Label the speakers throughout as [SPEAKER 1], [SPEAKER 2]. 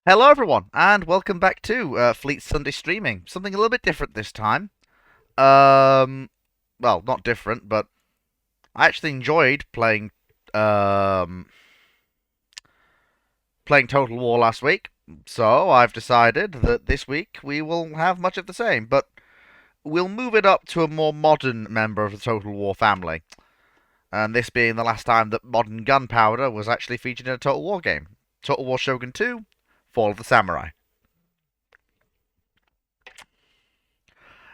[SPEAKER 1] Hello, everyone, and welcome back to Fleet Sunday Streaming. Something a little bit different this time. Um, well, not different, but I actually enjoyed um, playing Total War last week. So I've decided that this week we will have much of the same, but we'll move it up to a more modern member of the Total War family. And this being the last time that modern gunpowder was actually featured in a Total War game. Total War Shogun 2, Fall of the Samurai.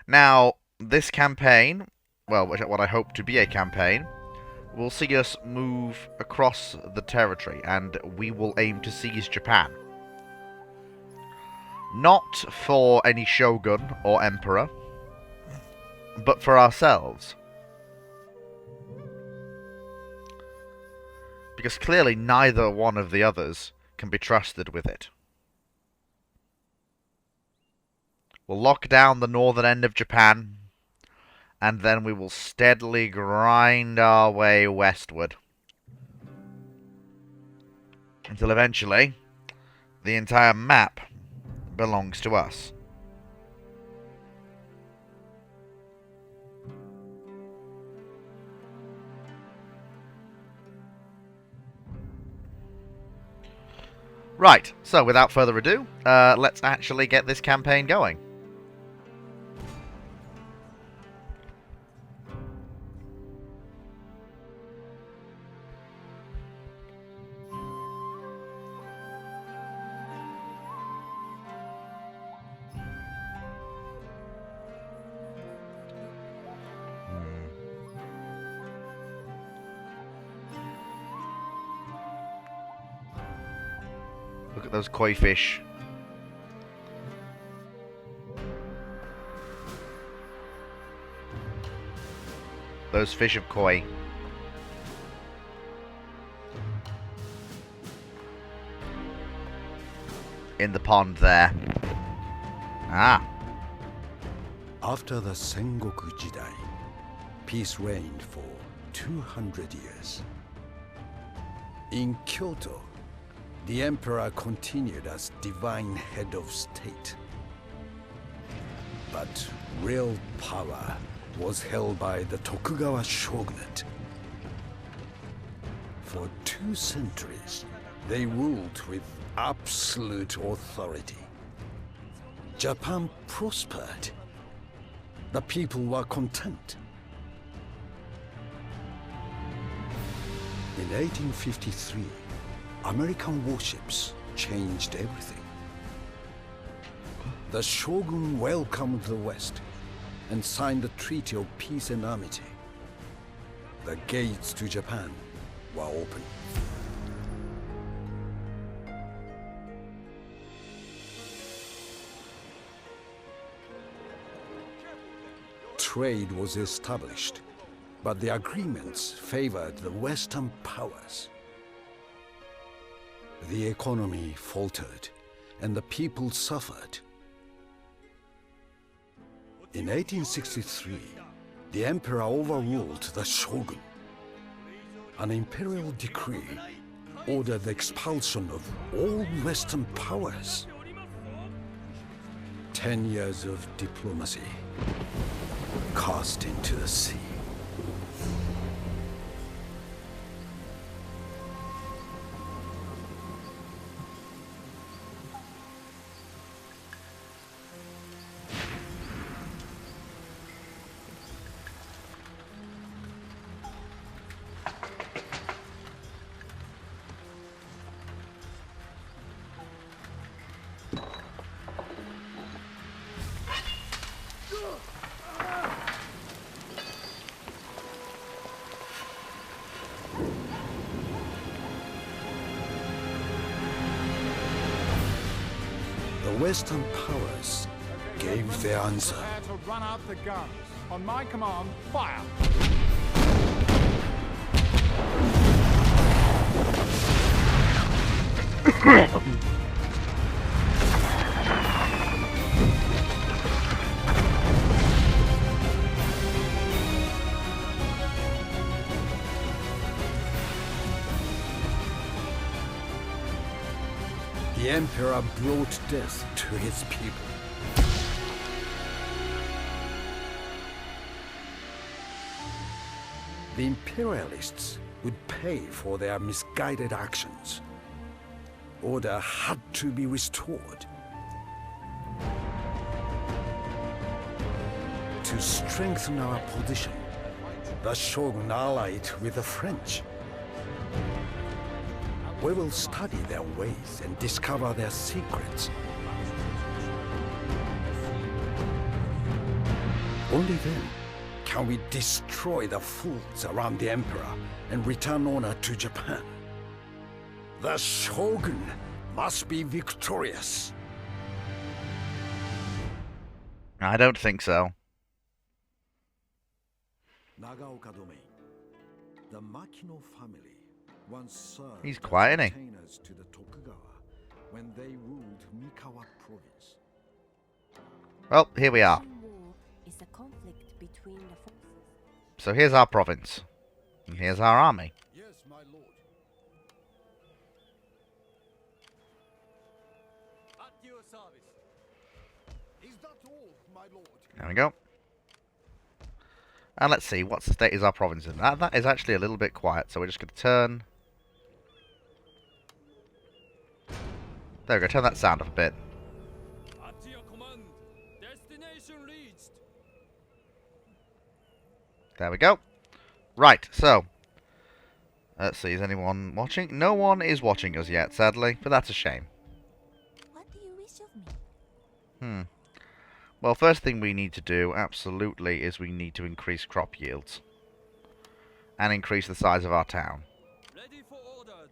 [SPEAKER 1] Now, this campaign, well, what I hope to be a campaign, will see us move across the territory and we will aim to seize Japan. Not for any shogun or emperor, but for ourselves. Because clearly neither one of the others can be trusted with it. We'll lock down the northern end of Japan, and then we will steadily grind our way westward. Until eventually, the entire map belongs to us. Right, so without further ado, let's actually get this campaign going. Look at those koi fish. Those fish of koi. In the pond there. Ah.
[SPEAKER 2] After the Sengoku Jidai, peace reigned for 200 years. In Kyoto, the emperor continued as divine head of state. But real power was held by the Tokugawa shogunate. For 2 centuries, they ruled with absolute authority. Japan prospered. The people were content. In 1853, American warships changed everything. The Shogun welcomed the West and signed the Treaty of Peace and Amity. The gates to Japan were open. Trade was established, but the agreements favored the Western powers. The economy faltered, and the people suffered. In 1863, the emperor overruled the shogun. An imperial decree ordered the expulsion of all Western powers. 10 years of diplomacy cast into the sea. The Western powers gave their answer.
[SPEAKER 3] Prepare to run out the guns. On my command, fire!
[SPEAKER 2] The Emperor brought death to his people. The Imperialists would pay for their misguided actions. Order had to be restored. To strengthen our position, the Shogun allied with the French. We will study their ways and discover their secrets. Only then can we destroy the fools around the Emperor and return honor to Japan. The Shogun must be victorious.
[SPEAKER 1] I don't think so.
[SPEAKER 2] Nagaoka domain. The Makino family once served
[SPEAKER 1] He's quiet,
[SPEAKER 2] as
[SPEAKER 1] isn't he?
[SPEAKER 2] retainers to the Tokugawa when they ruled Mikawa province.
[SPEAKER 1] Well, here we are.
[SPEAKER 4] War is a conflict between the forces.
[SPEAKER 1] So here's our province. And here's our army.
[SPEAKER 2] Yes, my lord. At your service. Is that all, my lord?
[SPEAKER 1] There we go. And let's see, what state is our province in? That is actually a little bit quiet, so we're just going to turn... There we go, turn that sound up a bit.
[SPEAKER 5] At your command, destination reached.
[SPEAKER 1] There we go. Right, so... Let's see, is anyone watching? No one is watching us yet, sadly, but that's a shame.
[SPEAKER 4] What do you wish of me?
[SPEAKER 1] Hmm. Well, first thing we need to do, absolutely, is we need to increase crop yields. And increase the size of our town.
[SPEAKER 5] Ready for orders.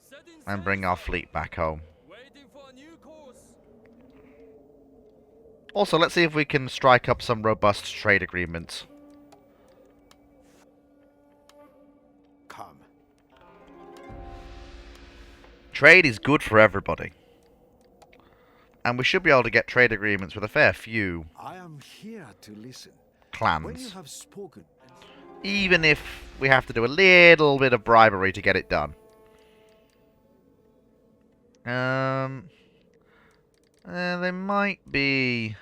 [SPEAKER 5] Setting
[SPEAKER 1] And bring our
[SPEAKER 5] sails.
[SPEAKER 1] fleet back home.
[SPEAKER 5] Waiting for a new course.
[SPEAKER 1] Also, let's see if we can strike up some robust trade agreements.
[SPEAKER 2] Come.
[SPEAKER 1] Trade is good for everybody. And we should be able to get trade agreements with a fair few
[SPEAKER 2] I am here to listen. When you
[SPEAKER 1] clans.
[SPEAKER 2] have spoken,
[SPEAKER 1] Even if we have to do a little bit of bribery to get it done. They might be...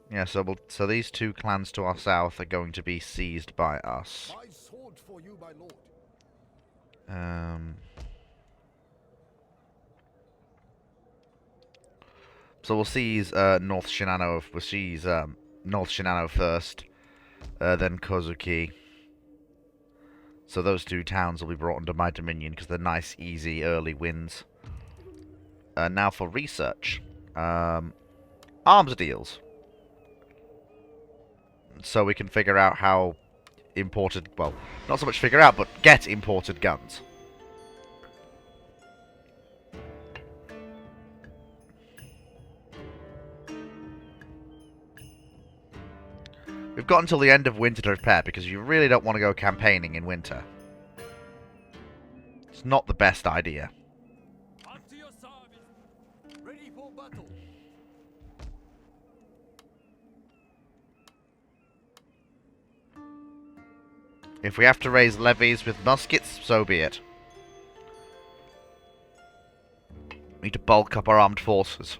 [SPEAKER 1] Yeah, so these two clans to our south are going to be seized by us.
[SPEAKER 2] my sword for you, my lord.
[SPEAKER 1] So we'll seize North Shinano. We'll seize North Shinano first, then Kozuki. So those two towns will be brought under my dominion because they're nice, easy, early wins. Now for research, arms deals. So we can figure out how imported, well, not so much figure out, but get imported guns. We've got until the end of winter to prepare, because you really don't want to go campaigning in winter. It's not the best idea.
[SPEAKER 5] At your service. Ready for battle.
[SPEAKER 1] If we have to raise levies with muskets, so be it. We need to bulk up our armed forces.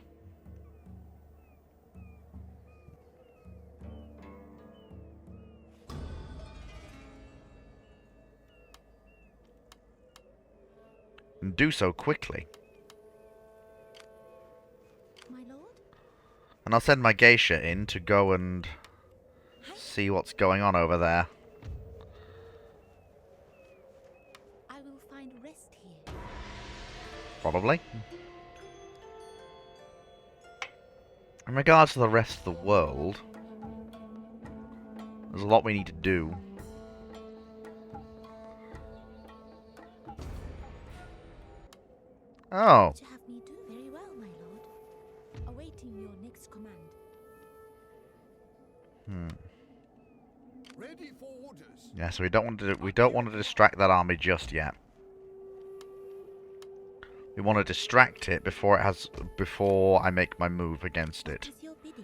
[SPEAKER 1] And do so quickly.
[SPEAKER 4] My lord?
[SPEAKER 1] And I'll send my geisha in to go and see what's going on over there.
[SPEAKER 4] I will find rest here.
[SPEAKER 1] Probably. In regards to the rest of the world, there's a lot we need to do. Oh,
[SPEAKER 4] What you have me do? Very well, my lord. Awaiting your next command.
[SPEAKER 2] Ready for orders.
[SPEAKER 1] yeah. So we don't want to distract that army just yet. We want to distract it before I make my move against
[SPEAKER 4] What
[SPEAKER 1] it,
[SPEAKER 4] is your bidding?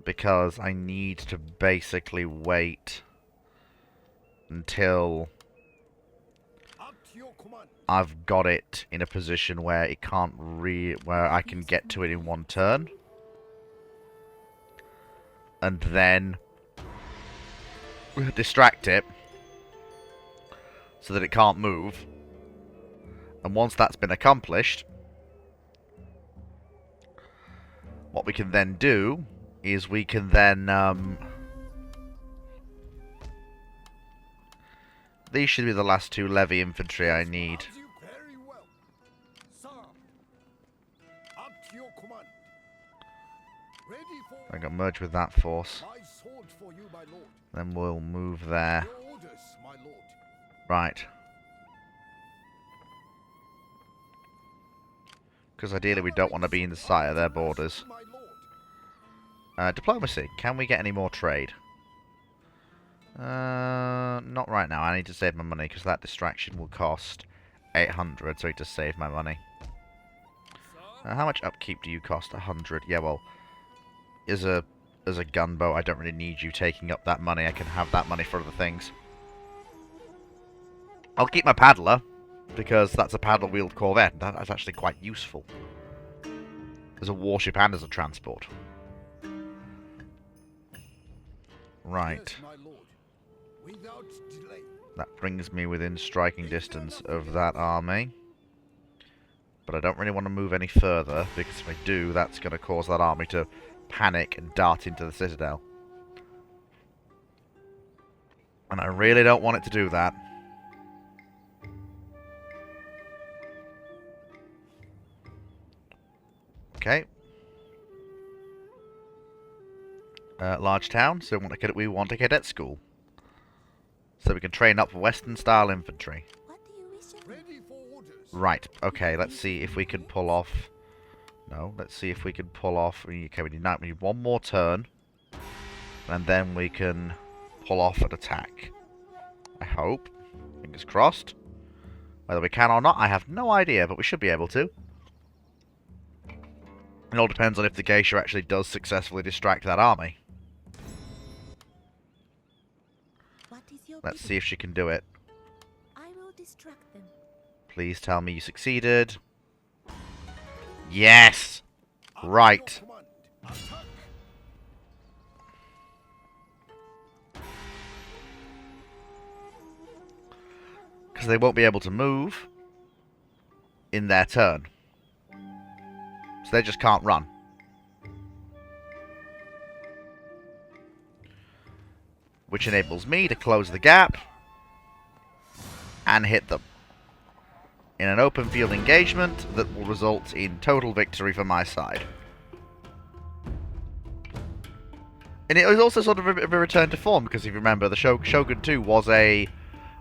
[SPEAKER 1] because I need to basically wait until
[SPEAKER 2] At your command.
[SPEAKER 1] I've got it in a position where it can't where I can get to it in one turn. And then distract it so that it can't move. And once that's been accomplished, what we can then do is we can then these should be the last 2 levy infantry I need.
[SPEAKER 2] Very well. Sir, up to your command. Ready for
[SPEAKER 1] I'm going to merge with that force.
[SPEAKER 2] my sword for you, my lord.
[SPEAKER 1] Then we'll move there.
[SPEAKER 2] Your orders, my lord.
[SPEAKER 1] Right. Because ideally we don't want to be in the sight of their borders.
[SPEAKER 2] My lord.
[SPEAKER 1] Diplomacy. Can we get any more trade? Not right now. I need to save my money because that distraction will cost 800, so I need to save my money. How much upkeep do you cost? 100. Yeah, well, as a gunboat, I don't really need you taking up that money. I can have that money for other things. I'll keep my paddler, because that's a paddle-wheeled corvette. That's actually quite useful as a warship and as a transport. Right.
[SPEAKER 2] Yes, my lord. Without delay.
[SPEAKER 1] That brings me within striking distance of that army. But I don't really want to move any further, because if I do, that's going to cause that army to panic and dart into the citadel. And I really don't want it to do that. Okay. Large town, so we want a cadet school. So we can train up Western style infantry.
[SPEAKER 4] What do you wish of me?
[SPEAKER 2] Ready for orders.
[SPEAKER 1] Right, okay, let's see if we can pull off... No, let's see if we can pull off... Okay, we need one more turn. And then we can pull off an attack. I hope. Fingers crossed. Whether we can or not, I have no idea, but we should be able to. It all depends on if the geisha actually does successfully distract that army.
[SPEAKER 4] What is your
[SPEAKER 1] Let's
[SPEAKER 4] bidding?
[SPEAKER 1] see if she can do it.
[SPEAKER 4] I will distract them.
[SPEAKER 1] Please tell me you succeeded. Yes! Right.
[SPEAKER 2] Your command. Attack.
[SPEAKER 1] Because they won't be able to move in their turn. So they just can't run. Which enables me to close the gap and hit them in an open field engagement that will result in total victory for my side. And it was also sort of a return to form, because if you remember, the Shogun 2 was a...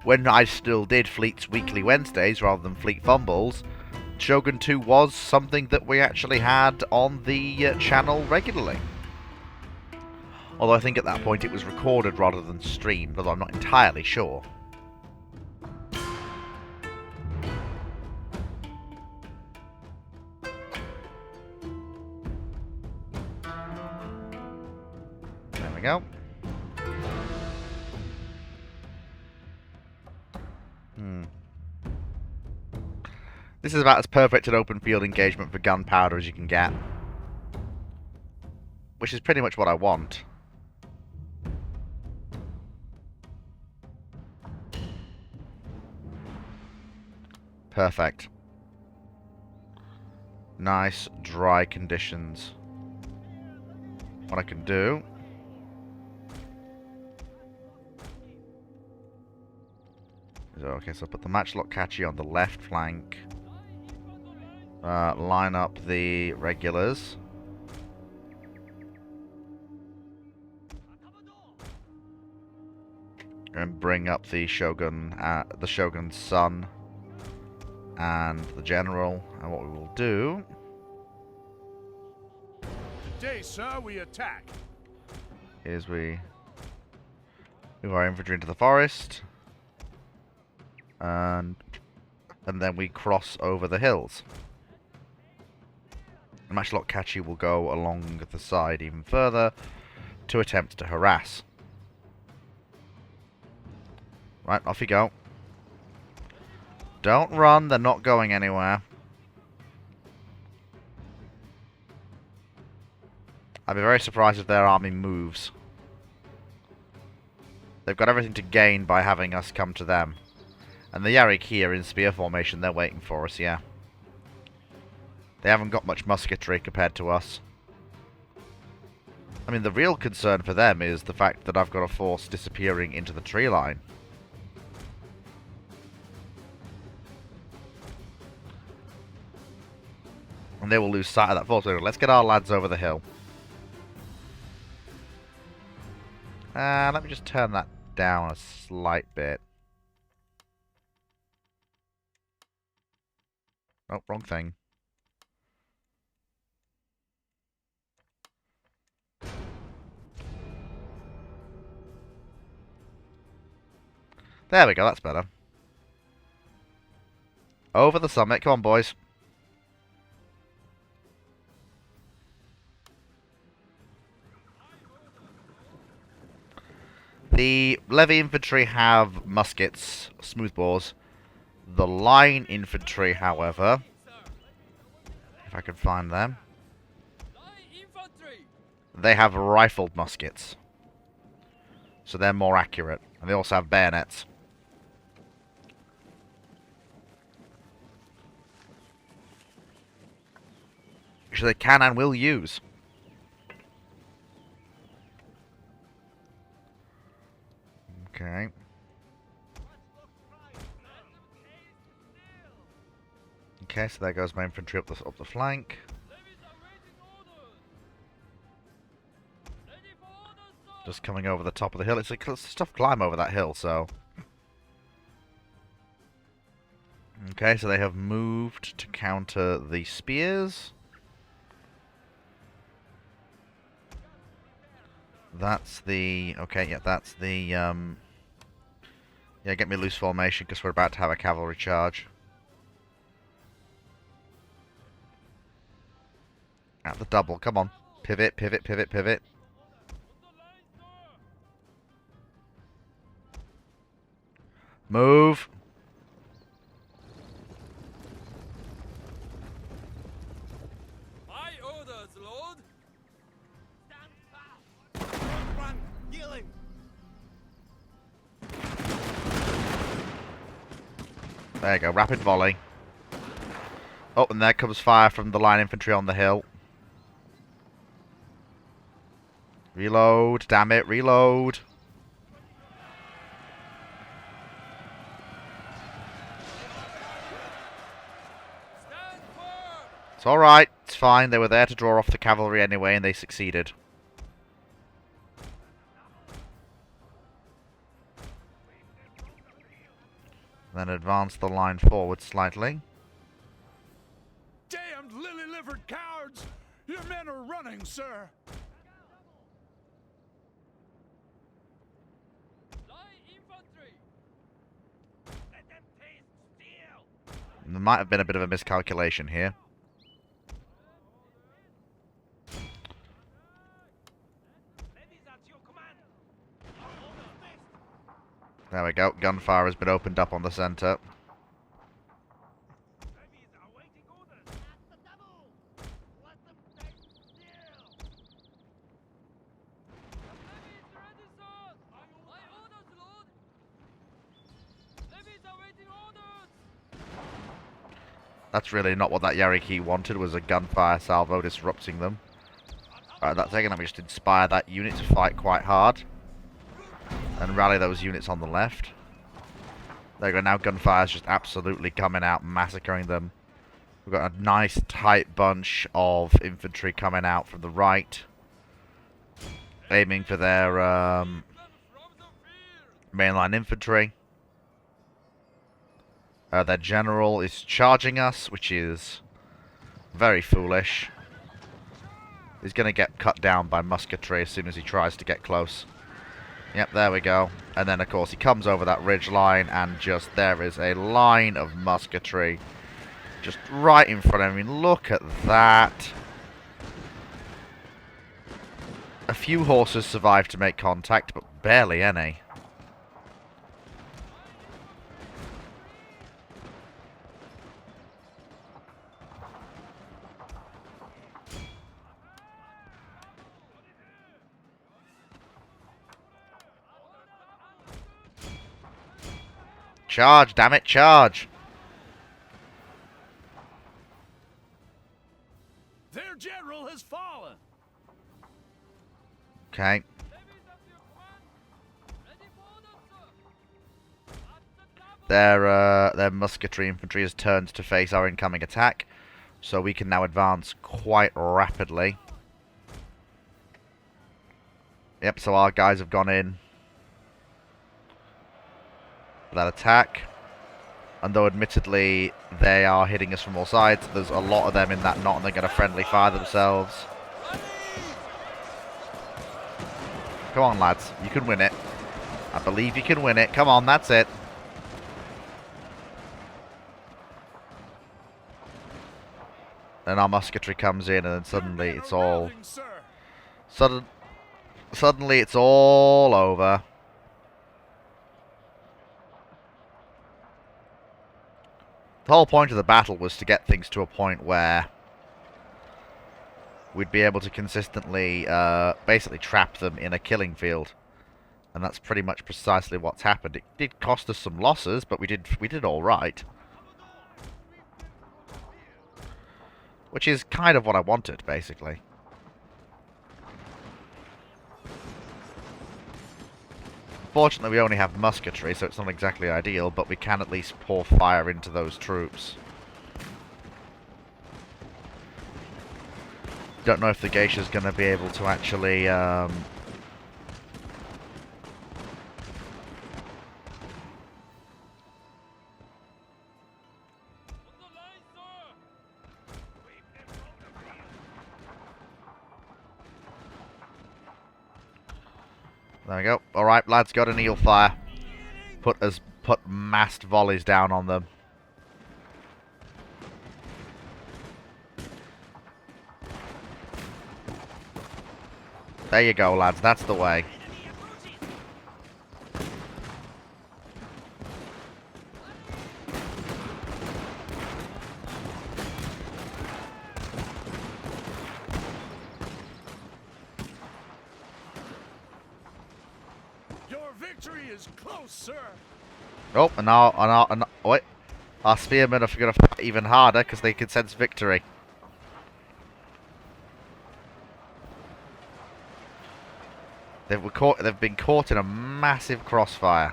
[SPEAKER 1] When I still did Fleet's Weekly Wednesdays rather than Fleet Fumbles, Shogun 2 was something that we actually had on the channel regularly. Although I think at that point it was recorded rather than streamed, although I'm not entirely sure. There we go. This is about as perfect an open field engagement for gunpowder as you can get. Which is pretty much what I want. Perfect. Nice, dry conditions. What I can do... Okay, so put the matchlock catchy on the left flank. Line up the regulars. And bring up the Shogun, the Shogun's son, and the general. And what we will do
[SPEAKER 3] Today, sir, we attack.
[SPEAKER 1] is we move our infantry into the forest, and then we cross over the hills. The matchlock catchy will go along the side even further to attempt to harass. Right, off you go. Don't run, they're not going anywhere. I'd be very surprised if their army moves. They've got everything to gain by having us come to them. And the Yarrick here in spear formation, they're waiting for us, yeah. They haven't got much musketry compared to us. I mean, the real concern for them is the fact that I've got a force disappearing into the tree line. And they will lose sight of that force. So let's get our lads over the hill. Let me just turn that down a slight bit. Oh, wrong thing. There we go, that's better. Over the summit. Come on, boys. The levy infantry have muskets, smoothbores. The line infantry, however, if I can find them, they have rifled muskets. So they're more accurate. And they also have bayonets. Which they can and will use. Okay. Okay, so there goes my infantry up the flank. Just coming over the top of the hill. It's a tough climb over that hill, so... Okay, so they have moved to counter the spears. That's the... Okay, yeah, that's the... Yeah, get me loose formation, because we're about to have a cavalry charge. At the double, come on. Pivot, pivot, pivot, pivot. Move.
[SPEAKER 5] My orders, Lord.
[SPEAKER 1] There you go, rapid volley. Oh, and there comes fire from the line infantry on the hill. Reload, damn it, reload. It's alright, it's fine. They were there to draw off the cavalry anyway, and they succeeded. Then advance the line forward slightly.
[SPEAKER 3] Damned lily-livered cowards! Your men are running, sir!
[SPEAKER 1] There might have been a bit of a miscalculation here. There we go. Gunfire has been opened up on the centre. That's really not what that Yariki wanted, was a gunfire salvo disrupting them. Alright, that's again, let me just inspire that unit to fight quite hard. And rally those units on the left. There you go, now gunfire's just absolutely coming out, massacring them. We've got a nice tight bunch of infantry coming out from the right. Aiming for their mainline infantry. Their general is charging us, which is very foolish. He's going to get cut down by musketry as soon as he tries to get close. Yep, there we go. And then, of course, he comes over that ridge line, and just there is a line of musketry just right in front of me. Look at that. A few horses survived to make contact, but barely any. Charge, damn it, charge!
[SPEAKER 5] Their general has fallen.
[SPEAKER 1] Okay. Their musketry infantry has turned to face our incoming attack, so we can now advance quite rapidly. Yep, so our guys have gone in for that attack. And though admittedly they are hitting us from all sides, there's a lot of them in that knot and they're going to friendly fire themselves. Come on, lads. You can win it. I believe you can win it. Come on, that's it. Then our musketry comes in and then suddenly it's all... Suddenly it's all over. The whole point of the battle was to get things to a point where we'd be able to consistently, basically trap them in a killing field. And that's pretty much precisely what's happened. It did cost us some losses, but we did all right. Which is kind of what I wanted, basically. Fortunately, we only have musketry, so it's not exactly ideal, but we can at least pour fire into those troops. Don't know if the geisha's going to be able to actually... There we go. Alright, lads, got an eel fire. Put massed volleys down on them. There you go, lads. That's the way.
[SPEAKER 5] Your victory is close, sir.
[SPEAKER 1] Oh, and now, wait. Our spearmen are going to fight even harder because they can sense victory. They've been caught in a massive crossfire.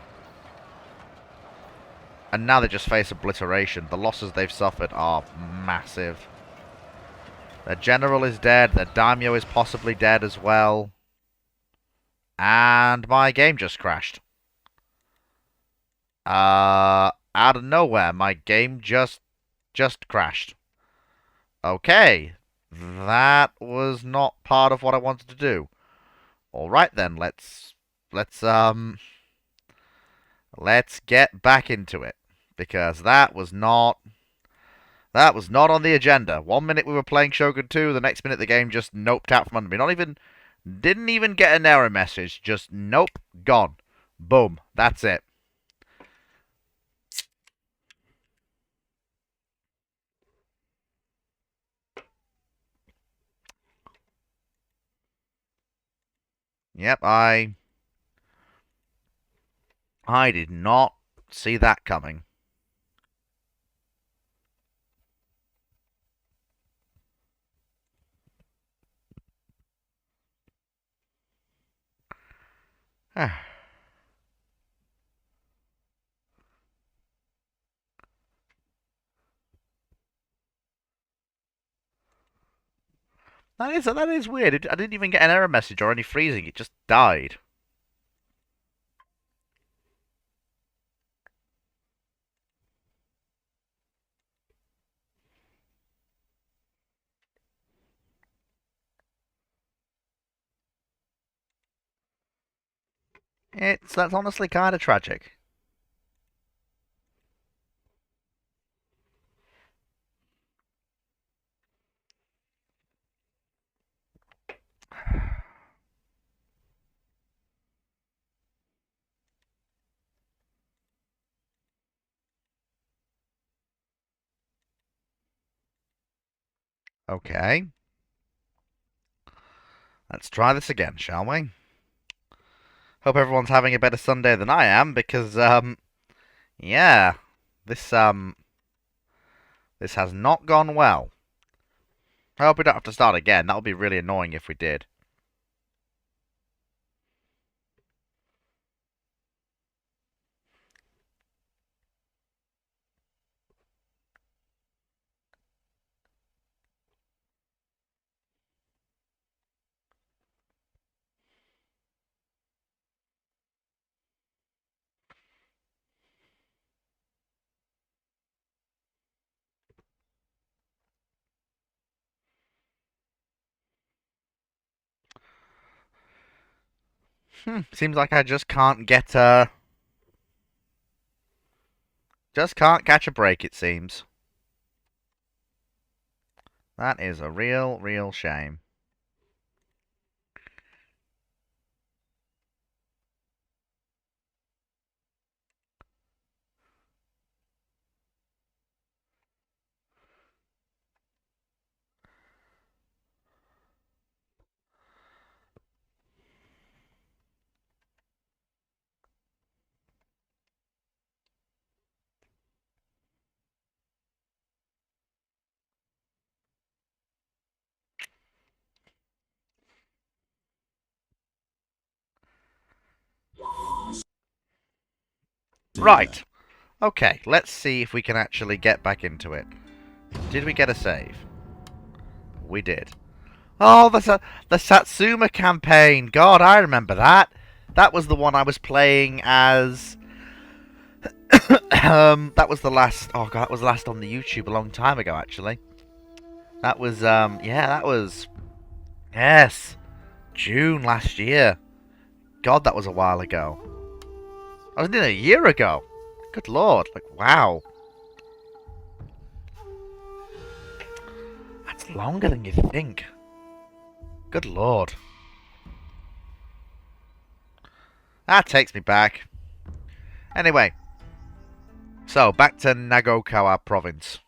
[SPEAKER 1] And now they just face obliteration. The losses they've suffered are massive. Their general is dead. Their daimyo is possibly dead as well. And my game just crashed. Out of nowhere, my game just crashed. Okay. That was not part of what I wanted to do. Alright then, let's get back into it. Because that was not on the agenda. 1 minute we were playing Shogun 2, the next minute the game just noped out from under me. Didn't even get an error message. Just nope, gone. Boom. That's it. Yep, I did not see that coming. That is weird. I didn't even get an error message or any freezing. It just died. That's honestly kind of tragic. Okay. Let's try this again, shall we? Hope everyone's having a better Sunday than I am, because, Yeah. This has not gone well. I hope we don't have to start again. That would be really annoying if we did. Seems like I just can't get just can't catch a break, it seems. That is a real shame. Right. Okay, let's see if we can actually get back into it. Did we get a save? We did. Oh, the Satsuma campaign. God, I remember that. That was the one I was playing as. That was the last. Oh God, that was last on the YouTube a long time ago, actually. That was yeah, that was yes, June last year. God, that was a while ago. I was nearly a year ago. Good lord, like wow. That's longer than you think. Good lord. That takes me back. Anyway, so back to Nagokawa province.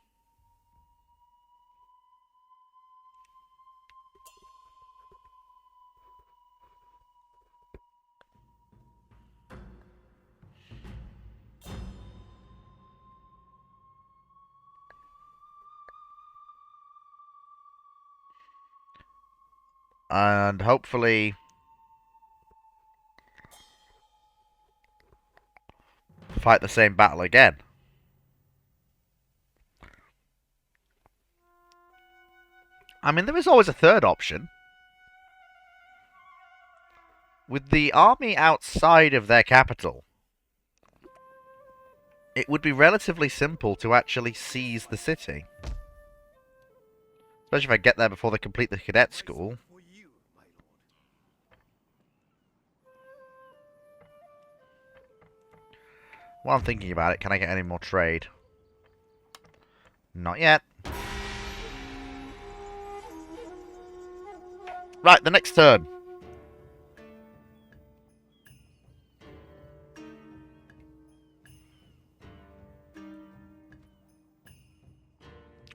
[SPEAKER 1] And hopefully fight the same battle again. I mean, there is always a third option. With the army outside of their capital, it would be relatively simple to actually seize the city. Especially if I get there before they complete the cadet school. While I'm thinking about it, can I get any more trade? Not yet. Right, the next turn.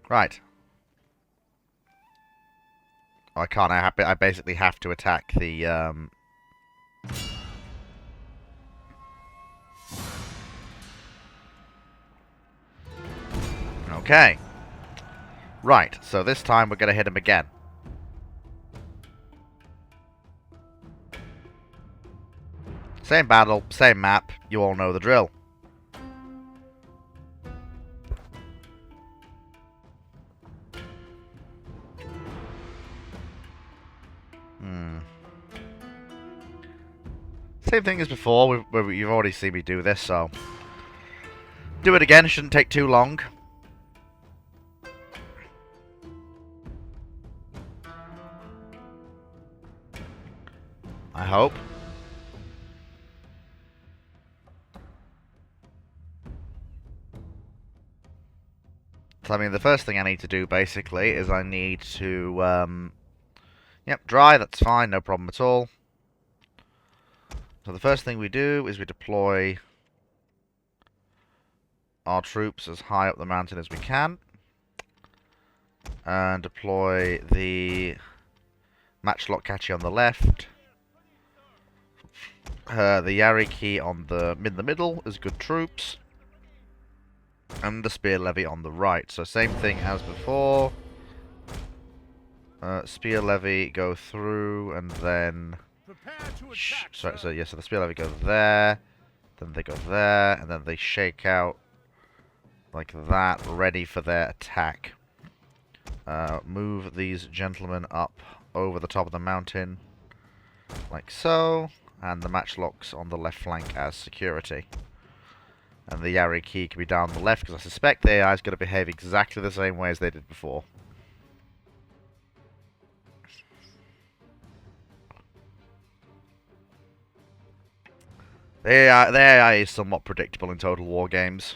[SPEAKER 1] Right. Oh, I can't. I basically have to attack the. Okay. Right. So this time we're gonna hit him again. Same battle, same map. You all know the drill. Same thing as before. You've already seen me do this, so do it again. Shouldn't take too long. I hope. So, I mean, the first thing I need to do, basically, is I need to, yep, dry, that's fine, no problem at all. So the first thing we do is we deploy our troops as high up the mountain as we can. And deploy the matchlock catchy on the left. The Yariki on the middle as good troops. and the spear levy on the right. So same thing as before. Spear levy go through, and then
[SPEAKER 3] Prepare to attack,
[SPEAKER 1] so yeah, so the spear levy go there, then they go there, and then they shake out like that, ready for their attack. Move these gentlemen up over the top of the mountain, like so, and the matchlocks on the left flank as security. And the Yari key can be down the left, because I suspect the AI is going to behave exactly the same way as they did before. The AI is somewhat predictable in Total War games.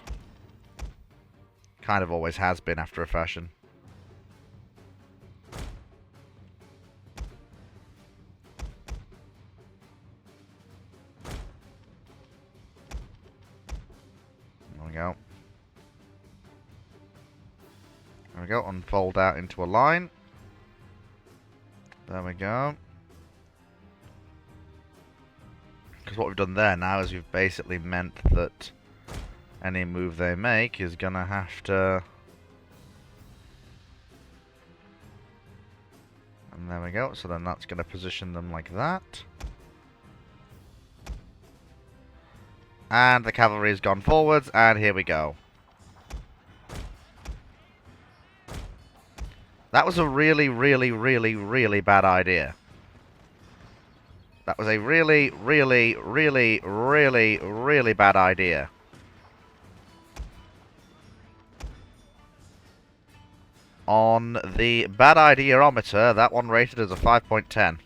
[SPEAKER 1] Kind of always has been after a fashion. There we go. There we go, unfold out into a line. There we go. Because what we've done there now is we've basically meant that any move they make is gonna have to... And there we go, so then that's gonna position them like that. And the cavalry has gone forwards, and here we go. That was a really, really, really, really bad idea. That was a really, really, really, really, really bad idea. On the bad ideaometer, that one rated as a 5.10.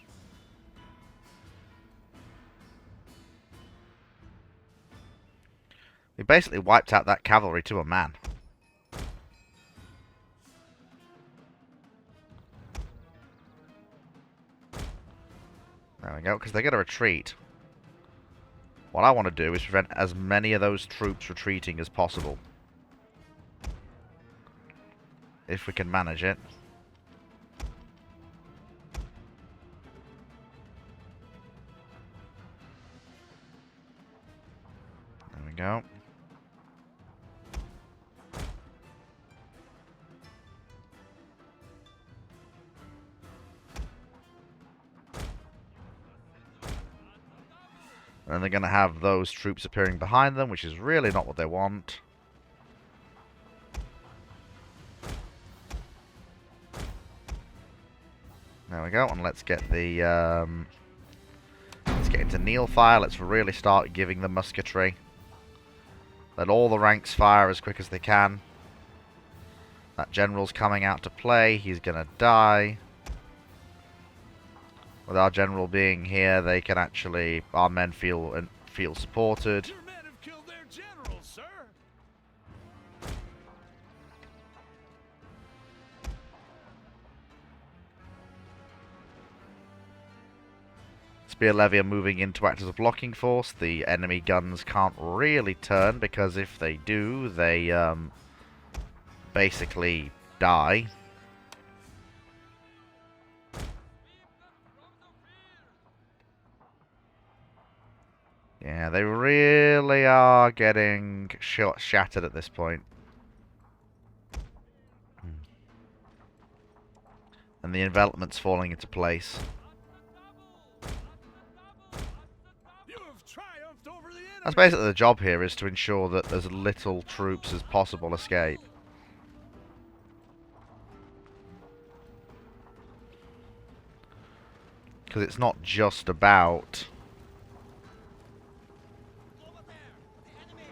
[SPEAKER 1] We basically wiped out that cavalry to a man. There we go, because they're going to retreat. What I want to do is prevent as many of those troops retreating as possible. If we can manage it. There we go. And they're going to have those troops appearing behind them, which is really not what they want. There we go, and let's get the let's get into kneel fire. Let's really start giving them musketry. Let all the ranks fire as quick as they can. That general's coming out to play. He's gonna die. With our general being here, they can actually, our men feel supported.
[SPEAKER 5] Your men have killed their general, sir.
[SPEAKER 1] Spear levy are moving in to act as a blocking force. The enemy guns can't really turn, because if they do, they basically die. Yeah, they really are getting shattered at this point. And the envelopment's falling into place.
[SPEAKER 5] You have triumphed over the enemy.
[SPEAKER 1] That's basically the job here, is to ensure that as little troops as possible escape. Because it's not just about...
[SPEAKER 5] Over there, the enemy.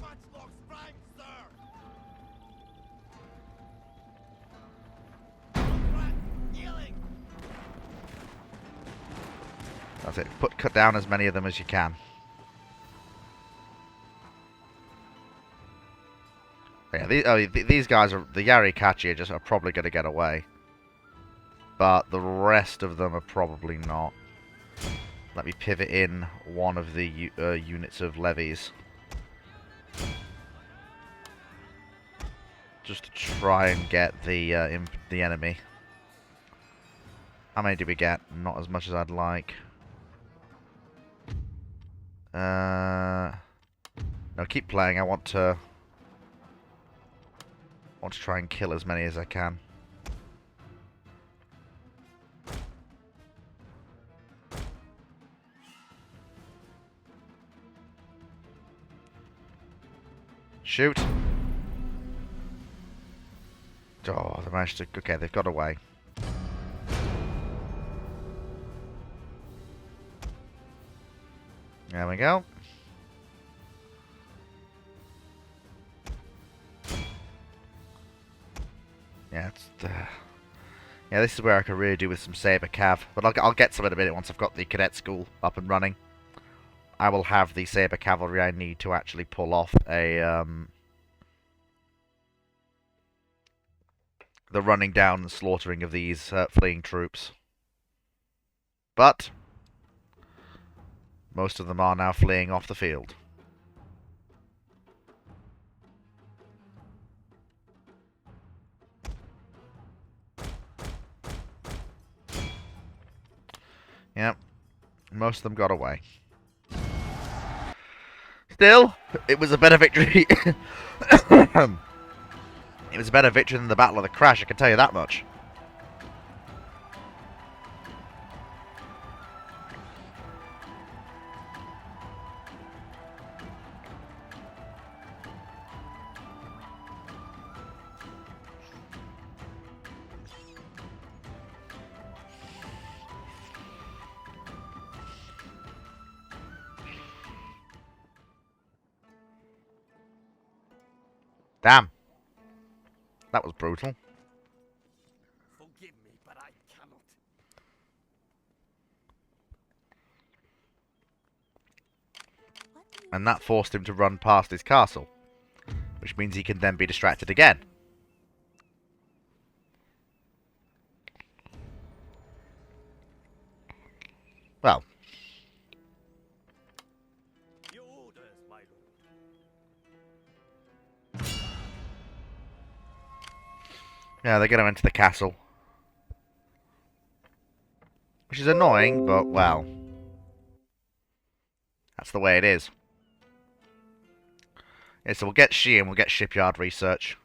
[SPEAKER 5] Matchlocks prime, sir. Healing.
[SPEAKER 1] That's it. Cut down as many of them as you can. Yeah, these guys are... The Yarikachi are probably going to get away. But the rest of them are probably not. Let me pivot in one of the units of levies. Just to try and get the enemy. How many did we get? Not as much as I'd like. No, keep playing. I want to try and kill as many as I can. Shoot. Oh, they managed to... Okay, they've got away. There we go. Yeah, yeah, this is where I could really do with some saber cav, but I'll get some in a minute once I've got the cadet school up and running. I will have the saber cavalry I need to actually pull off the running down and slaughtering of these fleeing troops. But most of them are now fleeing off the field. Yep, most of them got away. Still, it was a better victory. It was a better victory than the Battle of the Crash, I can tell you that much. Damn. That was brutal.
[SPEAKER 5] Forgive me, but I cannot.
[SPEAKER 4] What do you
[SPEAKER 1] And that forced him to run past his castle. Which means he can then be distracted again. Well.
[SPEAKER 5] Your orders, my lord.
[SPEAKER 1] Yeah, they're going to enter the castle. Which is annoying, but, well. That's the way it is. Yeah, so we'll get Shi and we'll get shipyard research.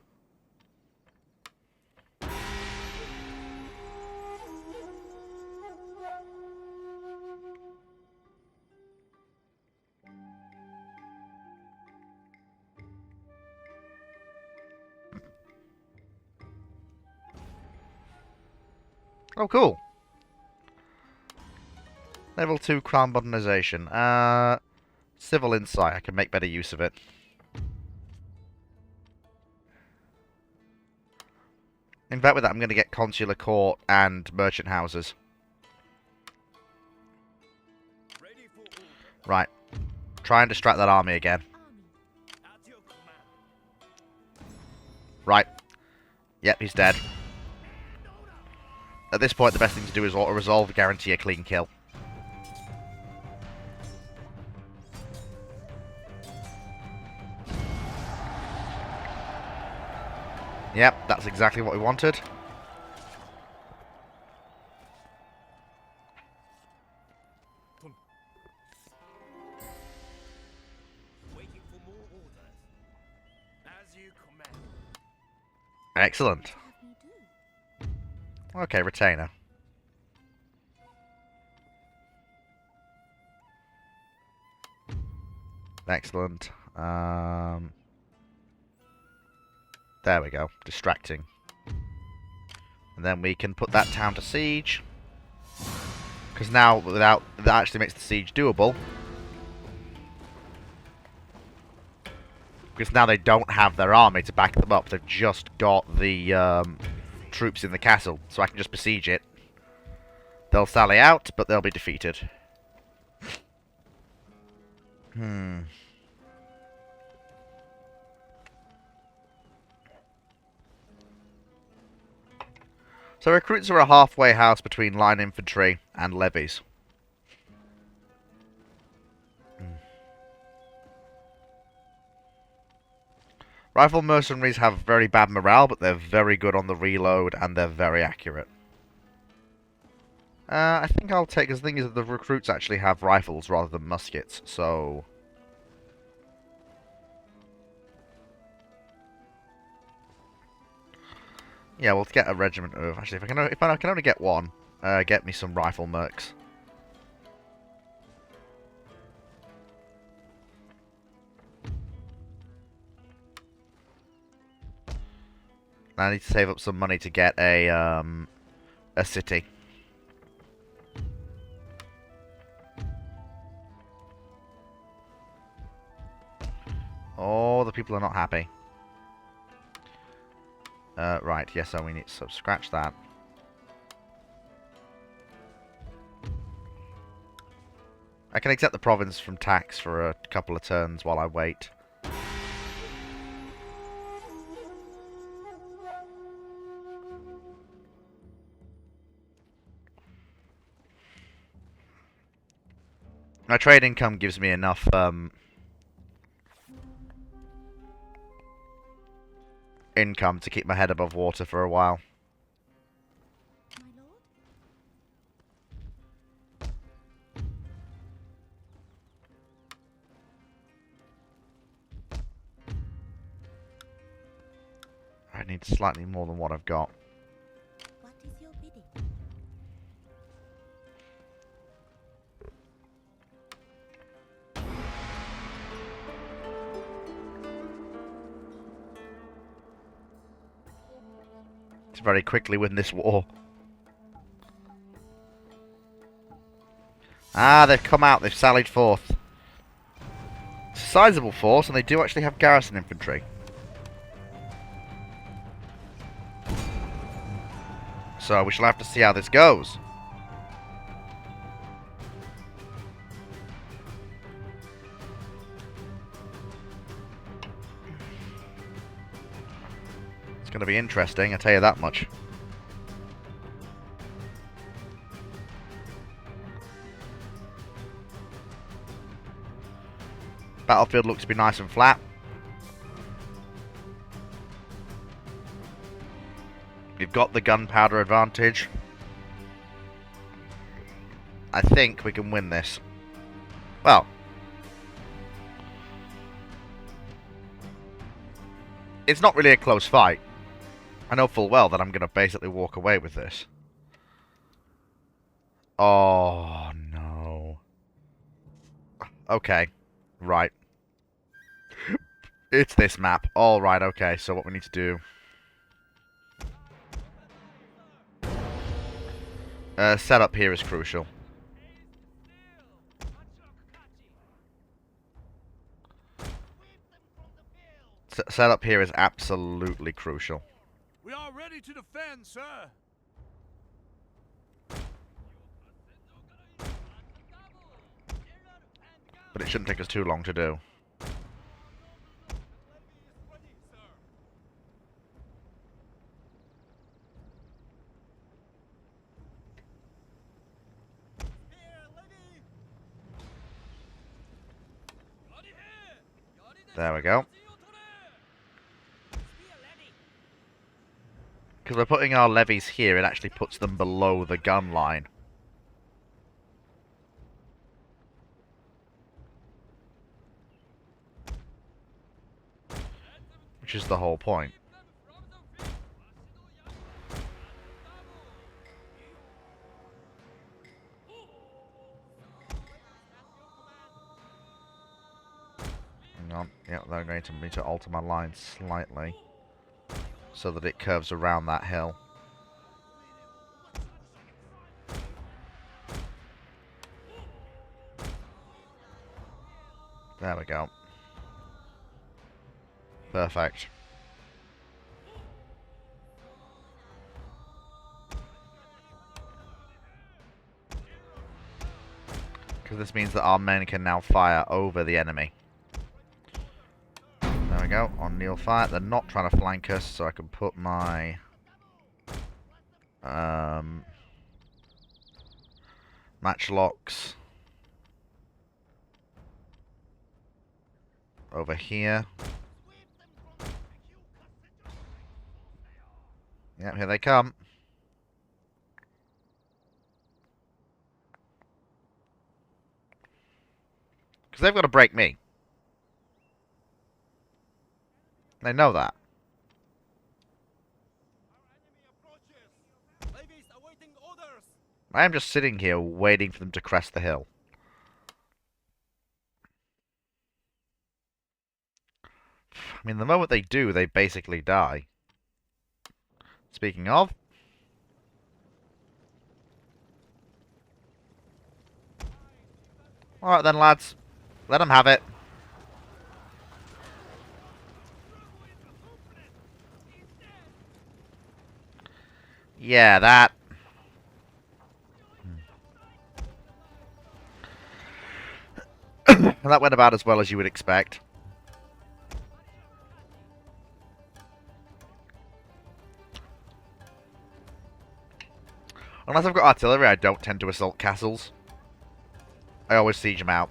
[SPEAKER 1] Oh, cool. Level 2 crown modernization. Civil insight. I can make better use of it. In fact, with that, I'm going to get consular court and merchant houses.
[SPEAKER 5] Ready for order.
[SPEAKER 1] Right. Try and distract that army again.
[SPEAKER 4] army?
[SPEAKER 5] At your command.
[SPEAKER 1] Right. Yep, he's dead. At this point, the best thing to do is auto-resolve, guarantee a clean kill. Yep, that's exactly what we wanted.
[SPEAKER 5] Waiting for more orders. As you command.
[SPEAKER 1] Excellent.
[SPEAKER 4] Have me do?
[SPEAKER 1] Okay, retainer. Excellent. There we go. Distracting. And then we can put that town to siege. Because now, that actually makes the siege doable. Because now they don't have their army to back them up. They've just got the troops in the castle. So I can just besiege it. They'll sally out, but they'll be defeated. So recruits are a halfway house between line infantry and levies. Rifle mercenaries have very bad morale, but they're very good on the reload and they're very accurate. I think I'll take, because the thing is that the recruits actually have rifles rather than muskets, so... Yeah, we'll get a regiment of... Actually, if I can only get one, get me some rifle mercs. I need to save up some money to get a city. Oh, the people are not happy. Right, yes, so we need to scratch that. I can accept the province from tax for a couple of turns while I wait. My trade income gives me enough income to keep my head above water for a while.
[SPEAKER 4] My lord?
[SPEAKER 1] I need slightly more than what I've got.
[SPEAKER 4] What is your bidding?
[SPEAKER 1] To very quickly win this war. Ah, they've come out. They've sallied forth. It's a sizable force, and they do actually have garrison infantry. So we shall have to see how this goes. It's going to be interesting, I tell you that much. Battlefield looks to be nice and flat. We've got the gunpowder advantage. I think we can win this. Well, it's not really a close fight. I know full well that I'm going to basically walk away with this. Oh, no. Okay. Right. It's this map. Alright, okay. So what we need to do... setup here is crucial. Setup here is absolutely crucial.
[SPEAKER 5] We are ready to defend, sir.
[SPEAKER 1] But it shouldn't take us too long to do. There we go. Because we're putting our levies here, it actually puts them below the gun line. Which is the whole point. Hang on. Yeah, they're going to need to alter my line slightly so that it curves around that hill. There we go. Perfect. Because this means that our men can now fire over the enemy. There we go, on Neil fire. They're not trying to flank us, so I can put my matchlocks over here. Yep, here they come. Because they've got to break me. They know that. I am just sitting here waiting for them to crest the hill. I mean, the moment they do, they basically die. Speaking of... Alright then, lads. Let them have it. Yeah, that. That went about as well as you would expect. Unless I've got artillery, I don't tend to assault castles. I always siege them out.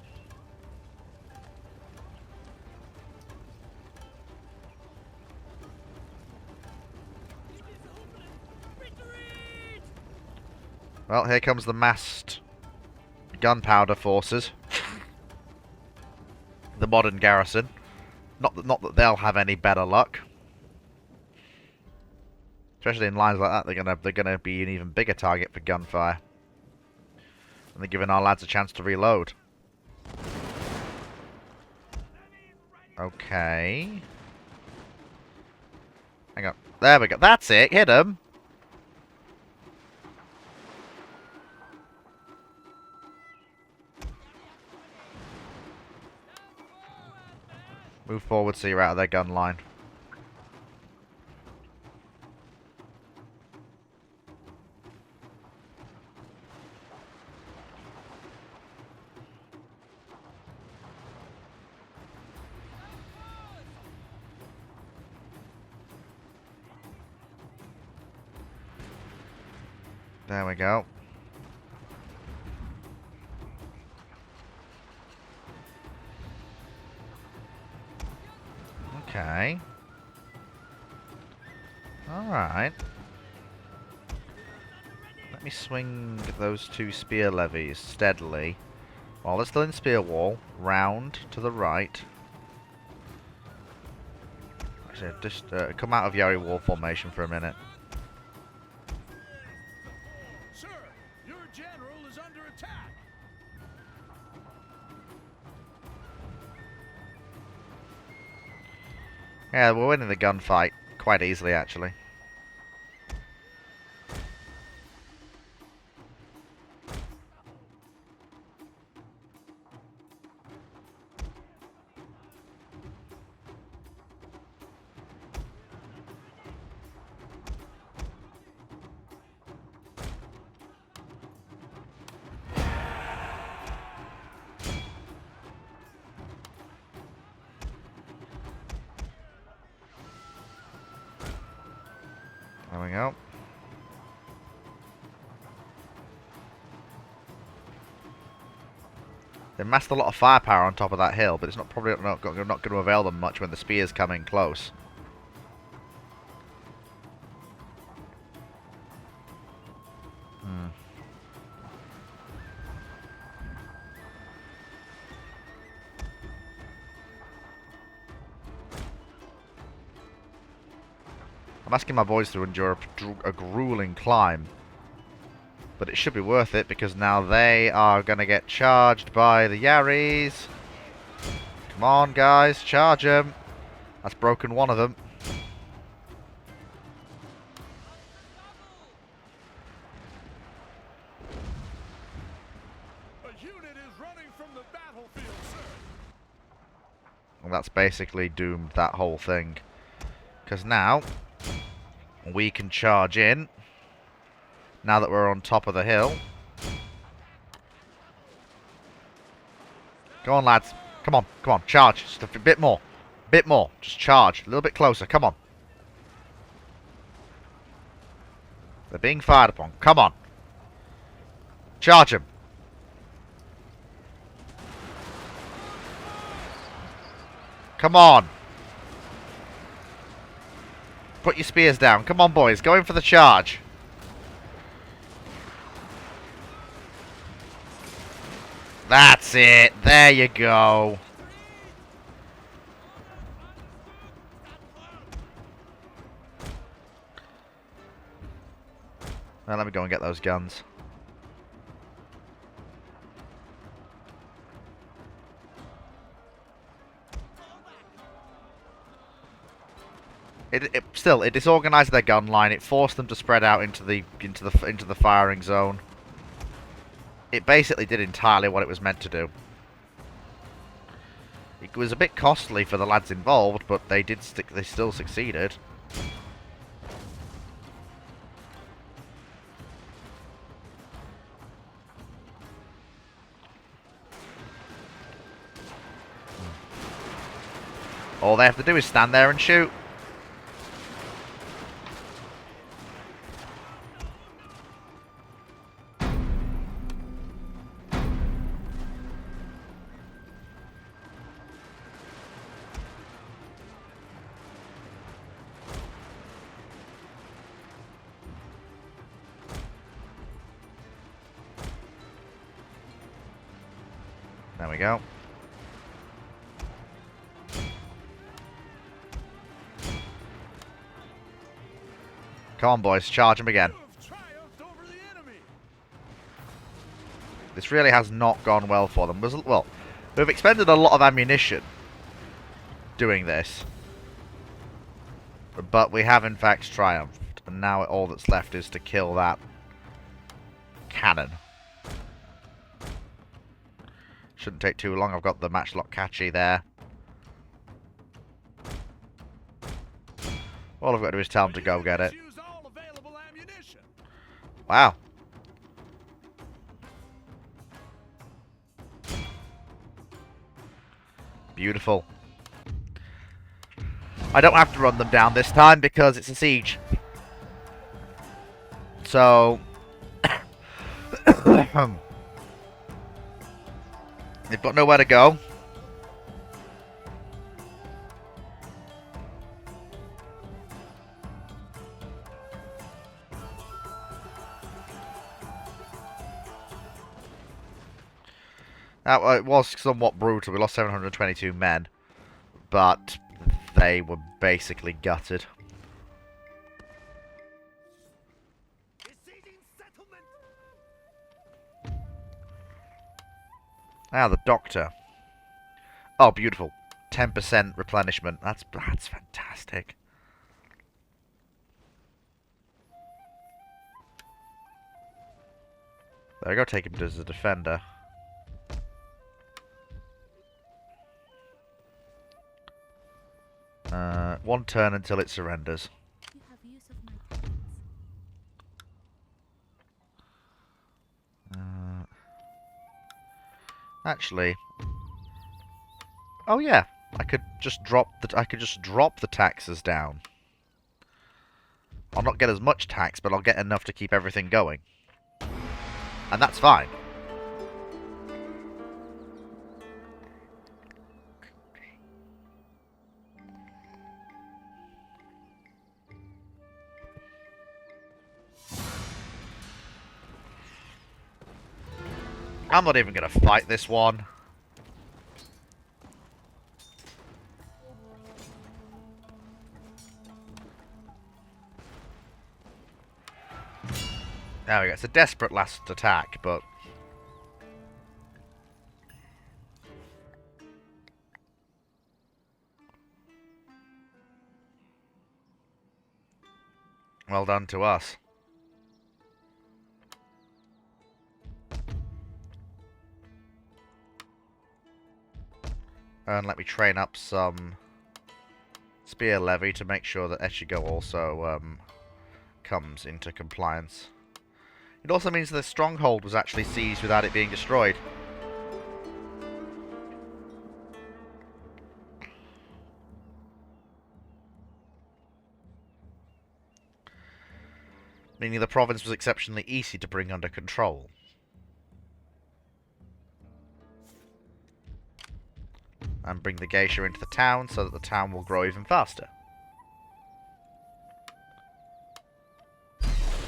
[SPEAKER 1] Well, here comes the massed gunpowder forces. The modern garrison. Not that they'll have any better luck. Especially in lines like that, they're gonna be an even bigger target for gunfire. And they're giving our lads a chance to reload. Okay. Hang on. There we go. That's it. Hit him. Move forward so you're out of their gun line. There we go. Okay. Alright. Let me swing those two spear levies steadily. While they're still in spear wall, round to the right. Actually, just come out of Yari wall formation for a minute.
[SPEAKER 5] Sir, your general is under attack.
[SPEAKER 1] Yeah, we're winning the gunfight quite easily, actually. There we go. They massed a lot of firepower on top of that hill, but it's probably not going to avail them much when the spears come in close. I'm asking my boys to endure a grueling climb. But it should be worth it, because now they are going to get charged by the Yaris. Come on, guys, charge them. That's broken one of them.
[SPEAKER 5] A unit is running from the battlefield, sir.
[SPEAKER 1] And that's basically doomed that whole thing. Because now we can charge in. Now that we're on top of the hill. Go on, lads. Come on, charge. Just a bit more. Bit more. Just charge. A little bit closer. Come on. They're being fired upon. Come on. Charge them. Come on. Put your spears down. Come on, boys. Go in for the charge. That's it. There you go. Now let me go and get those guns. It disorganized their gun line. It forced them to spread out into the firing zone. It basically did entirely what it was meant to do. It was a bit costly for the lads involved, but they still succeeded. All they have to do is stand there and shoot. There we go. Come on, boys, charge him again. This really has not gone well for them. Well, we've expended a lot of ammunition doing this, but we have in fact triumphed, and now all that's left is to kill that cannon. Shouldn't take too long. I've got the matchlock catchy there. All I've got to do is tell him to go get it. Wow. Beautiful. I don't have to run them down this time because it's a siege. So... they've got nowhere to go. Now, it was somewhat brutal. We lost 722 men, but they were basically gutted. Now the doctor. Oh, beautiful. 10% replenishment. That's fantastic. There we go. Take him as a defender. One turn until it surrenders.
[SPEAKER 4] You have use of my talents.
[SPEAKER 1] Actually, oh yeah, I could just drop the taxes down. I'll not get as much tax, but I'll get enough to keep everything going, and that's fine. I'm not even going to fight this one. There we go. It's a desperate last attack, but... well done to us. And let me train up some spear levy to make sure that Echigo also comes into compliance. It also means the stronghold was actually seized without it being destroyed. Meaning the province was exceptionally easy to bring under control. And bring the geisha into the town so that the town will grow even faster.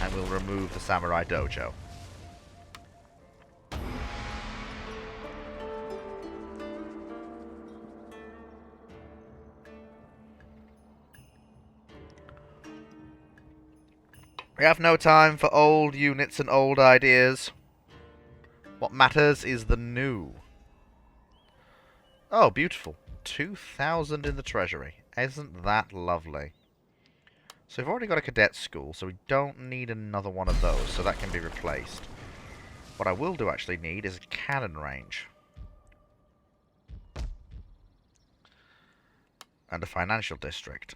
[SPEAKER 1] And we'll remove the samurai dojo. We have no time for old units and old ideas. What matters is the new. Oh, beautiful. 2,000 in the treasury. Isn't that lovely? So we've already got a cadet school, so we don't need another one of those, so that can be replaced. What I will do actually need is a cannon range. And a financial district.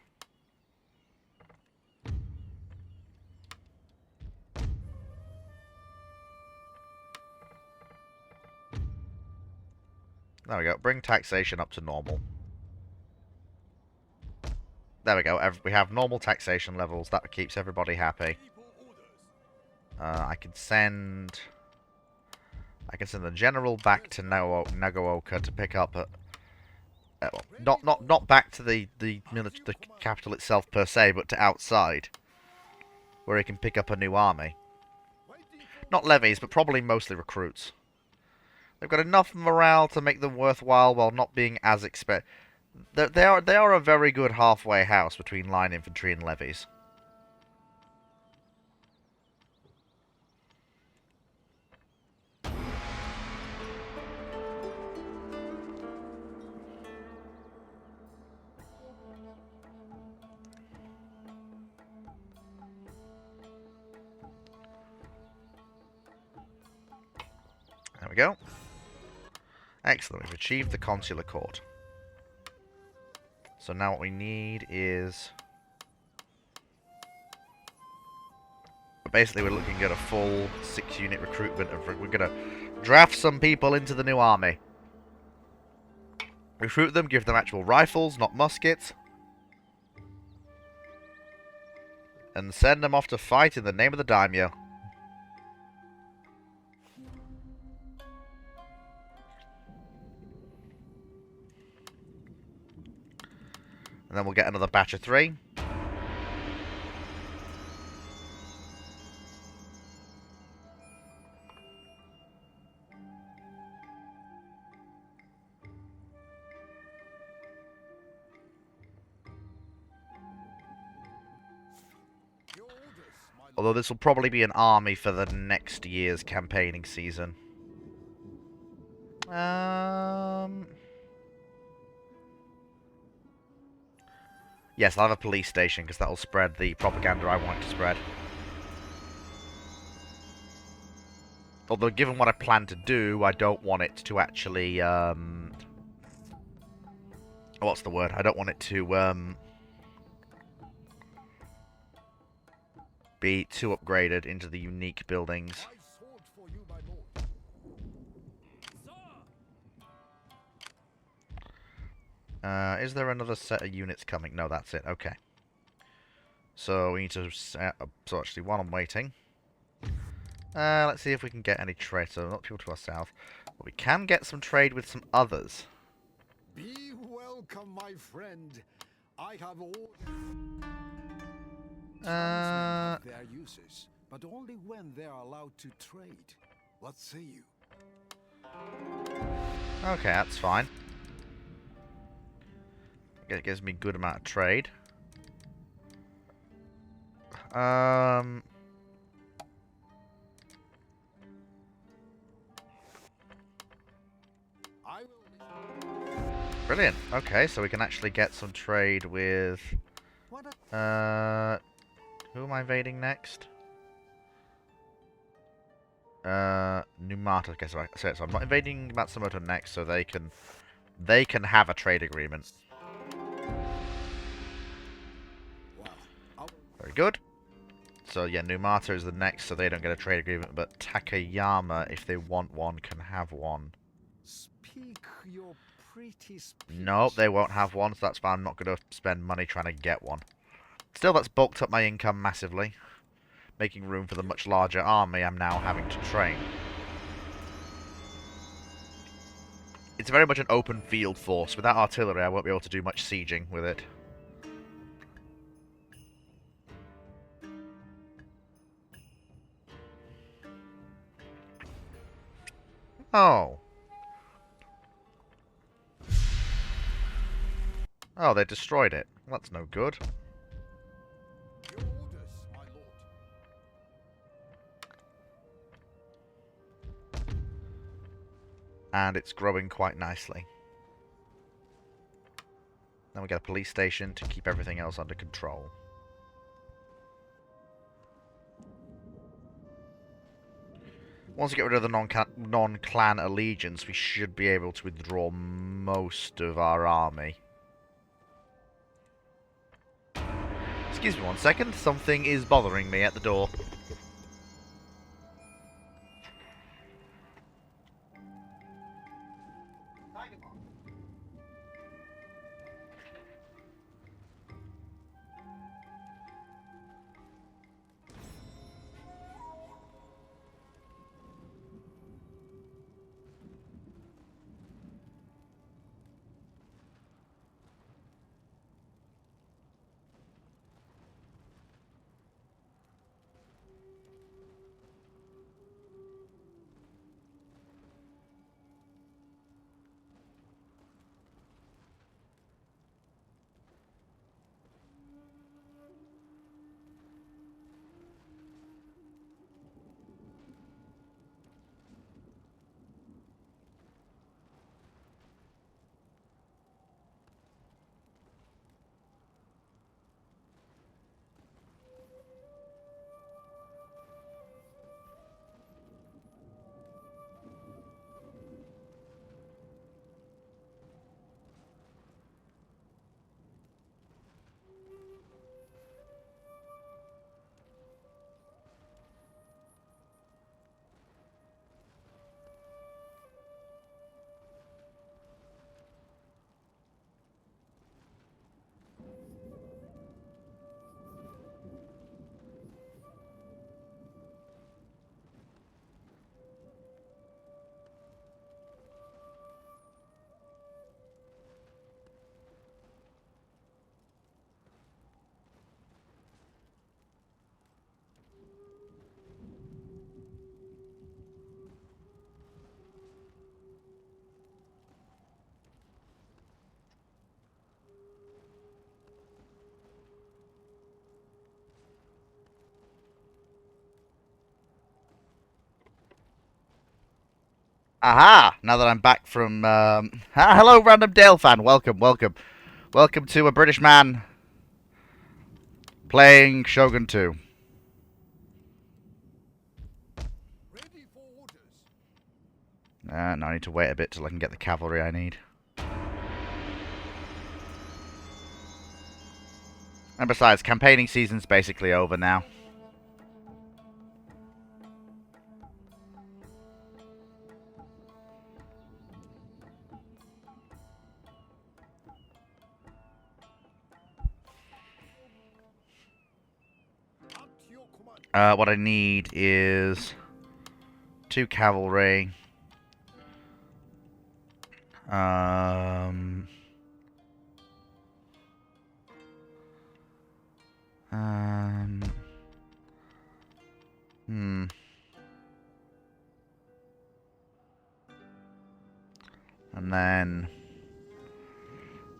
[SPEAKER 1] There we go. Bring taxation up to normal. There we go. We have normal taxation levels. That keeps everybody happy. I can send the general back to Nagaoka to pick up not back to the capital itself per se, but to outside, where he can pick up a new army. Not levies, but probably mostly recruits. They've got enough morale to make them worthwhile while not being as expensive. They are a very good halfway house between line infantry and levies. There we go. Excellent, we've achieved the consular court. So now what we need is... Basically we're looking at a full 6-unit recruitment. We're going to draft some people into the new army. Recruit them, give them actual rifles, not muskets. And send them off to fight in the name of the daimyo. And then we'll get another batch of 3. Although this will probably be an army for the next year's campaigning season. Yes, I'll have a police station, because that'll spread the propaganda I want it to spread. Although, given what I plan to do, I don't want it to actually, what's the word? I don't want it to, be too upgraded into the unique buildings. Is there another set of units coming? No, that's it. Okay. So we need to set up... So actually, while I'm waiting... let's see if we can get any trade. So not people to our south. But we can get some trade with some others.
[SPEAKER 2] Be welcome, my friend. I have ordered... their uses, but only when they are allowed to trade. What say you?
[SPEAKER 1] Okay, that's fine. It gives me a good amount of trade. Brilliant. Okay, so we can actually get some trade with... who am I invading next? Numata. Okay, so I'm not invading Matsumoto next, so they can have a trade agreement. Very good. So yeah, Numata is the next, so they don't get a trade agreement, but Takayama, if they want one, can have one.
[SPEAKER 2] Speak your pretty speech.
[SPEAKER 1] Nope, they won't have one, so that's fine. I'm not going to spend money trying to get one. Still, that's bulked up my income massively, making room for the much larger army I'm now having to train. It's very much an open field force. Without artillery, I won't be able to do much sieging with it. Oh. Oh, they destroyed it. Well, that's no good.
[SPEAKER 2] Your orders, my lord.
[SPEAKER 1] And it's growing quite nicely. Then we get a police station to keep everything else under control. Once we get rid of the non-clan allegiance, we should be able to withdraw most of our army. Excuse me one second, something is bothering me at the door. Aha! Now that I'm back from... hello, Random Dale fan. Welcome, welcome. Welcome to a British man playing Shogun 2.
[SPEAKER 2] Ready for orders.
[SPEAKER 1] Now I need to wait a bit till I can get the cavalry I need. And besides, campaigning season's basically over now.
[SPEAKER 2] At your command.
[SPEAKER 1] What I need is 2 cavalry. Um, hmm. And then...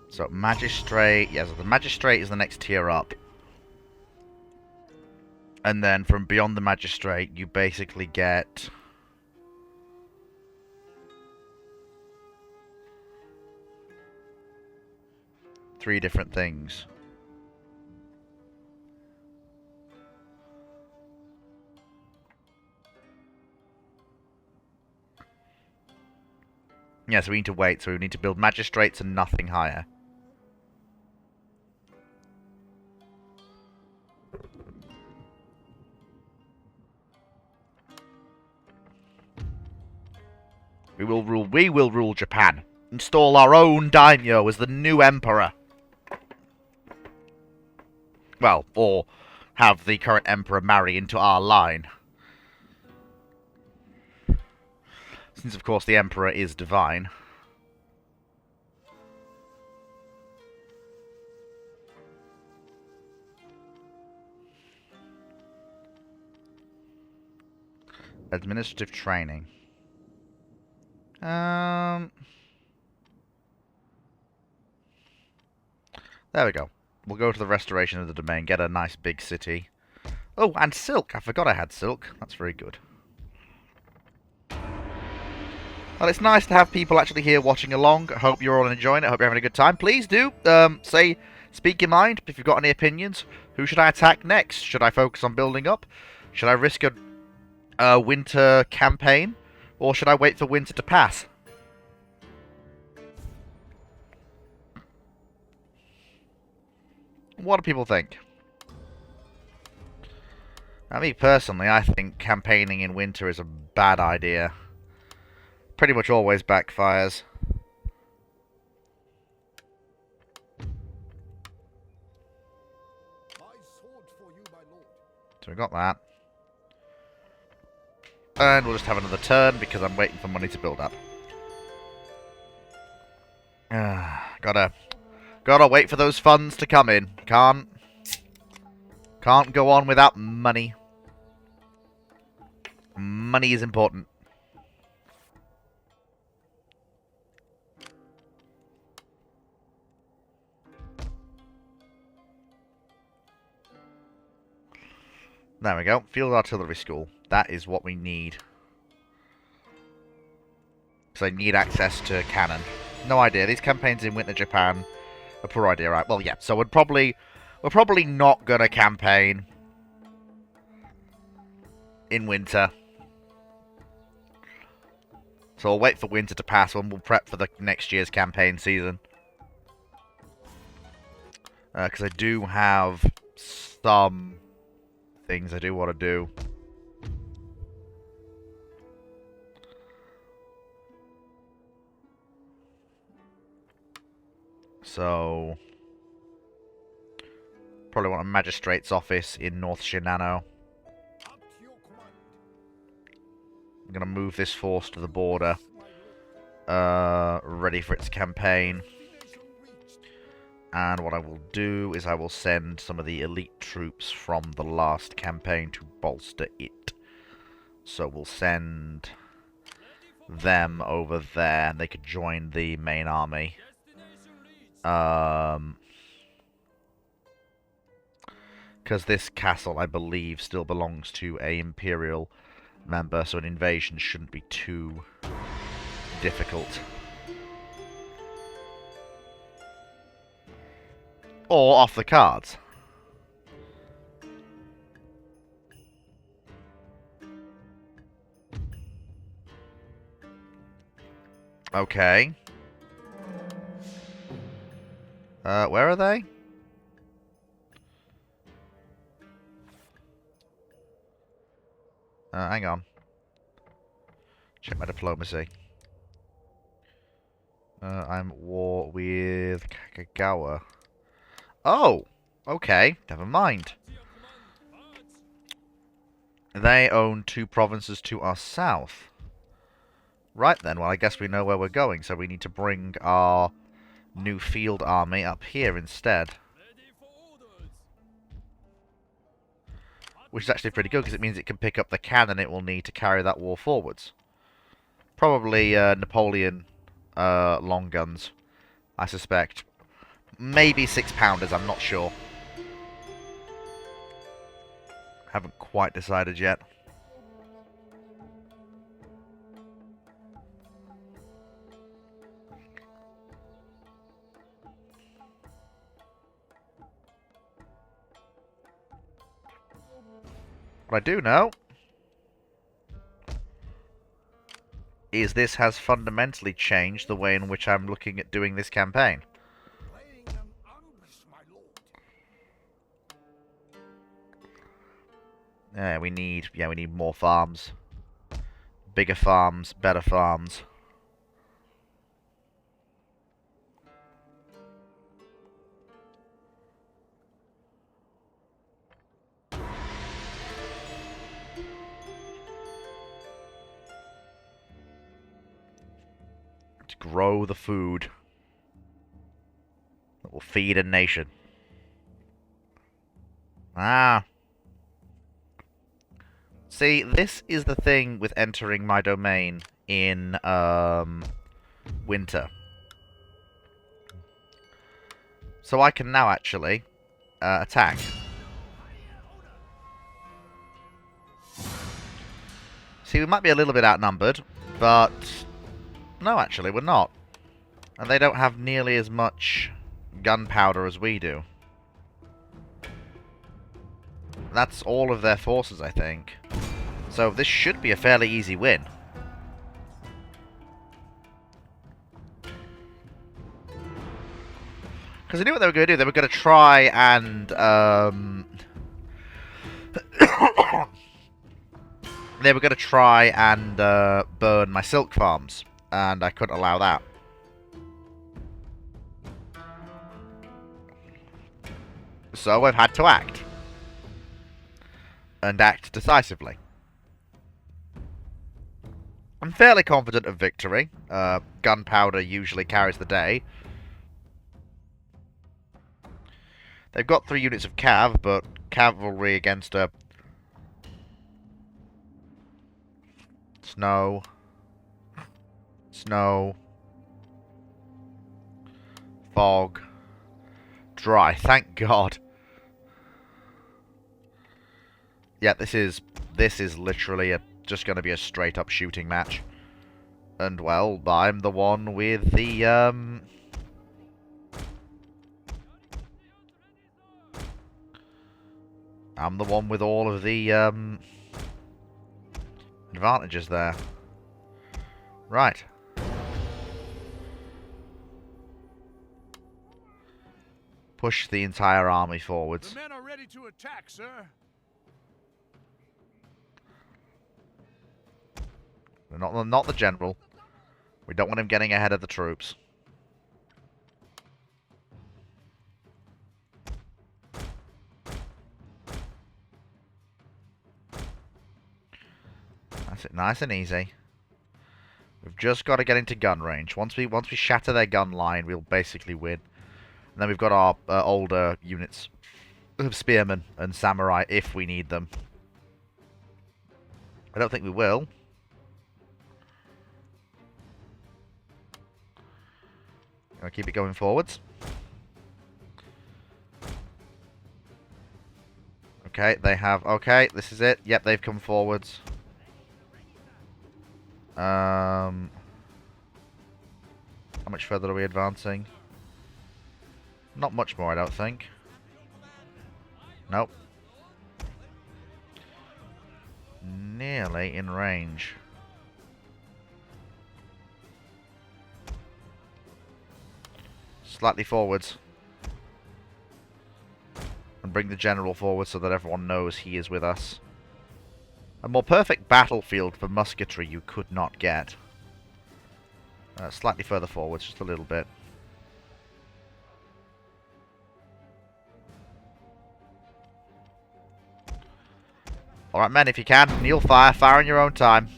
[SPEAKER 1] So, Magistrate. Yeah, so the Magistrate is the next tier up. And then from beyond the Magistrate, you basically get... three different things. Yeah, so we need to wait. So we need to build magistrates and nothing higher. We will rule Japan. Install our own daimyo as the new emperor. Well, or have the current emperor marry into our line. Since, of course, the emperor is divine. Administrative training. There we go. We'll go to the restoration of the domain, get a nice big city. Oh, and silk. I forgot I had silk. That's very good. Well, it's nice to have people actually here watching along. I hope you're all enjoying it. I hope you're having a good time. Please do speak your mind if you've got any opinions. Who should I attack next? Should I focus on building up? Should I risk a winter campaign, or should I wait for winter to pass? What do people think? Now, me personally, I think campaigning in winter is a bad idea. Pretty much always backfires.
[SPEAKER 2] My sword for you, my lord.
[SPEAKER 1] So we got that. And we'll just have another turn because I'm waiting for money to build up. Gotta wait for those funds to come in. Can't go on without money. Money is important. There we go. Field Artillery School. That is what we need. Because I need access to cannon. No idea. These campaigns in Winter Japan are poor idea, right? Well, yeah. So we're probably not gonna campaign in winter. So I'll wait for winter to pass and we'll prep for the next year's campaign season. Because I do have some things I do want to do. So probably want a magistrate's office in North Shinano.
[SPEAKER 2] At your command.
[SPEAKER 1] I'm gonna move this force to the border, ready for its campaign. And what I will do is I will send some of the elite troops from the last campaign to bolster it. So we'll send them over there, and they could join the main army. Because this castle, I believe, still belongs to a imperial member, so an invasion shouldn't be too difficult. Or off the cards. Okay. Where are they? Hang on. Check my diplomacy. I'm at war with Kagawa. Oh! Okay, never mind. They own 2 provinces to our south. Right then, well I guess we know where we're going, so we need to bring our new field army up here instead. Which is actually pretty good, because it means it can pick up the cannon it will need to carry that war forwards. Probably Napoleon long guns, I suspect. Maybe 6-pounders, I'm not sure. Haven't quite decided yet. What I do know is this has fundamentally changed the way in which I'm looking at doing this campaign.
[SPEAKER 2] Laying an ambush, my lord.
[SPEAKER 1] Yeah, we need more farms. Bigger farms, better farms. To grow the food that will feed a nation. Ah. See, this is the thing with entering my domain in winter. So I can now actually attack. See, we might be a little bit outnumbered, but no, actually, we're not. And they don't have nearly as much gunpowder as we do. That's all of their forces, I think. So this should be a fairly easy win. Because I knew what they were going to do. They were going to try and... they were going to try and burn my silk farms. And I couldn't allow that. So I've had to act. And act decisively. I'm fairly confident of victory. Gunpowder usually carries the day. They've got 3 units of cav, but cavalry against a... Snow. Snow. Fog. Dry, thank God. Yeah, this is literally just going to be a straight up shooting match. And well, I'm the one with the I'm the one with all of the advantages there. Right. Push the entire army forwards.
[SPEAKER 3] The men are ready to attack, sir.
[SPEAKER 1] Not the general. We don't want him getting ahead of the troops. That's it, nice and easy. We've just got to get into gun range. Once we shatter their gun line, we'll basically win. And then we've got our older units of spearmen and samurai if we need them. I don't think we will. Gonna keep it going forwards. Okay, they have... Okay, this is it. Yep, they've come forwards. How much further are we advancing? Not much more, I don't think. Nope. Nearly in range. Slightly forwards. And bring the general forward so that everyone knows he is with us. A more perfect battlefield for musketry you could not get. Slightly further forwards, just a little bit. Alright men, if you can, kneel fire, fire in your own time.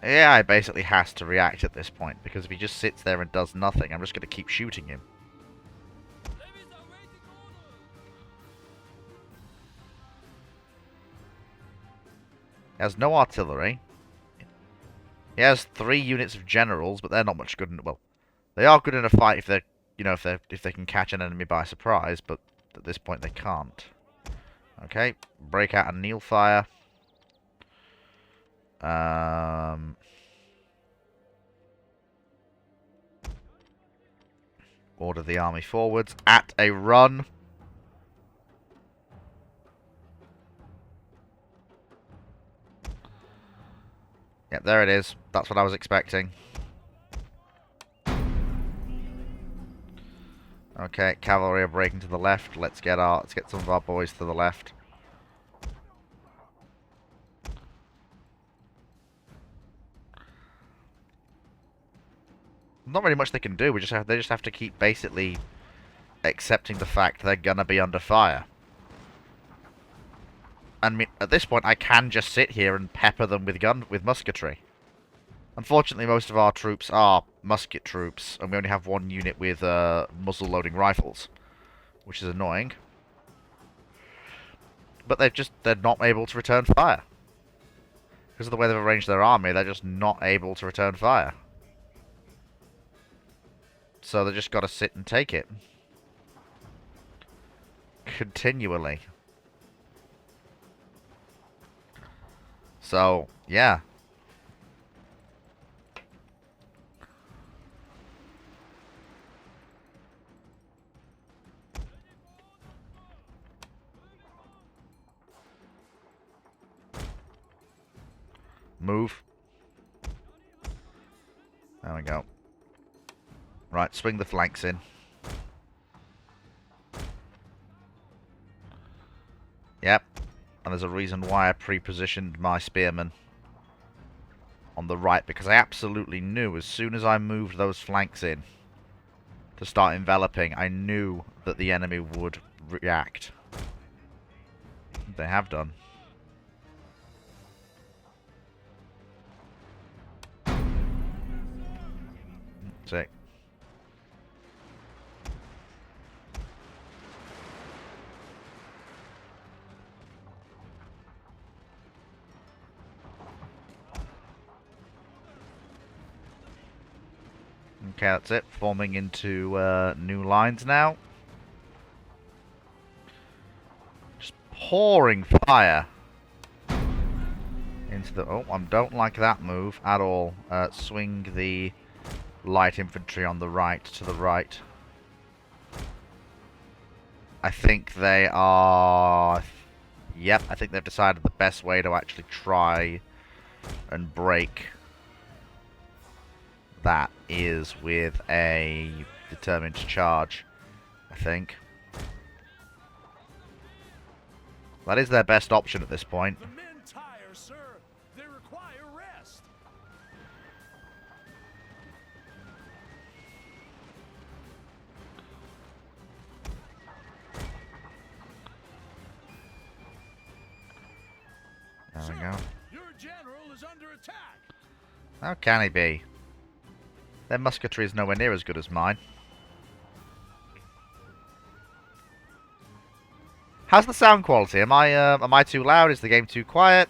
[SPEAKER 1] Yeah, he basically has to react at this point, because if he just sits there and does nothing, I'm just going to keep shooting him. He has no artillery. He has 3 units of generals, but they're not much good in... Well, they are good in a fight if they're, you know, if they can catch an enemy by surprise, but at this point they can't. Okay, break out and kneel fire. Order the army forwards at a run. Yep, there it is. That's what I was expecting. Okay, cavalry are breaking to the left. Let's get some of our boys to the left. Not really much they can do. They just have to keep basically accepting the fact they're gonna be under fire. And at this point, I can just sit here and pepper them with musketry. Unfortunately, most of our troops are musket troops, and we only have 1 unit with muzzle-loading rifles, which is annoying. But they're not able to return fire. Because of the way they've arranged their army, they're just not able to return fire. So they just got to sit and take it. Continually. So, yeah. Move. There we go. Right, swing the flanks in. Yep. And there's a reason why I pre-positioned my spearmen on the right, because I absolutely knew as soon as I moved those flanks in to start enveloping, I knew that the enemy would react. They have done. Sick. Okay, that's it. Forming into new lines now. Just pouring fire into the... Oh, I don't like that move at all. Swing the light infantry on the right to the right. I think they are... Yep, I think they've decided the best way to actually try and break that is with a determined charge, I think. That is their best option at this point.
[SPEAKER 5] The men tire, sir. They require rest.
[SPEAKER 1] There we
[SPEAKER 5] Sir,
[SPEAKER 1] go.
[SPEAKER 5] your general is under attack.
[SPEAKER 1] How can he be? Their musketry is nowhere near as good as mine. How's the sound quality? Am I too loud? Is the game too quiet?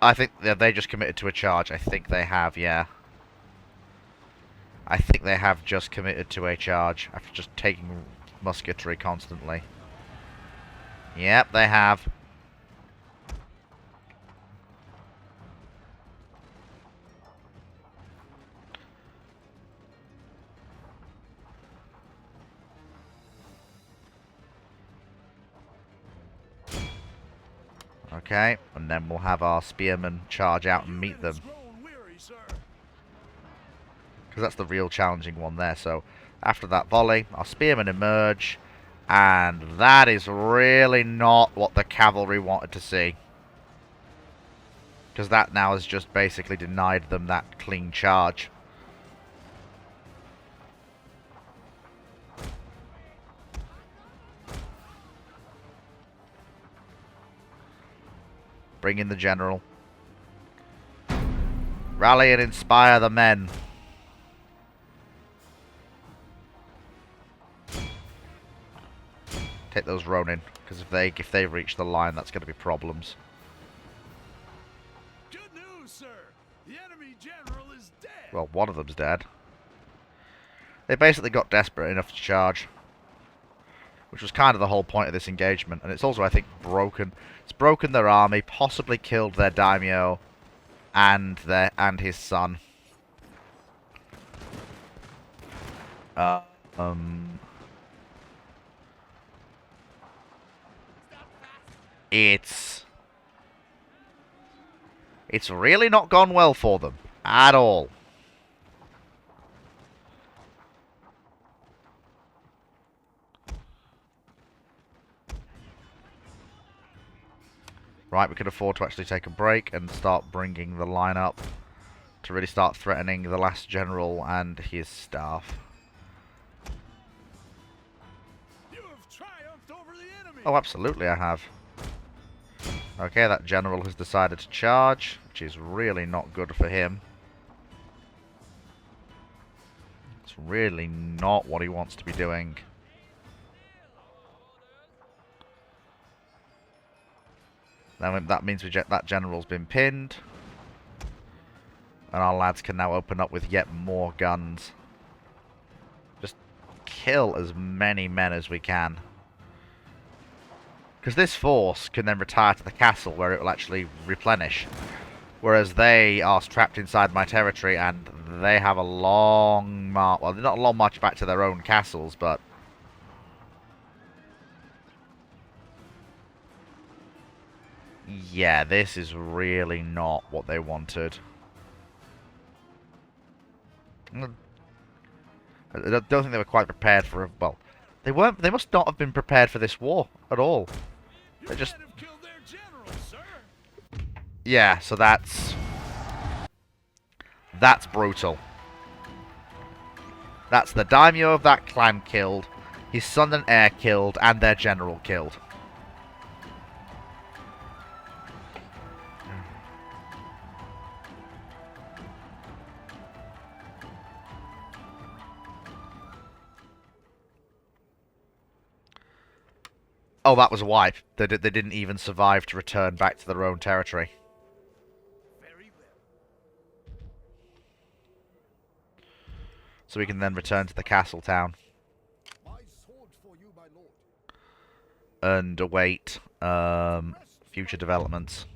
[SPEAKER 1] I think they just committed to a charge. I think they have, yeah. I think they have just committed to a charge after just taking musketry constantly. Yep, they have. Okay, and then we'll have our spearmen charge out and meet them. Because that's the real challenging one there. So, after that volley, our spearmen emerge. And that is really not what the cavalry wanted to see. Because that now has just basically denied them that clean charge. Bring in the general. Rally and inspire the men. Take those Ronin, because if they reach the line, that's going to be problems.
[SPEAKER 5] Good news, sir. The enemy general is dead.
[SPEAKER 1] Well, one of them's dead. They basically got desperate enough to charge, which was kind of the whole point of this engagement. And it's also, I think, broken. It's broken their army, possibly killed their daimyo and his son. It's really not gone well for them at all. Right, we could afford to actually take a break and start bringing the line up to really start threatening the last general and his staff.
[SPEAKER 5] You have triumphed over the enemy.
[SPEAKER 1] Oh, absolutely I have. Okay, that general has decided to charge, which is really not good for him. It's really not what he wants to be doing. That means that general's been pinned. And our lads can now open up with yet more guns. Just kill as many men as we can. Because this force can then retire to the castle where it will actually replenish. Whereas they are trapped inside my territory and they have a long march. Well, not a long march back to their own castles, but... Yeah, this is really not what they wanted. I don't think they were quite prepared for... Well, they weren't... They must not have been prepared for this war at all. They just...
[SPEAKER 5] Might have killed their general, sir.
[SPEAKER 1] Yeah, so that's... That's brutal. That's the daimyo of that clan killed, his son and heir killed, and their general killed. Oh, that was a wipe. They didn't even survive to return back to their own territory.
[SPEAKER 5] Very well.
[SPEAKER 1] So we can then return to the castle town.
[SPEAKER 2] My sword for you, my lord.
[SPEAKER 1] And await future developments.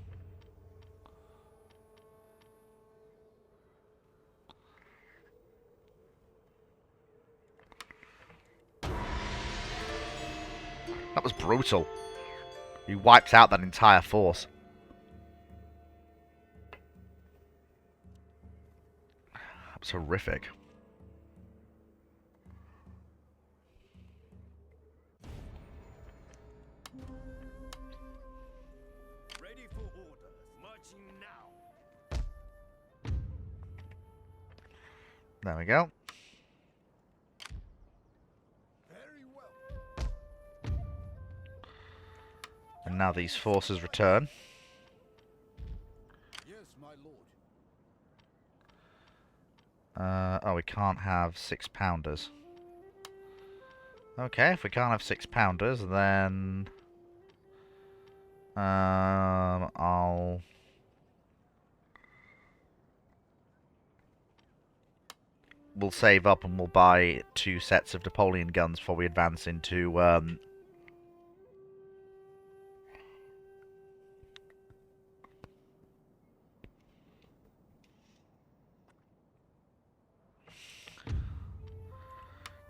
[SPEAKER 1] That was brutal. He wiped out that entire force. That was horrific.
[SPEAKER 5] Ready for orders. Marching now.
[SPEAKER 1] There we go.
[SPEAKER 2] Very well.
[SPEAKER 1] And now these forces return.
[SPEAKER 2] Yes, my lord.
[SPEAKER 1] Oh, we can't have 6-pounders. Okay, if we can't have 6-pounders, then... We'll save up and we'll buy 2 sets of Napoleon guns before we advance into,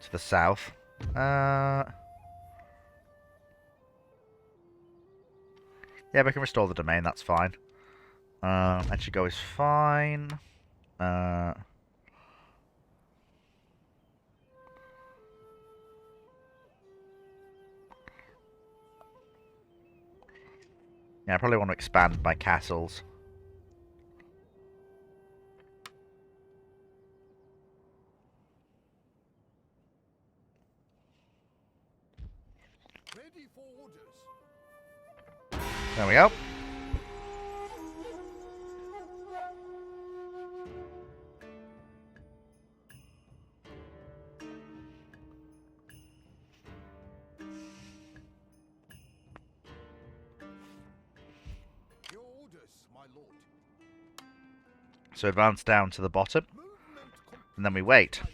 [SPEAKER 1] to the south. Yeah, we can restore the domain, that's fine. Echigo is fine. Yeah, I probably want to expand my castles.
[SPEAKER 2] Ready for orders.
[SPEAKER 1] There we go.
[SPEAKER 2] Your orders, my lord.
[SPEAKER 1] So advance down to the bottom,
[SPEAKER 2] Movement complete,
[SPEAKER 1] and then we wait.
[SPEAKER 2] my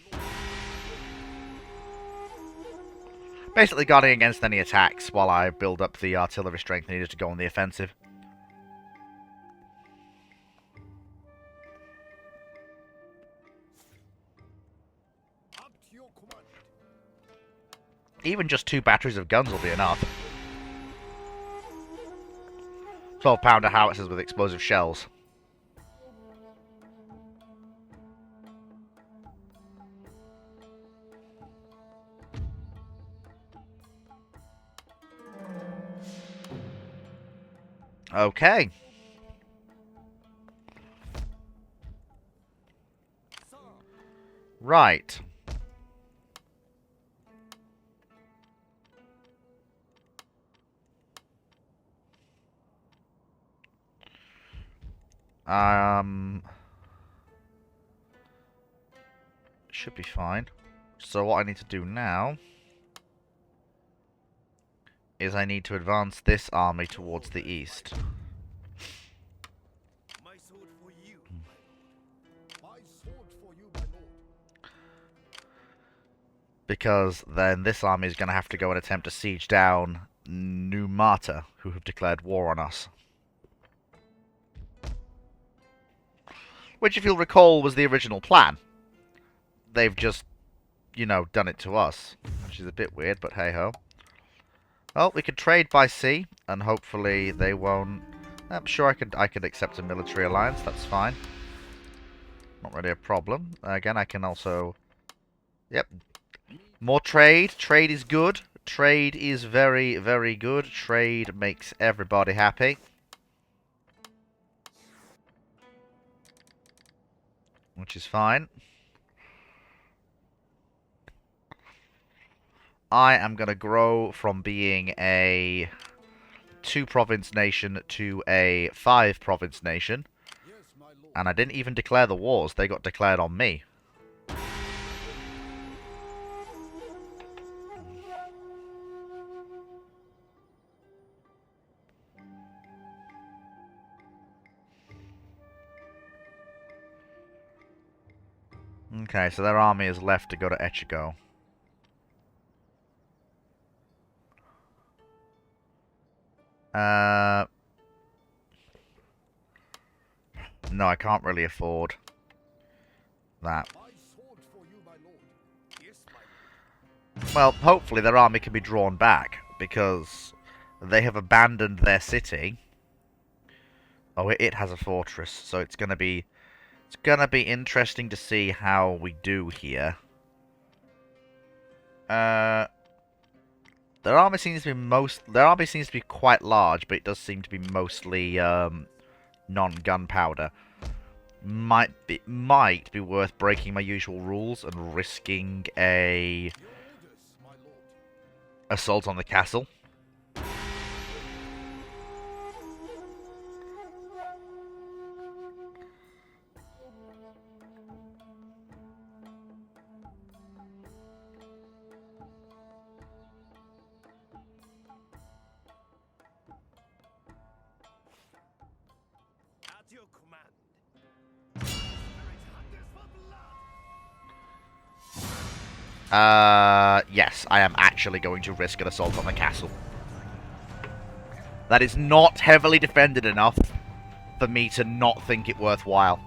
[SPEAKER 2] lord.
[SPEAKER 1] Basically guarding against any attacks while I build up the artillery strength needed to go on the offensive.
[SPEAKER 2] Up to your command.
[SPEAKER 1] Even just 2 batteries of guns will be enough. 12-pounder howitzers with explosive shells. Okay. Right. Should be fine. So what I need to do now is I need to advance this army towards the east.
[SPEAKER 5] My sword for you.
[SPEAKER 2] My sword for you, my lord.
[SPEAKER 1] Because then this army is going to have to go and attempt to siege down Numata, who have declared war on us. Which, if you'll recall, was the original plan. They've just, you know, done it to us. Which is a bit weird, but hey-ho. Well, we could trade by sea, and hopefully they won't I'm sure I could accept a military alliance. That's fine. Not really a problem. Again, I can also... Yep. More trade. Trade is good. Trade is very, very good. Trade makes everybody happy. Which is fine. I am going to grow from being a 2-province nation to a 5-province nation. And I didn't even declare the wars. They got declared on me. Okay, so their army is left to go to Echigo. No, I can't really afford that. Well, hopefully their army can be drawn back, because they have abandoned their city. Oh, it has a fortress, so it's gonna be interesting to see how we do here. Their army seems to be quite large, but it does seem to be mostly non-gunpowder. Might be worth breaking my usual rules and risking a assault on the castle.
[SPEAKER 5] At your command. Spirit hungers for blood.
[SPEAKER 1] Yes, I am actually going to risk an assault on the castle. That is not heavily defended enough for me to not think it worthwhile.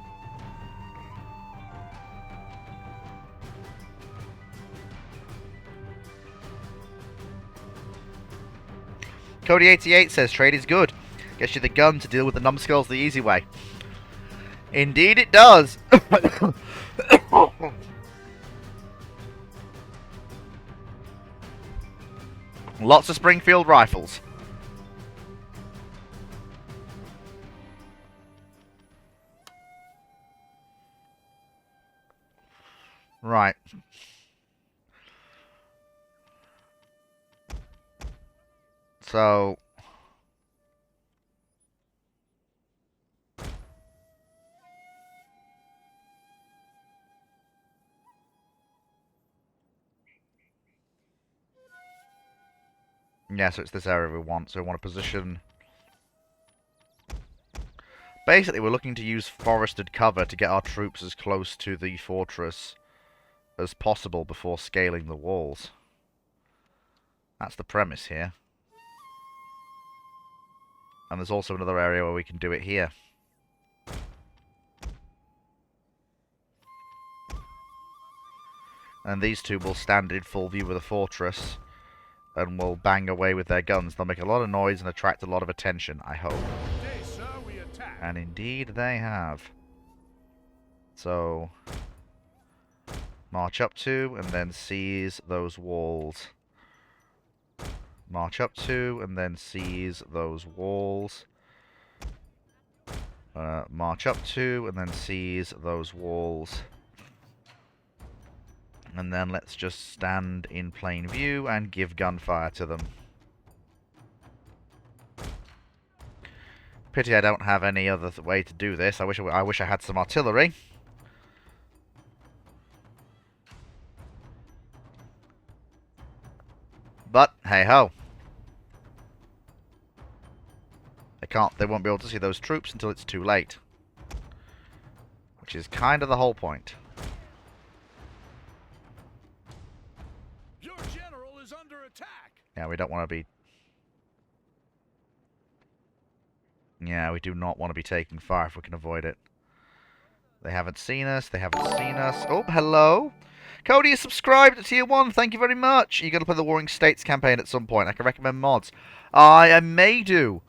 [SPEAKER 1] Cody88 says trade is good. Gets you the gun to deal with the numbskulls the easy way. Indeed it does. Lots of Springfield rifles. Right. So... yeah, so it's this area we want. So we want to position... basically, we're looking to use forested cover to get our troops as close to the fortress as possible before scaling the walls. That's the premise here. And there's also another area where we can do it here. And these two will stand in full view of the fortress and will bang away with their guns. They'll make a lot of noise and attract a lot of attention, I hope.
[SPEAKER 3] Today, sir, we attack.
[SPEAKER 1] And indeed they have. So, march up to and then seize those walls. March up to and then seize those walls. March up to and then seize those walls. And then let's just stand in plain view and give gunfire to them. Pity I don't have any other way to do this. I wish I had some artillery. But hey ho. They won't be able to see those troops until it's too late. Which is kind of the whole point.
[SPEAKER 3] Your general is under attack.
[SPEAKER 1] Yeah, we don't want to be... yeah, we do not want to be taking fire if we can avoid it. They haven't seen us. They haven't seen us. Oh, hello. Cody is subscribed to Tier 1. Thank you very much. You're going to play the Warring States campaign at some point. I can recommend mods. I may do.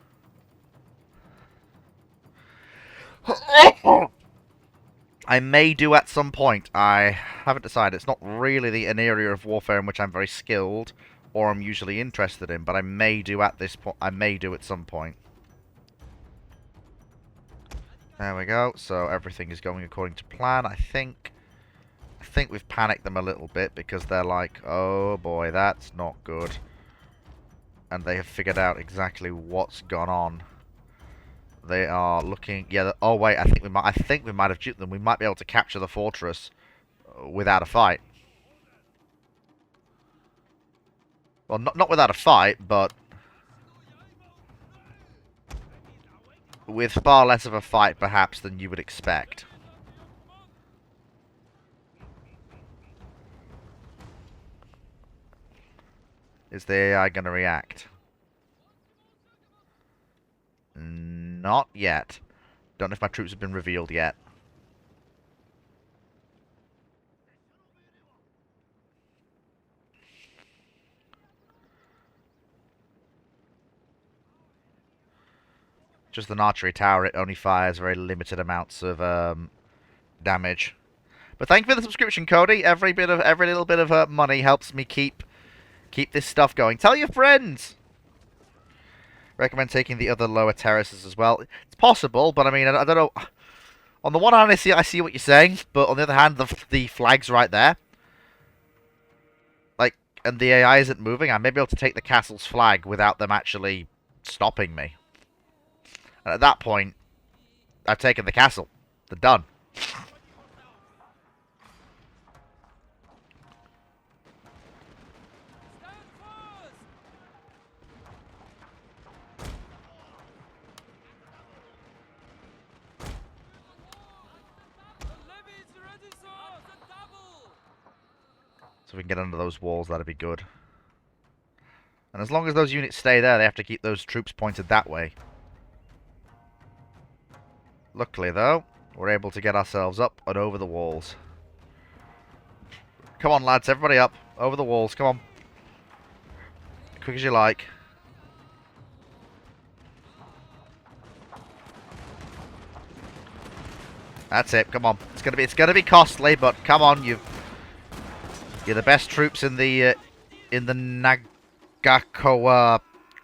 [SPEAKER 1] I may do at some point. I haven't decided. It's not really an area of warfare in which I'm very skilled or I'm usually interested in, but I may do at this point. I may do at some point. There we go. So everything is going according to plan. I think we've panicked them a little bit because they're like, "Oh boy, that's not good." And they have figured out exactly what's gone on. They are looking. Yeah. Oh wait. I think we might have duped them. We might be able to capture the fortress without a fight. Well, not without a fight, but with far less of a fight, perhaps, than you would expect. Is the AI going to react? Not yet. Don't know if my troops have been revealed yet. Just an archery tower, it only fires very limited amounts of damage. But thank you for the subscription, Cody. Every little bit of money helps me keep this stuff going. Tell your friends. Recommend taking the other lower terraces as well. It's possible, but I mean, I don't know. On the one hand, I see what you're saying, but on the other hand, the flag's right there. Like, and the AI isn't moving. I may be able to take the castle's flag without them actually stopping me. And at that point, I've taken the castle. They're done. So if we can get under those walls, that'd be good. And as long as those units stay there, they have to keep those troops pointed that way. Luckily, though, we're able to get ourselves up and over the walls. Come on, lads, everybody up. Over the walls, come on. As quick as you like. That's it, come on. It's gonna be costly, but come on, you're the best troops in the Nagako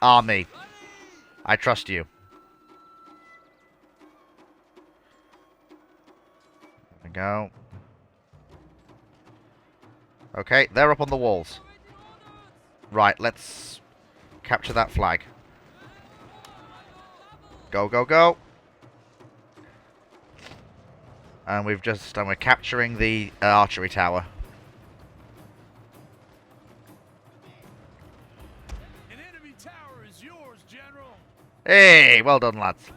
[SPEAKER 1] army. I trust you. There we go. Okay, they're up on the walls. Right, let's capture that flag. Go, go, go. And we're capturing the archery tower.
[SPEAKER 5] An enemy tower is yours, General.
[SPEAKER 1] Hey, well done, lads.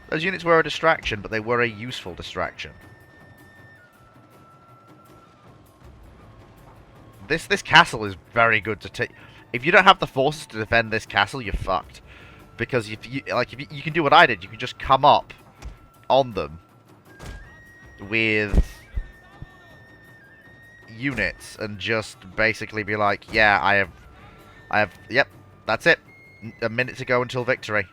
[SPEAKER 1] Those units were a distraction, but they were a useful distraction. This castle is very good to take. If you don't have the forces to defend this castle, you're fucked. Because if you can do what I did, you can just come up on them with units and just basically be like, yeah, I have, yep, that's it. A minute to go until victory.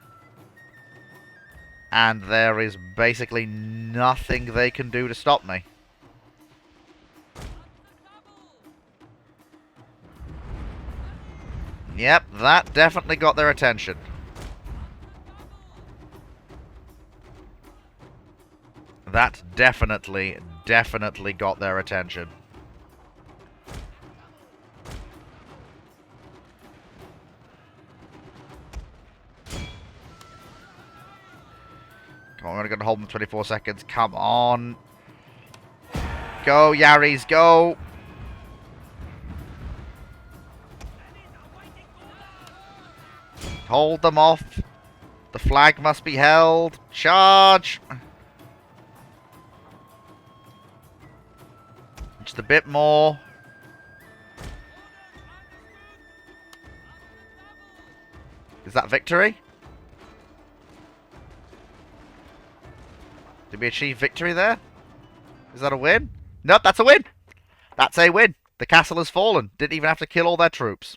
[SPEAKER 1] And there is basically nothing they can do to stop me. Yep, that definitely got their attention. That definitely got their attention. Come on, we're going to hold them 24 seconds. Come on. Go, Yaris, go. Hold them off. The flag must be held. Charge. Just a bit more. Is that victory? Did we achieve victory there? Is that a win? Nope, that's a win. That's a win. The castle has fallen. Didn't even have to kill all their troops.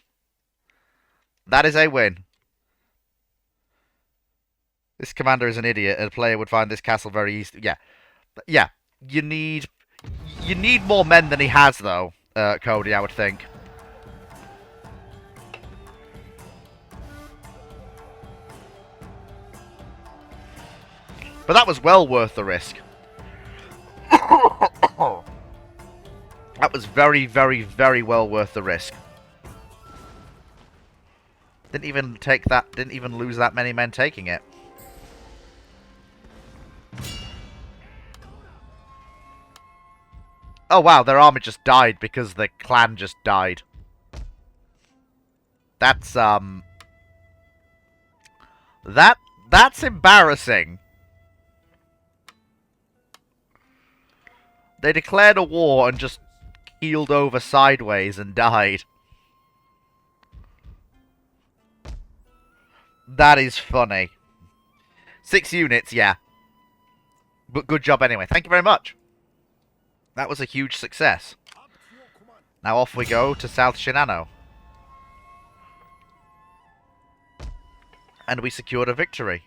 [SPEAKER 1] That is a win. This commander is an idiot, and a player would find this castle very easy. Yeah. Yeah. You need more men than he has, though, Cody, I would think. But that was well worth the risk. That was very, very, very well worth the risk. Didn't even lose that many men taking it. Oh wow, their army just died because the clan just died. That's that's embarrassing. They declared a war and just keeled over sideways and died. That is funny. 6 units, yeah. But good job anyway. Thank you very much. That was a huge success. Now off we go to South Shinano. And we secured a victory.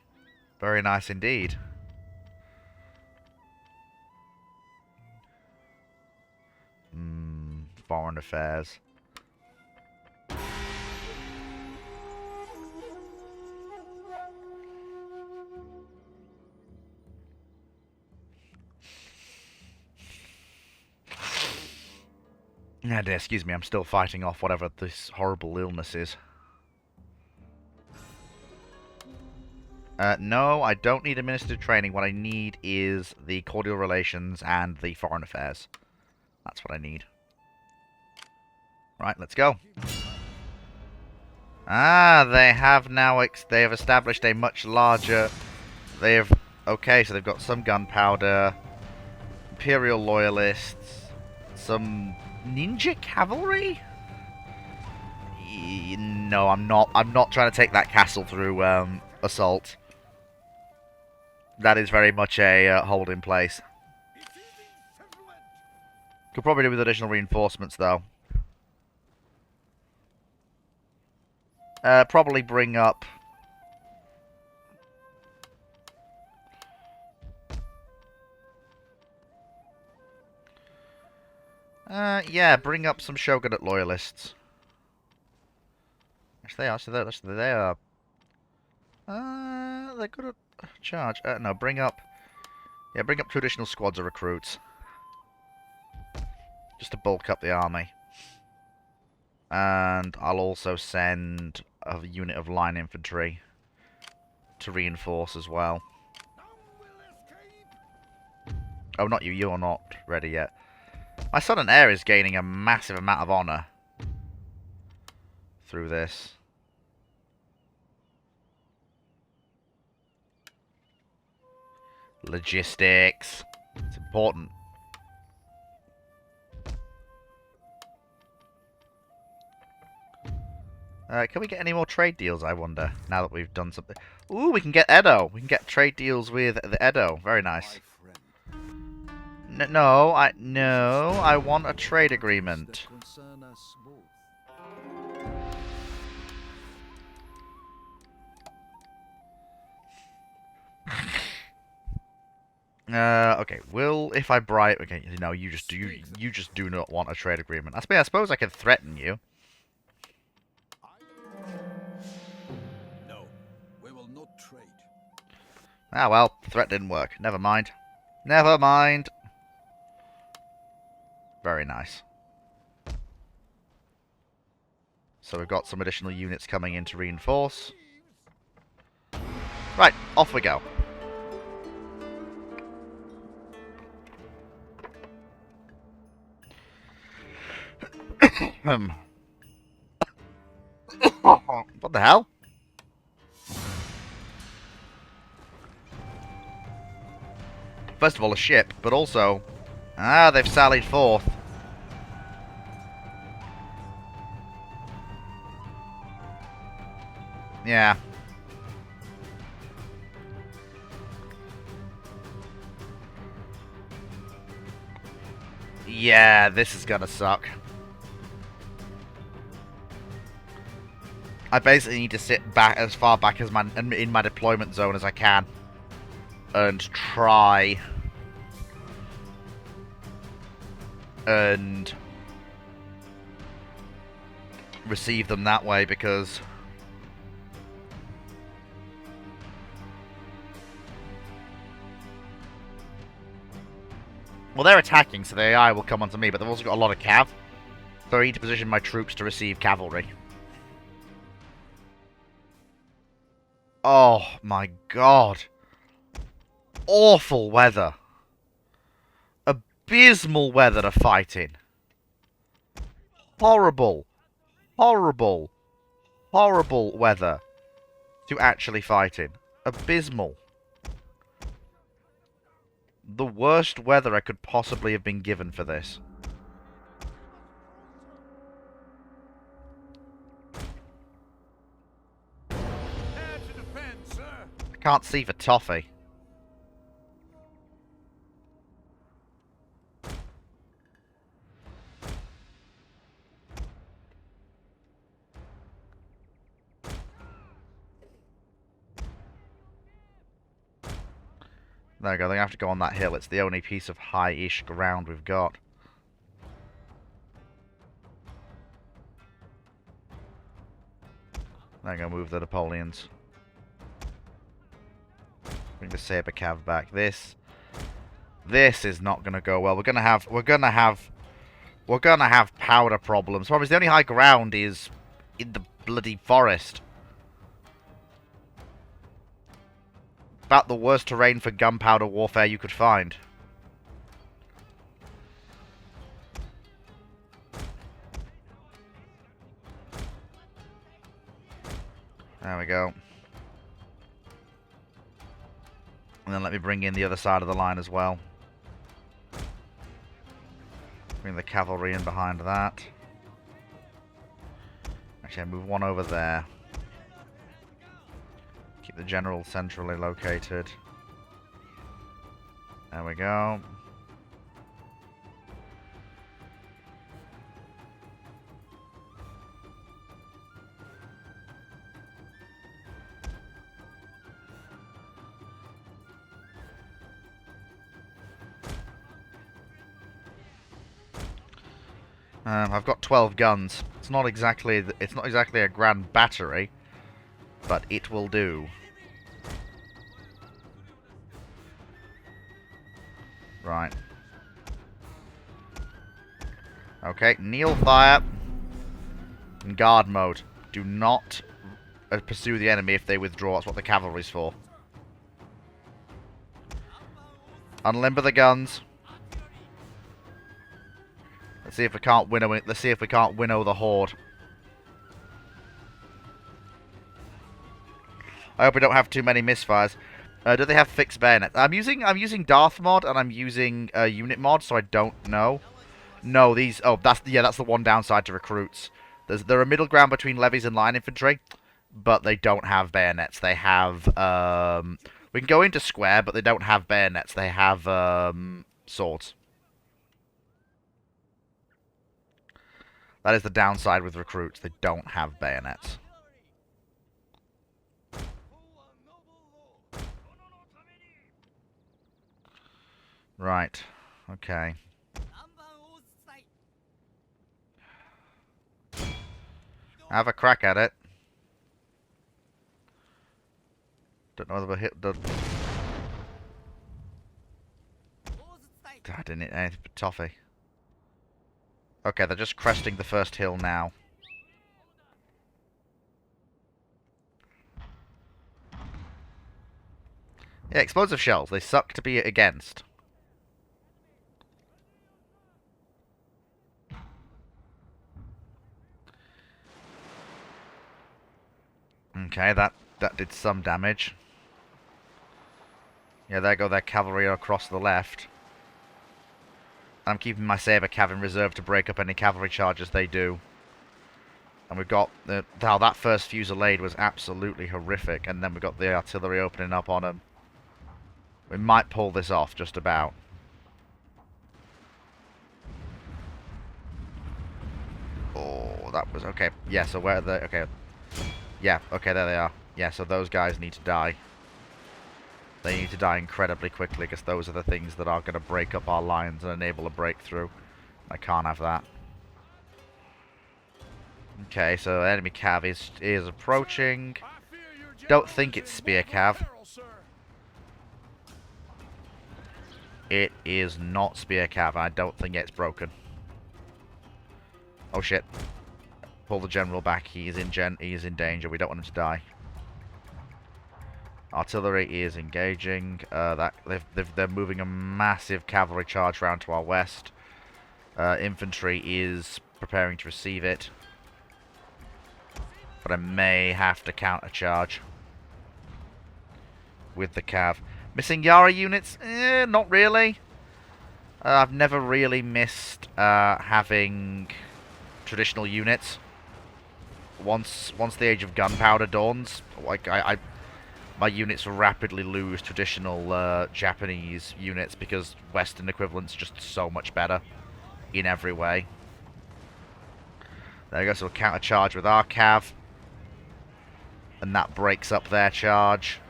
[SPEAKER 1] Very nice indeed. Foreign affairs. Yeah, dear, excuse me, I'm still fighting off whatever this horrible illness is. No, I don't need administrative training. What I need is the cordial relations and the foreign affairs. That's what I need. Right, let's go. Ah, they have now they have established a much larger... They have... Okay, so they've got some gunpowder, Imperial Loyalists, some ninja cavalry? No, I'm not trying to take that castle through assault. That is very much a hold in place. Could probably do with additional reinforcements, though. Probably bring up... yeah, bring up some Shogunate loyalists. Actually, they are. They're good at charge. No, bring up... Yeah, bring up traditional squads of recruits. Just to bulk up the army. And I'll also send a unit of line infantry to reinforce as well. Oh, not you. You're not ready yet. My son and heir is gaining a massive amount of honor through this. Logistics. It's important. Can we get any more trade deals, I wonder, now that we've done something? Ooh, we can get Edo. We can get trade deals with the Edo. Very nice. No, I want a trade agreement. Okay. If I bribe? Okay, no, you just do not want a trade agreement. I suppose I can threaten you.
[SPEAKER 2] No, we will not trade.
[SPEAKER 1] Ah well, the threat didn't work. Never mind. Never mind. Very nice. So we've got some additional units coming in to reinforce. Right, off we go. What the hell? First of all, a ship, but also... Ah, they've sallied forth. Yeah. Yeah, this is gonna suck. I basically need to sit back as far back as in my deployment zone as I can, and try and receive them that way, because well, they're attacking, so the AI will come onto me, but they've also got a lot of cav, so I need to position my troops to receive cavalry. Oh my god. Awful weather. Abysmal weather to fight in. Horrible. Horrible. Horrible weather to actually fight in. Abysmal. The worst weather I could possibly have been given for this.
[SPEAKER 3] Prepare to defend, sir.
[SPEAKER 1] I can't see for toffee. There we go, they have to go on that hill. It's the only piece of high-ish ground we've got. There we go, move the Napoleons. Bring the Saber Cav back. This is not gonna go well. We're gonna have powder problems. Probably the only high ground is in the bloody forest. About the worst terrain for gunpowder warfare you could find. There we go. And then let me bring in the other side of the line as well. Bring the cavalry in behind that. Actually, I move one over there. Keep the general centrally located. There we go. I've got 12 guns. It's not exactly a grand battery, but it will do. Right. Okay, kneel fire. In guard mode. Do not pursue the enemy if they withdraw. That's what the cavalry's for. Unlimber the guns. Let's see if we can't winnow it. Let's see if we can't winnow the horde. I hope we don't have too many misfires. Do they have fixed bayonets? I'm using Darth mod and I'm using unit mod, so I don't know. No, these. Oh, that's the one downside to recruits. They're a middle ground between levies and line infantry, but they don't have bayonets. They have. We can go into square, but they don't have bayonets. They have swords. That is the downside with recruits. They don't have bayonets. Right. Okay. Have a crack at it. Don't know whether we hit the... I didn't hit anything but toffee. Okay, they're just cresting the first hill now. Yeah, explosive shells. They suck to be against. Okay, that did some damage. Yeah, there go their cavalry across the left. I'm keeping my Saber Cav in reserve to break up any cavalry charges they do. And we've got that first fusillade was absolutely horrific, and then we've got the artillery opening up on them. We might pull this off, just about. Oh, that was okay. Yeah, so where the okay. Yeah, okay, there they are. Yeah, so those guys need to die. They need to die incredibly quickly, because those are the things that are going to break up our lines and enable a breakthrough. I can't have that. Okay, so enemy cav is approaching.
[SPEAKER 3] I fear your
[SPEAKER 1] Don't
[SPEAKER 3] general
[SPEAKER 1] think
[SPEAKER 3] is
[SPEAKER 1] it's
[SPEAKER 3] in
[SPEAKER 1] spear
[SPEAKER 3] mortal
[SPEAKER 1] cav.
[SPEAKER 3] peril, sir.
[SPEAKER 1] It is not spear cav. I don't think it's broken. Oh shit. Pull the general back. He is in danger. We don't want him to die. Artillery is engaging. They're moving a massive cavalry charge round to our west. Infantry is preparing to receive it. But I may have to countercharge with the cav. Missing Yara units? Not really. I've never really missed having traditional units. Once the age of gunpowder dawns, like my units rapidly lose traditional Japanese units because Western equivalent's just so much better in every way. There we go, so we'll countercharge with our cav. And that breaks up their charge.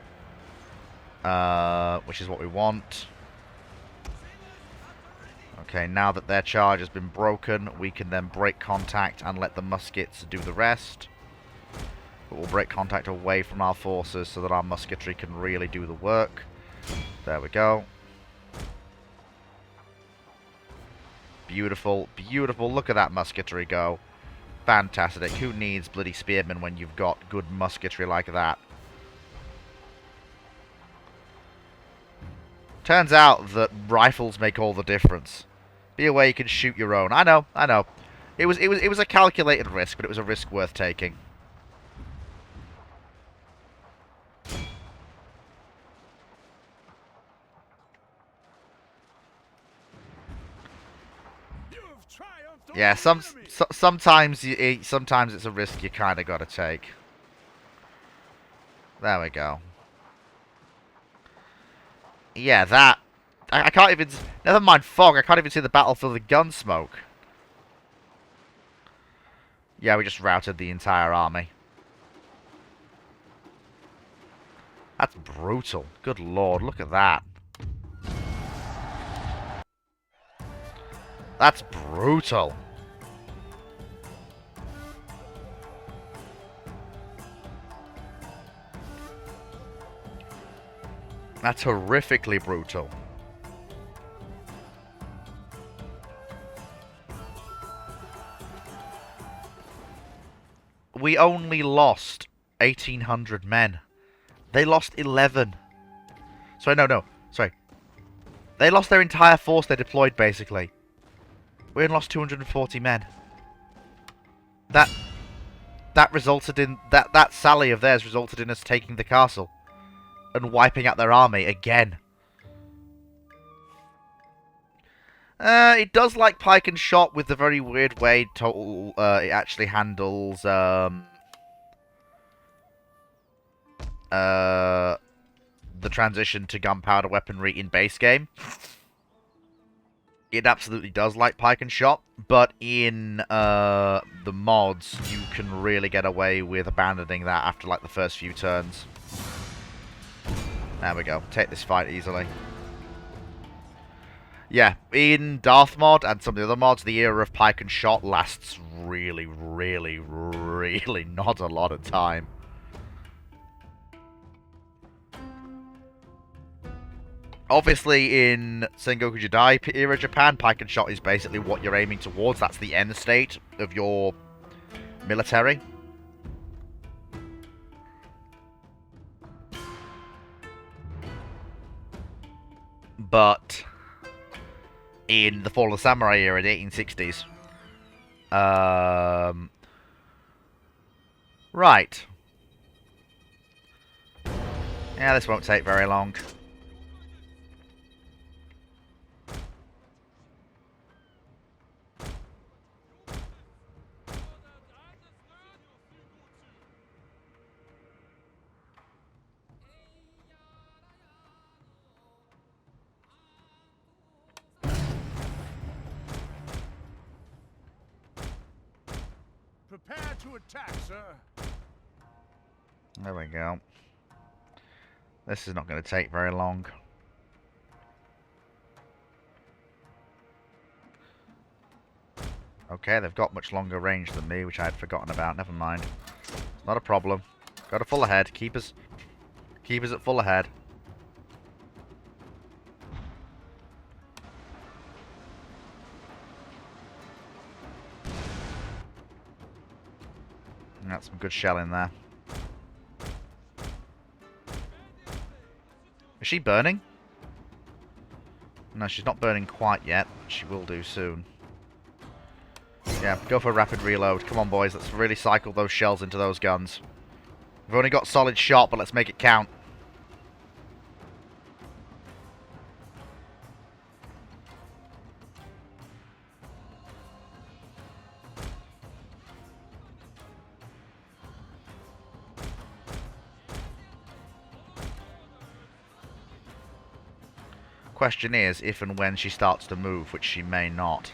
[SPEAKER 1] Which is what we want. Okay, now that their charge has been broken, we can then break contact and let the muskets do the rest. But we'll break contact away from our forces so that our musketry can really do the work. There we go. Beautiful, beautiful. Look at that musketry go. Fantastic. Who needs bloody spearmen when you've got good musketry like that? Turns out that rifles make all the difference. Be aware you can shoot your own. I know, I know. It was a calculated risk, but it was a risk worth taking. Yeah, sometimes it's a risk you kind of got to take. There we go. Yeah, that I can't even. Never mind fog. I can't even see the battlefield of gun smoke. Yeah, we just routed the entire army. That's brutal. Good lord, look at that. That's brutal. That's horrifically brutal. We only lost 1,800 men. They lost 11. Sorry, no. Sorry. They lost their entire force they deployed, basically. We only lost 240 men. That resulted in... That sally of theirs resulted in us taking the castle. And wiping out their army again. It does like pike and shot with the very weird way it actually handles the transition to gunpowder weaponry in base game. It absolutely does like pike and shot, but in the mods, you can really get away with abandoning that after like the first few turns. There we go. Take this fight easily. Yeah, in Darth mod and some of the other mods, the era of pike and shot lasts really, really, really not a lot of time. Obviously, in Sengoku Jidai era Japan, pike and shot is basically what you're aiming towards. That's the end state of your military. But in the Fall of the Samurai era, the 1860s. Right. Yeah, this won't take very long.
[SPEAKER 3] Prepare to attack, sir.
[SPEAKER 1] There we go. This is not going to take very long. Okay, they've got much longer range than me, which I had forgotten about. Never mind. Not a problem. Go to full ahead. Keep us at full ahead. That's some good shell in there. Is she burning? No, she's not burning quite yet. She will do soon. Yeah, go for a rapid reload. Come on, boys. Let's really cycle those shells into those guns. We've only got solid shot, but let's make it count. Question is, if and when she starts to move, which she may not.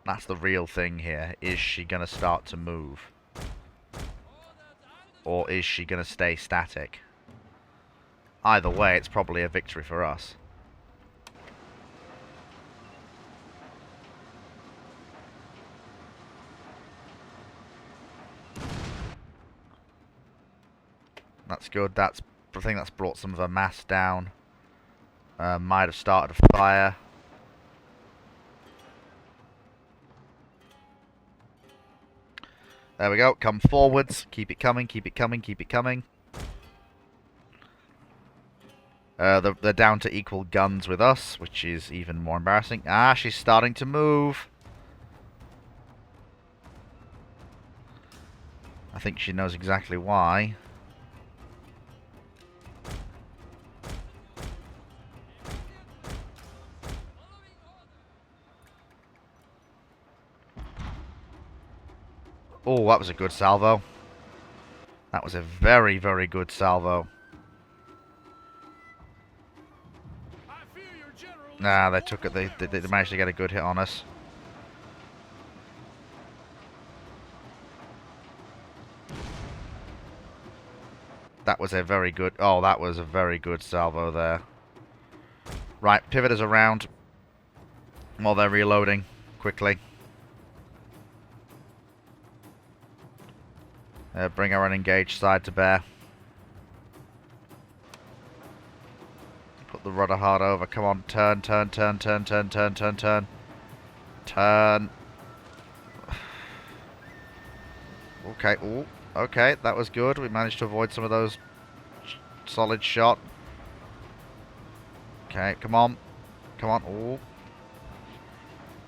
[SPEAKER 1] That's the real thing here. Is she going to start to move? Or is she going to stay static? Either way, it's probably a victory for us. That's good. I think that's brought some of her mass down. Might have started a fire. There we go. Come forwards. Keep it coming. Keep it coming. Keep it coming. They're down to equal guns with us, which is even more embarrassing. Ah, she's starting to move. I think she knows exactly why. Oh, that was a good salvo. That was a very, very good salvo. Nah, they took it. They managed to get a good hit on us. That was a very good... Oh, that was a very good salvo there. Right, pivot us around while they're reloading quickly. Bring our unengaged side to bear. Put the rudder hard over. Come on, turn, turn, turn, turn, turn, turn, turn, turn. Turn. Okay, ooh, okay, that was good. We managed to avoid some of those solid shot. Okay, come on. Come on, ooh.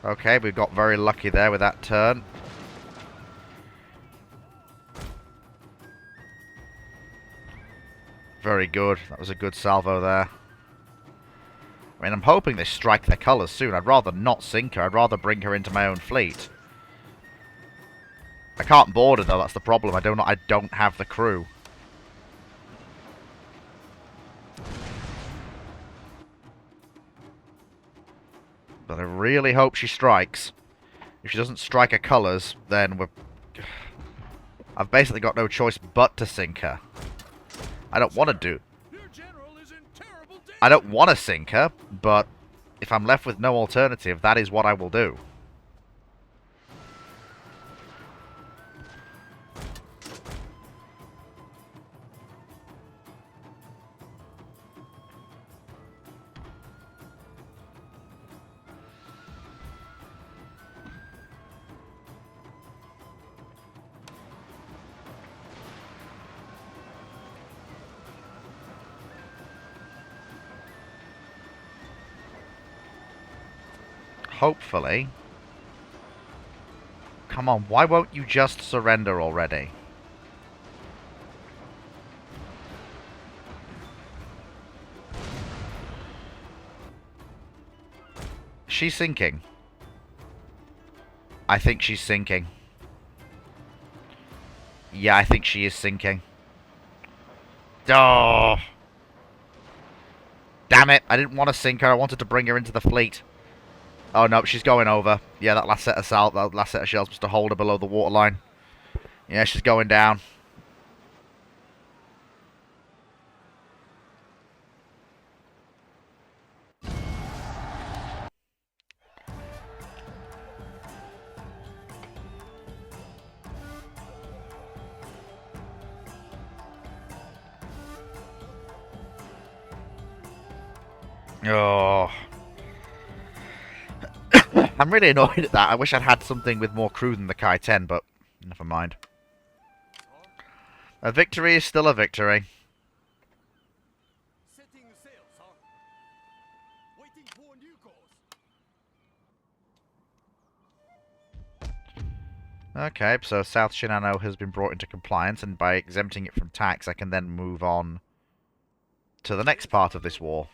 [SPEAKER 1] Okay, we got very lucky there with that turn. Very good. That was a good salvo there. I mean, I'm hoping they strike their colours soon. I'd rather not sink her. I'd rather bring her into my own fleet. I can't board her, though. That's the problem. I don't have the crew. But I really hope she strikes. If she doesn't strike her colours, then I've basically got no choice but to sink her. I don't want to do... I don't want to sink her, but if I'm left with no alternative, that is what I will do. Hopefully. Come on, why won't you just surrender already? She's sinking. I think she's sinking. Yeah, I think she is sinking. Oh! Damn it, I didn't want to sink her, I wanted to bring her into the fleet. Oh no, she's going over. Yeah, that last set of shells was to hold her below the waterline. Yeah, she's going down. Oh, I'm really annoyed at that. I wish I'd had something with more crew than the Kai-10, but never mind. A victory is still a victory.
[SPEAKER 5] Setting sail, sir. Waiting for new course.
[SPEAKER 1] Okay, so South Shinano has been brought into compliance, and by exempting it from tax, I can then move on to the next part of this war.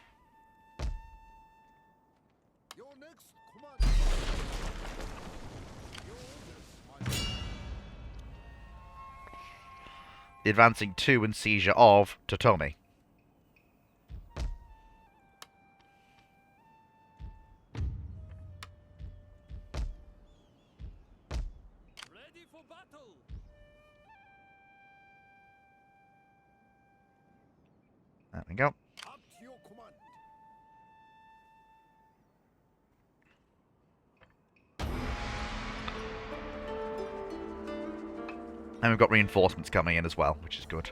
[SPEAKER 2] Your next command.
[SPEAKER 1] Advancing to and seizure of Totomi.
[SPEAKER 5] Ready for battle.
[SPEAKER 1] There we go.
[SPEAKER 2] Up to your command.
[SPEAKER 1] And we've got reinforcements coming in as well, which is good.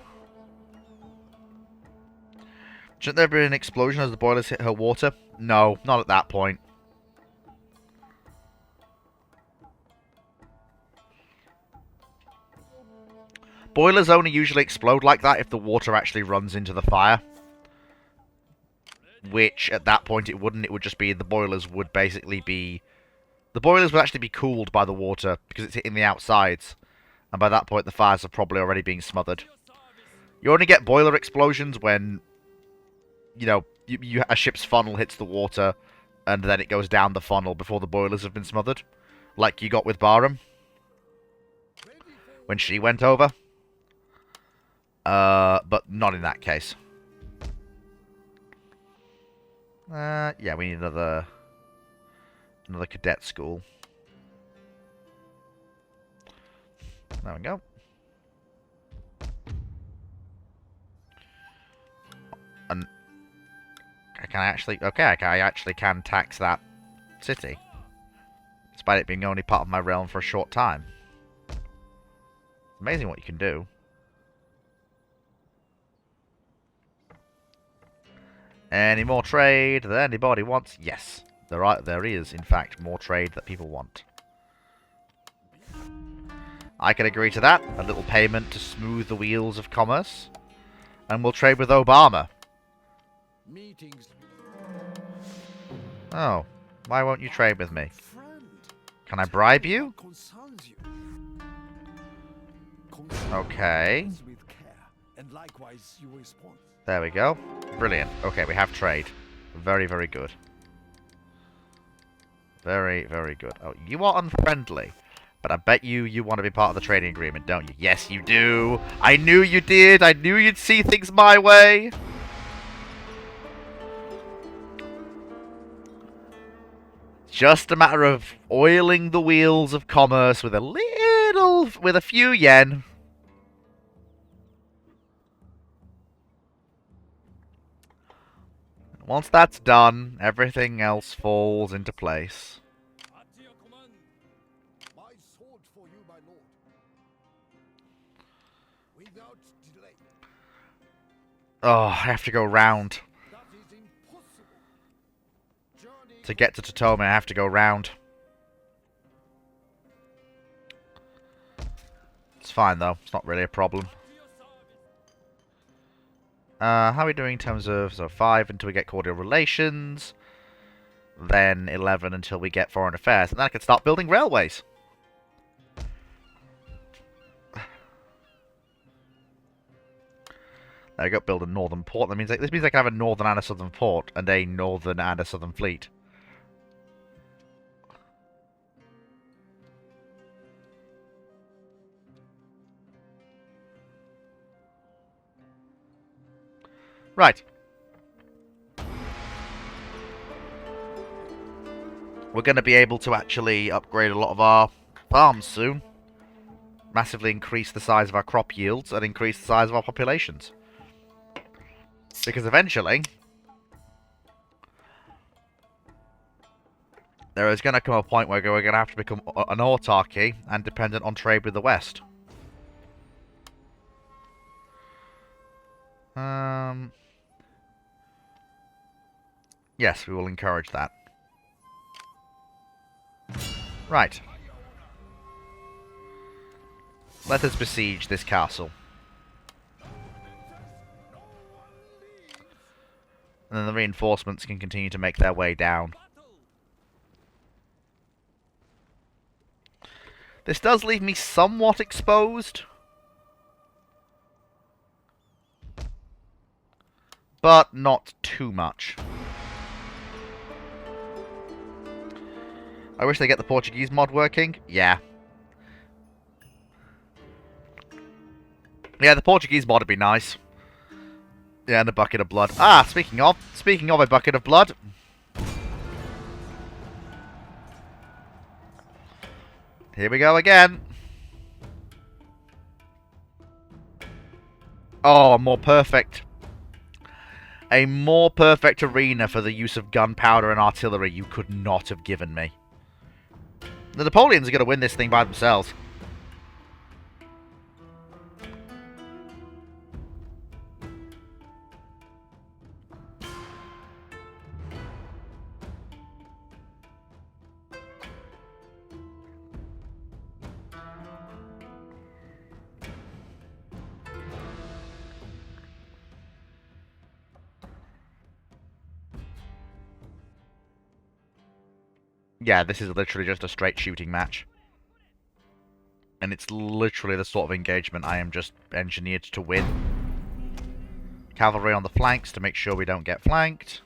[SPEAKER 1] Shouldn't there be an explosion as the boilers hit her water? No, not at that point. Boilers only usually explode like that if the water actually runs into the fire. Which, at that point, it wouldn't. It would just be the boilers would basically be... The boilers would actually be cooled by the water because it's hitting the outsides. And by that point, the fires are probably already being smothered. You only get boiler explosions when, you know, a ship's funnel hits the water and then it goes down the funnel before the boilers have been smothered. Like you got with Barham when she went over. But not in that case. Yeah, we need another cadet school. There we go. And I can actually... Okay, I actually can tax that city. Despite it being only part of my realm for a short time. Amazing what you can do. Any more trade that anybody wants? Yes. There is, in fact, more trade that people want. I can agree to that. A little payment to smooth the wheels of commerce. And we'll trade with Obama.
[SPEAKER 2] Meetings.
[SPEAKER 1] Oh. Why won't you trade with me?
[SPEAKER 2] Friend.
[SPEAKER 1] Can I bribe you?
[SPEAKER 2] Concerns you.
[SPEAKER 1] Okay.
[SPEAKER 2] With care, and likewise you respond.
[SPEAKER 1] There we go. Brilliant. Okay, we have trade. Very, very good. Very, very good. Oh, you are unfriendly. But I bet you want to be part of the trading agreement, don't you? Yes, you do. I knew you did. I knew you'd see things my way. Just a matter of oiling the wheels of commerce with with a few yen. Once that's done, everything else falls into place.
[SPEAKER 5] At your command.
[SPEAKER 2] My sword for you, my lord. Without delay.
[SPEAKER 1] Oh, I have to go round.
[SPEAKER 2] That is impossible. Journey.
[SPEAKER 1] To get to Totomi, I have to go round. It's fine, though. It's not really a problem.
[SPEAKER 5] To your service.
[SPEAKER 1] How are we doing in terms of... So 5 until we get cordial relations. Then 11 until we get foreign affairs. And then I can start building railways. There we go, build a northern port. This means I can have a northern and a southern port. And a northern and a southern fleet. Right. We're going to be able to actually upgrade a lot of our farms soon. Massively increase the size of our crop yields and increase the size of our populations. Because eventually, there is going to come a point where we're going to have to become an autarky and dependent on trade with the West. Yes, we will encourage that. Right. Let us besiege this castle. And then the reinforcements can continue to make their way down. This does leave me somewhat exposed. But not too much. I wish they get the Portuguese mod working. Yeah. Yeah, the Portuguese mod would be nice. Yeah, and a bucket of blood. Ah, speaking of a bucket of blood. Here we go again. Oh, more perfect. A more perfect arena for the use of gunpowder and artillery you could not have given me. The Napoleons are going to win this thing by themselves. Yeah, this is literally just a straight shooting match. And it's literally the sort of engagement I am just engineered to win. Cavalry on the flanks to make sure we don't get flanked.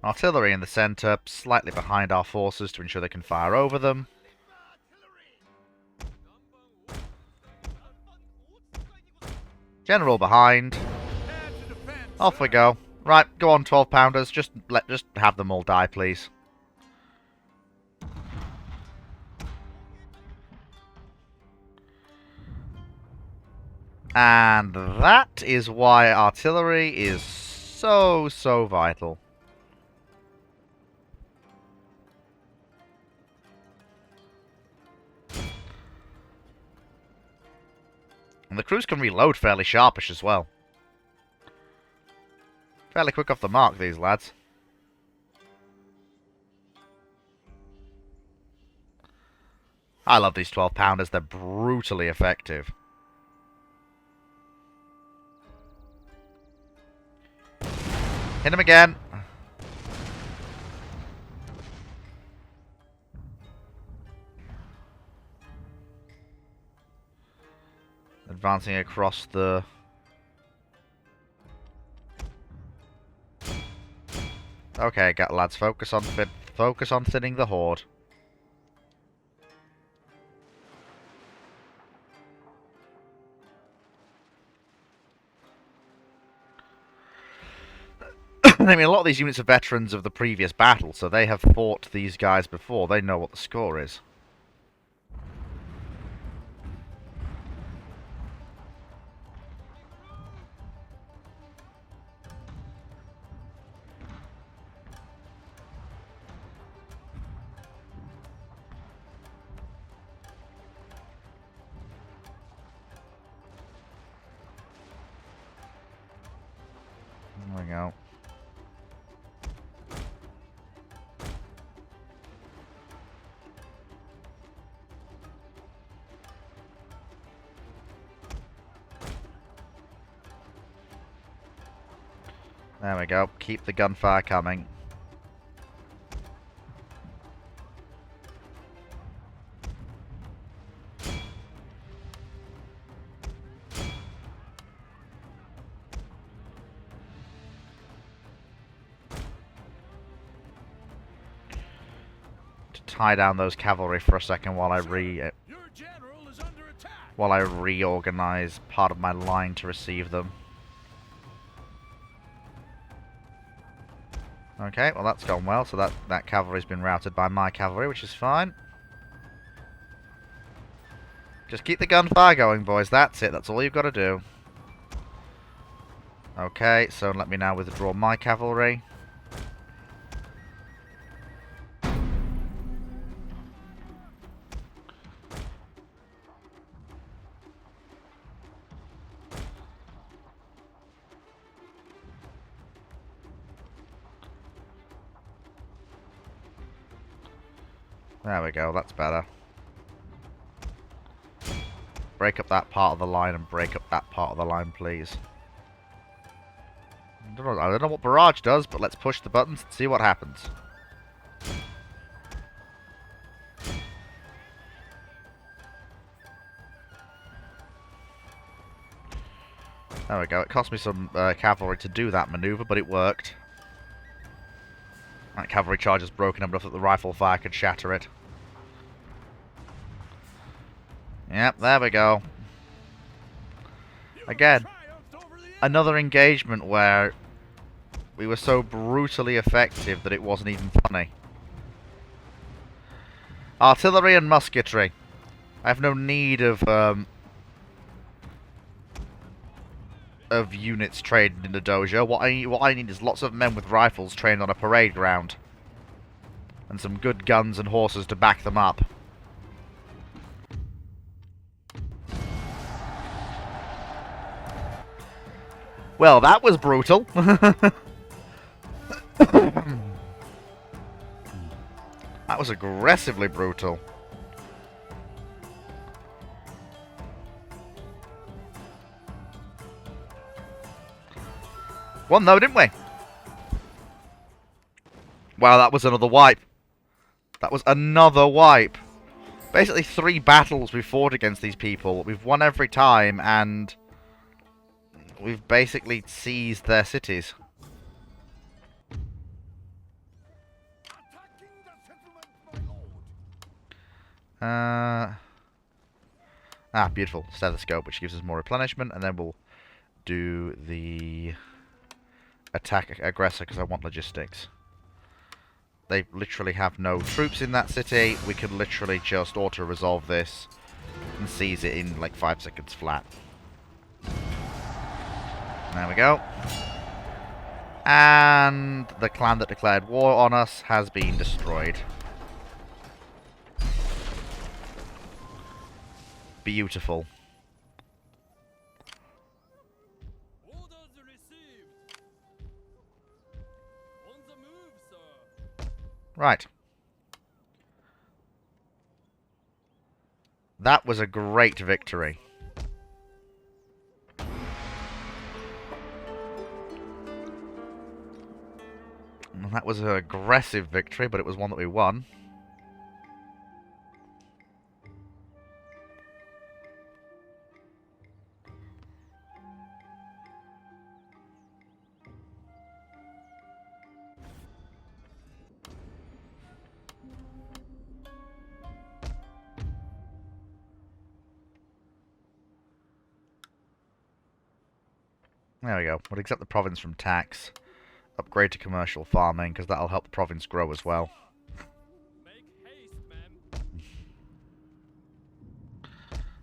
[SPEAKER 1] Artillery in the centre, slightly behind our forces to ensure they can fire over them. General behind. Off we go. Right, go on, 12-pounders. Just have them all die, please. And that is why artillery is so vital. And the crews can reload fairly sharpish as well. Fairly quick off the mark, these lads. I love these 12-pounders. They're brutally effective. Hit him again. Advancing across the... Okay, lads, focus on thinning the horde. I mean, a lot of these units are veterans of the previous battle, so they have fought these guys before. They know what the score is. There we go. There we go. Keep the gunfire coming. To tie down those cavalry for a second while I reorganize part of my line to receive them. Okay, well that's gone well, so that cavalry's been routed by my cavalry, which is fine. Just keep the gunfire going, boys. That's it. That's all you've got to do. Okay, so let me now withdraw my cavalry. There we go, that's better. Break up that part of the line and break up that part of the line, please. I don't know what barrage does, but let's push the buttons and see what happens. There we go. It cost me some cavalry to do that maneuver, but it worked. That cavalry charge is broken enough that the rifle fire could shatter it. Yep, there we go. Again, another engagement where we were so brutally effective that it wasn't even funny. Artillery and musketry. I have no need of units trained in the dojo. What I need is lots of men with rifles trained on a parade ground. And some good guns and horses to back them up. Well, that was brutal. That was aggressively brutal. Won though, didn't we? Wow, that was another wipe. That was another wipe. Basically 3 battles we fought against these people. We've won every time, and we've basically seized their cities. Beautiful. Stethoscope, which gives us more replenishment, and then we'll do the attack aggressor because I want logistics. They literally have no troops in that city. We could literally just auto-resolve this and seize it in like 5 seconds flat. There we go. And the clan that declared war on us has been destroyed. Beautiful.
[SPEAKER 5] Orders received. On the move, sir.
[SPEAKER 1] Right. That was a great victory. That was an aggressive victory, but it was one that we won. There we go. We'll accept the province from tax. Upgrade to commercial farming, because that'll help the province grow as well.
[SPEAKER 5] Make haste, ma'am.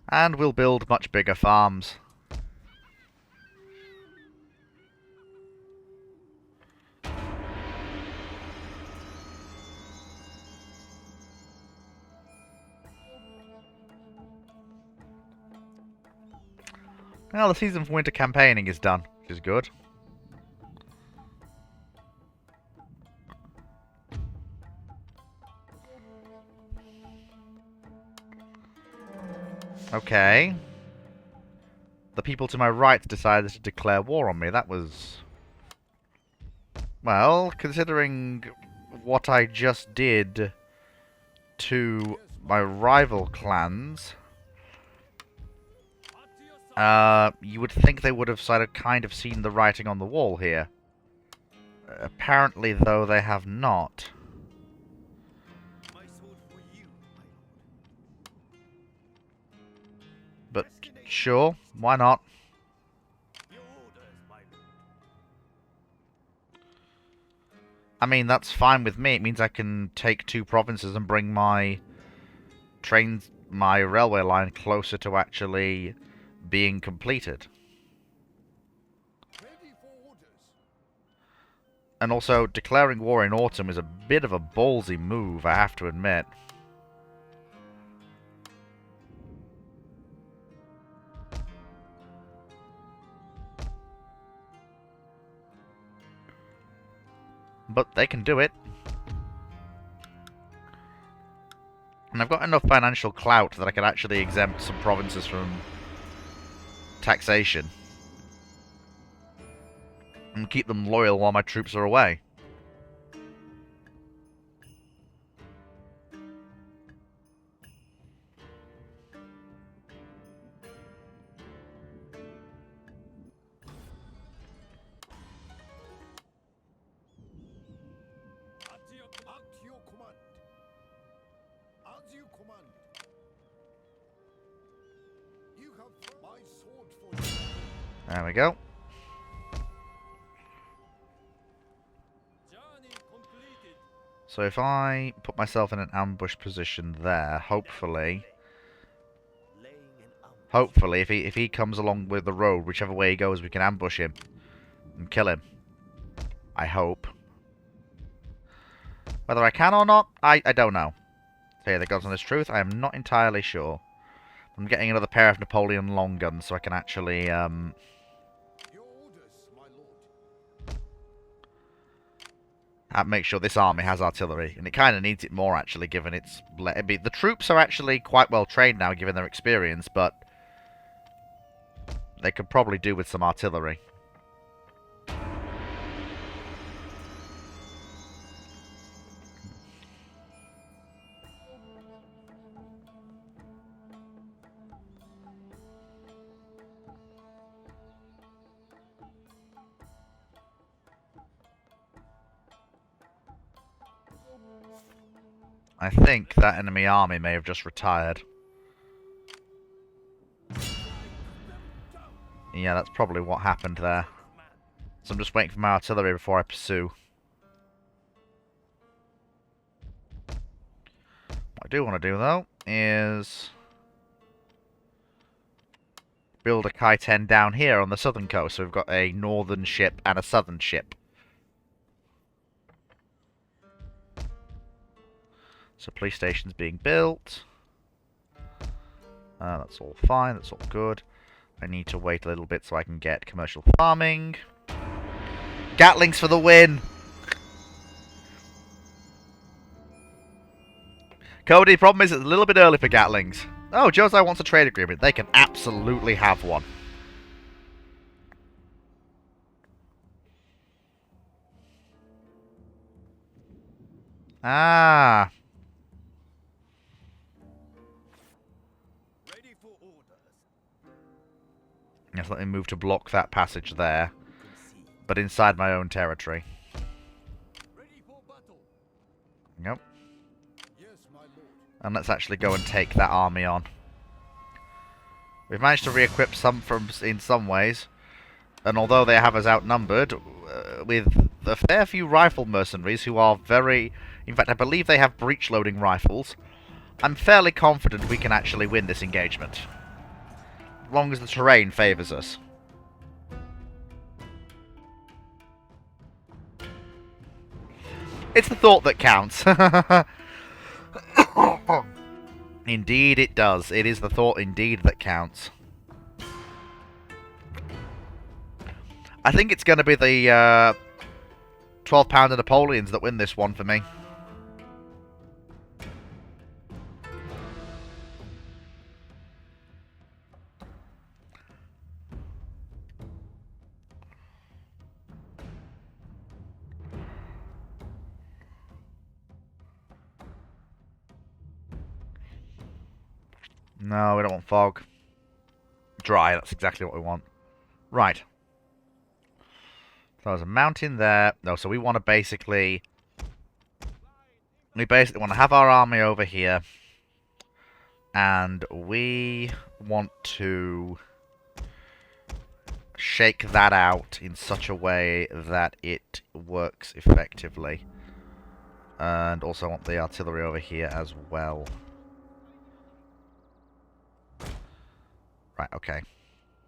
[SPEAKER 1] And we'll build much bigger farms. Well, the season for winter campaigning is done, which is good. Okay. The people to my right decided to declare war on me. That was... Well, considering what I just did to my rival clans, you would think they would have kind of seen the writing on the wall here. Apparently, though, they have not.
[SPEAKER 5] My sword for you, my lord.
[SPEAKER 1] But sure, why not?
[SPEAKER 5] Your orders, my lord.
[SPEAKER 1] I mean, that's fine with me. It means I can take 2 provinces and bring my railway line closer to actually being completed.
[SPEAKER 2] Ready for orders.
[SPEAKER 1] And also, declaring war in autumn is a bit of a ballsy move, I have to admit. But they can do it. And I've got enough financial clout that I can actually exempt some provinces from taxation. And keep them loyal while my troops are away.
[SPEAKER 2] At your command. As you command. You have my sword for you.
[SPEAKER 1] There we go.
[SPEAKER 5] Journey completed.
[SPEAKER 1] So if I put myself in an ambush position there, hopefully,
[SPEAKER 5] Laying an ambush.
[SPEAKER 1] if he comes along with the road, whichever way he goes, we can ambush him and kill him. I hope. Whether I can or not, I don't know. Tell you the God's honest truth, I am not entirely sure. I'm getting another pair of Napoleon long guns so I can actually
[SPEAKER 2] Your orders, my lord.
[SPEAKER 1] make sure this army has artillery. And it kind of needs it more, actually, given its... The troops are actually quite well trained now, given their experience, but they could probably do with some artillery. I think that enemy army may have just retired. Yeah, that's probably what happened there. So I'm just waiting for my artillery before I pursue. What I do want to do, though, is build a Kai-10 down here on the southern coast. So we've got a northern ship and a southern ship. So police station's being built. That's all fine, that's all good. I need to wait a little bit so I can get commercial farming. Gatlings for the win! Cody, problem is it's a little bit early for Gatlings. Oh, Josai wants a trade agreement. They can absolutely have one. Ah.
[SPEAKER 5] Ready for orders.
[SPEAKER 1] Yes, let me move to block that passage there.
[SPEAKER 5] Concede.
[SPEAKER 1] But inside my own territory.
[SPEAKER 5] Ready for battle.
[SPEAKER 1] Yep.
[SPEAKER 2] Yes, my lord.
[SPEAKER 1] And let's actually go and take that army on. We've managed to re-equip some in some ways. And although they have us outnumbered, with a fair few rifle mercenaries who are very... In fact, I believe they have breech-loading rifles. I'm fairly confident we can actually win this engagement. As long as the terrain favours us. It's the thought that counts. Indeed it does. It is the thought indeed that counts. I think it's going to be the 12-pounder Napoleons that win this one for me. No, we don't want fog. Dry, that's exactly what we want. Right. So there's a mountain there. No, so we want to basically... We basically want to have our army over here. And we want to shake that out in such a way that it works effectively. And also want the artillery over here as well. Right, okay.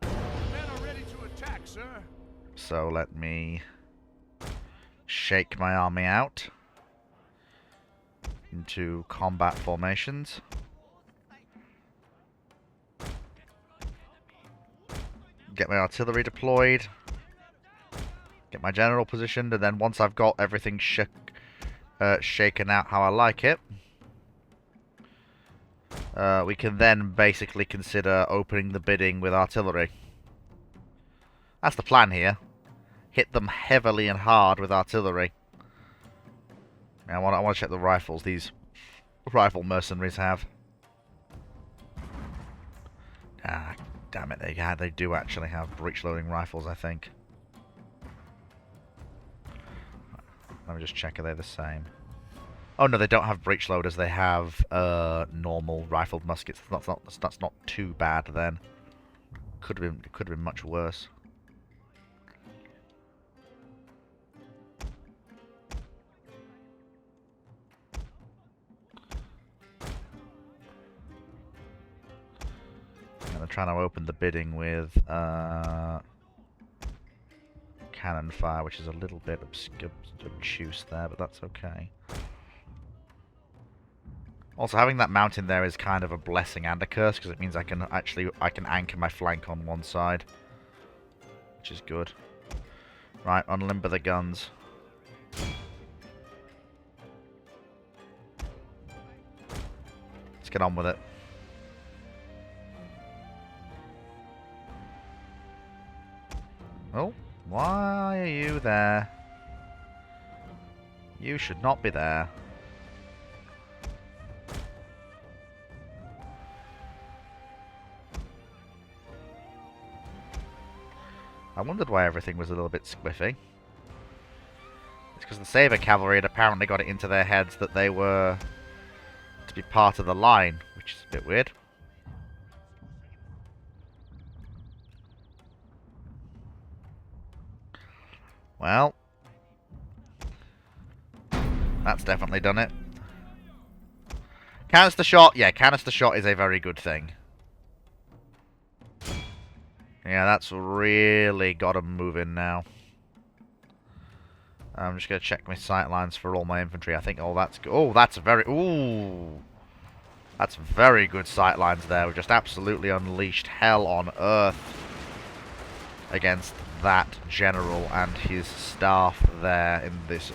[SPEAKER 3] Men are ready to attack, sir.
[SPEAKER 1] So let me shake my army out into combat formations. Get my artillery deployed. Get my general positioned, and then once I've got everything shaken out how I like it, we can then basically consider opening the bidding with artillery. That's the plan here. Hit them heavily and hard with artillery. I want to check the rifles these rifle mercenaries have. Ah, damn it! They do actually have breech-loading rifles, I think. Let me just check. Are they the same? Oh no, they don't have breech loaders. They have normal rifled muskets. That's not too bad then. Could have been much worse. They're trying to open the bidding with cannon fire, which is a little bit obtuse there, but that's okay. Also, having that mountain there is kind of a blessing and a curse, because it means I can anchor my flank on one side, which is good. Right, unlimber the guns. Let's get on with it. Oh, why are you there? You should not be there. I wondered why everything was a little bit squiffy. It's because the Saber Cavalry had apparently got it into their heads that they were to be part of the line, which is a bit weird. Well, that's definitely done it. Canister shot, yeah, canister shot is a very good thing. Yeah, that's really got them moving now. I'm just going to check my sight lines for all my infantry. I think, oh, that's good. Oh, that's very, ooh. That's very good sight lines there. We've just absolutely unleashed hell on earth against that general and his staff there in this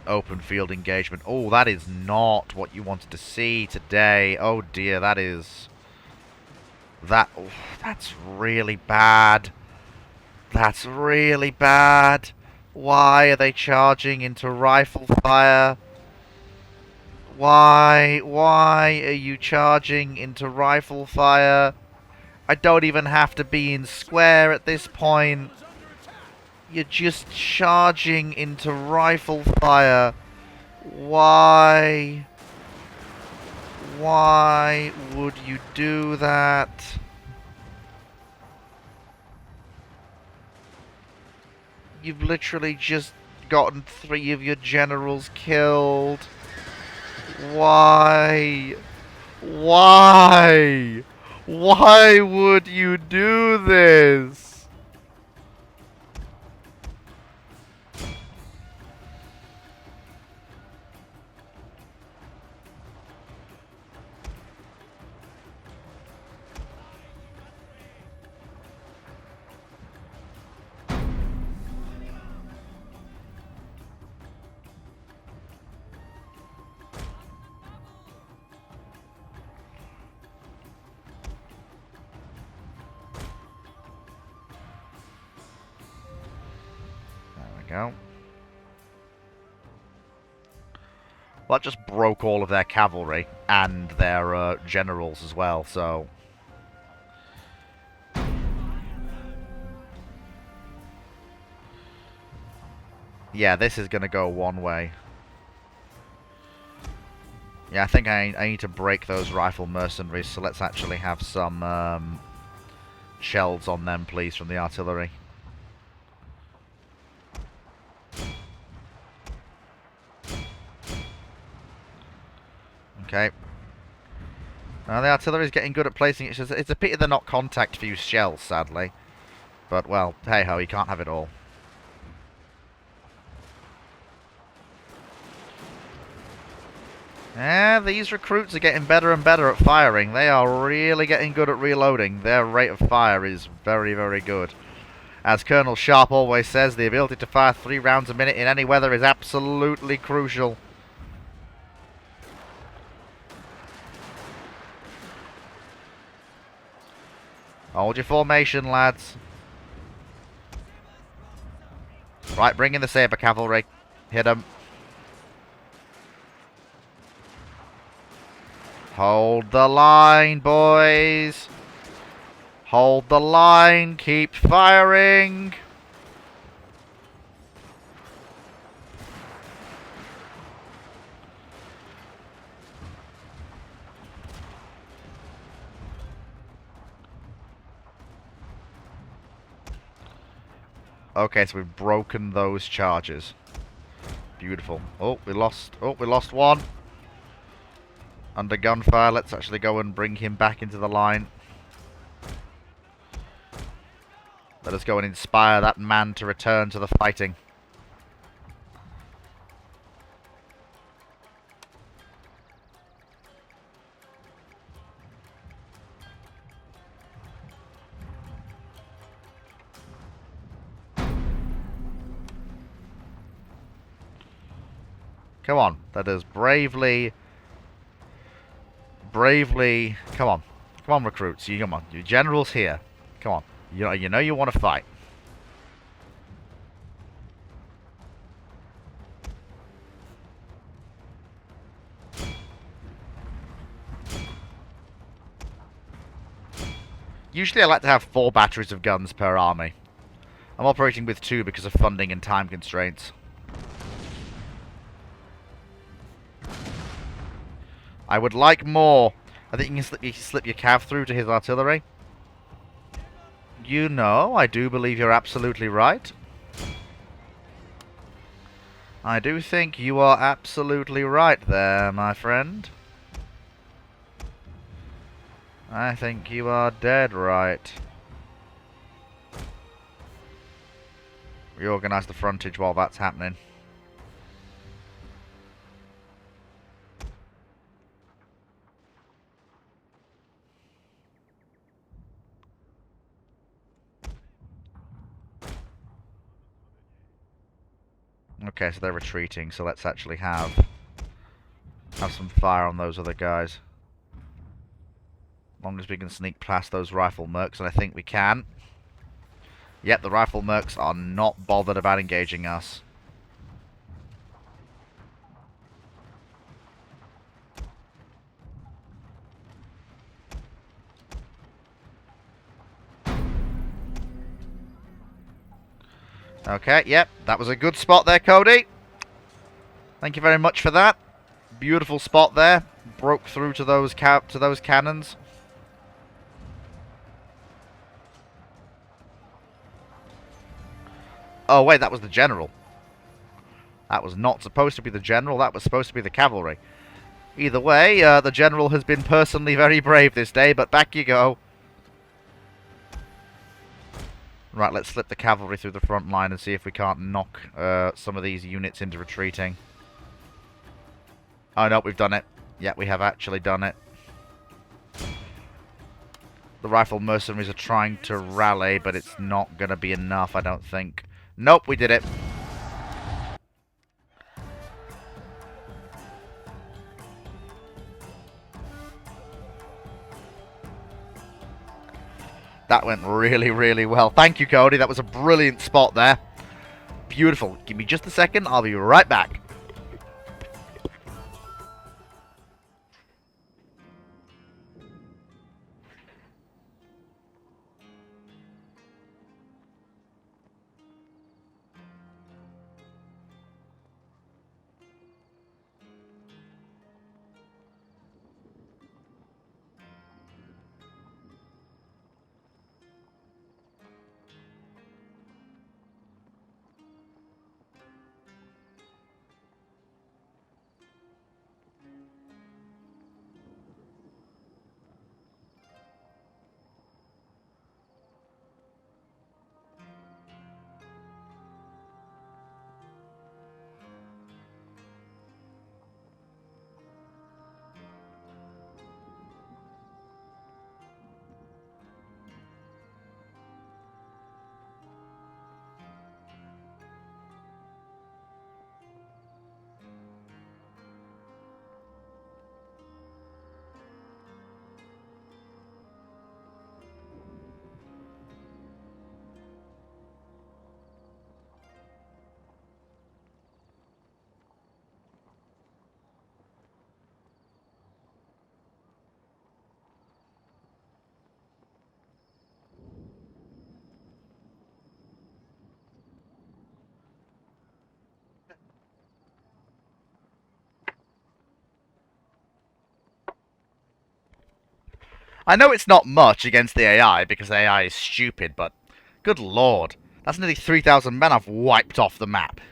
[SPEAKER 1] open field engagement. Oh, that is not what you wanted to see today. Oh dear, that is... Oh, that's really bad. That's really bad. Why are they charging into rifle fire? Why are you charging into rifle fire? I don't even have to be in square at this point. You're just charging into rifle fire. Why? Why would you do that? You've literally just gotten 3 of your generals killed. Why? Why? Why would you do this? Go. Well, that just broke all of their cavalry and their generals as well, so... Yeah, this is going to go one way. Yeah, I think I need to break those rifle mercenaries, so let's actually have some shells on them, please, from the artillery. Okay. Now the artillery's getting good at placing it. It's a pity they're not contact fuse shells, sadly. But, well, hey-ho, you can't have it all. Yeah, these recruits are getting better and better at firing. They are really getting good at reloading. Their rate of fire is very, very good. As Colonel Sharp always says, the ability to fire 3 rounds a minute in any weather is absolutely crucial. Hold your formation, lads. Right, bring in the saber cavalry. Hit them. Hold the line, boys. Hold the line. Keep firing. Okay, so we've broken those charges. Beautiful. Oh, we lost one. Under gunfire. Let's actually go and bring him back into the line. Let us go and inspire that man to return to the fighting. Come on, let us bravely, come on. Come on, recruits, come on, your general's here. Come on, you know you want to fight. Usually I like to have 4 batteries of guns per army. I'm operating with 2 because of funding and time constraints. I would like more. I think you can slip your cav through to his artillery. You know, I do believe you're absolutely right. I do think you are absolutely right there, my friend. I think you are dead right. Reorganize the frontage while that's happening. Okay, so they're retreating, so let's actually have some fire on those other guys. As long as we can sneak past those rifle mercs, and I think we can. Yep, the rifle mercs are not bothered about engaging us. Okay, yep, that was a good spot there, Cody. Thank you very much for that. Beautiful spot there. Broke through to those cannons. Oh wait, that was the general. That was not supposed to be the general. That was supposed to be the cavalry. Either way, the general has been personally very brave this day, but back you go. Right, let's slip the cavalry through the front line and see if we can't knock some of these units into retreating. Oh no, we've done it. Yeah, we have actually done it. The rifle mercenaries are trying to rally, but it's not going to be enough, I don't think. Nope, we did it. That went really, really well. Thank you, Cody. That was a brilliant spot there. Beautiful. Give me just a second. I'll be right back. I know it's not much against the AI, because AI is stupid, but good lord. That's nearly 3,000 men I've wiped off the map.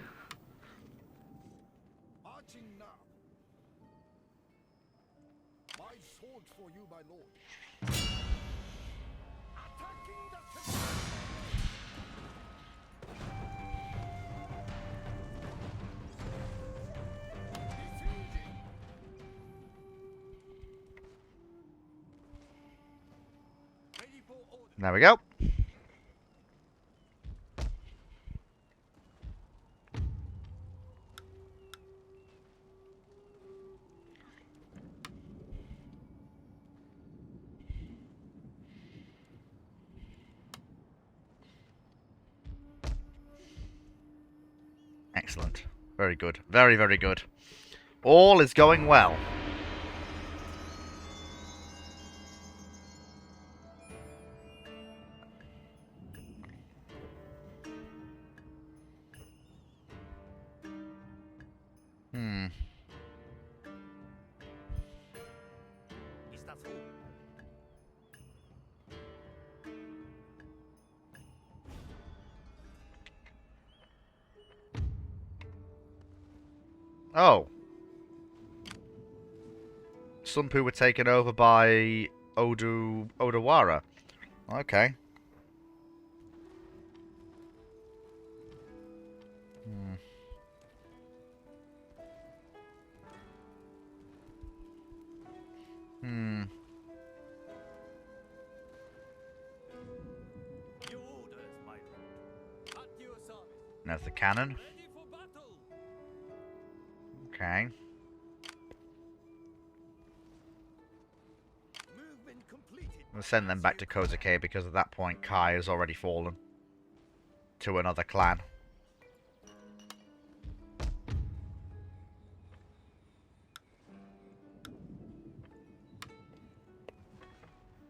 [SPEAKER 2] Marching now. My sword for you, my lord. Attacking the center. Besieging.
[SPEAKER 5] Ready for order.
[SPEAKER 1] There we go. Excellent. Very good. Very, very good. All is going well. Hmm.
[SPEAKER 5] Ist das so?
[SPEAKER 1] Oh. Sunpu were taken over by Odawara. Okay. Hmm. Hmm.
[SPEAKER 5] Your orders, my lord. At your service.
[SPEAKER 1] There's the cannon.
[SPEAKER 5] Ready for battle.
[SPEAKER 1] Okay.
[SPEAKER 5] Movement completed.
[SPEAKER 1] We'll send them back to Kozuke because at that point Kai has already fallen to another clan.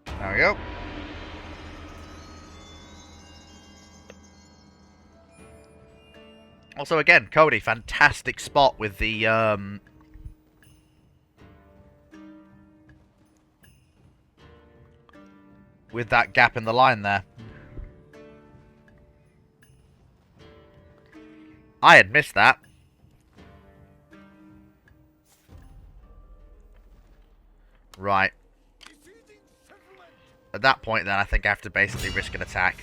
[SPEAKER 1] There we go. Also, again, Cody, fantastic spot with the with that gap in the line there. I had missed that. Right. At that point, then, I think I have to basically risk an attack.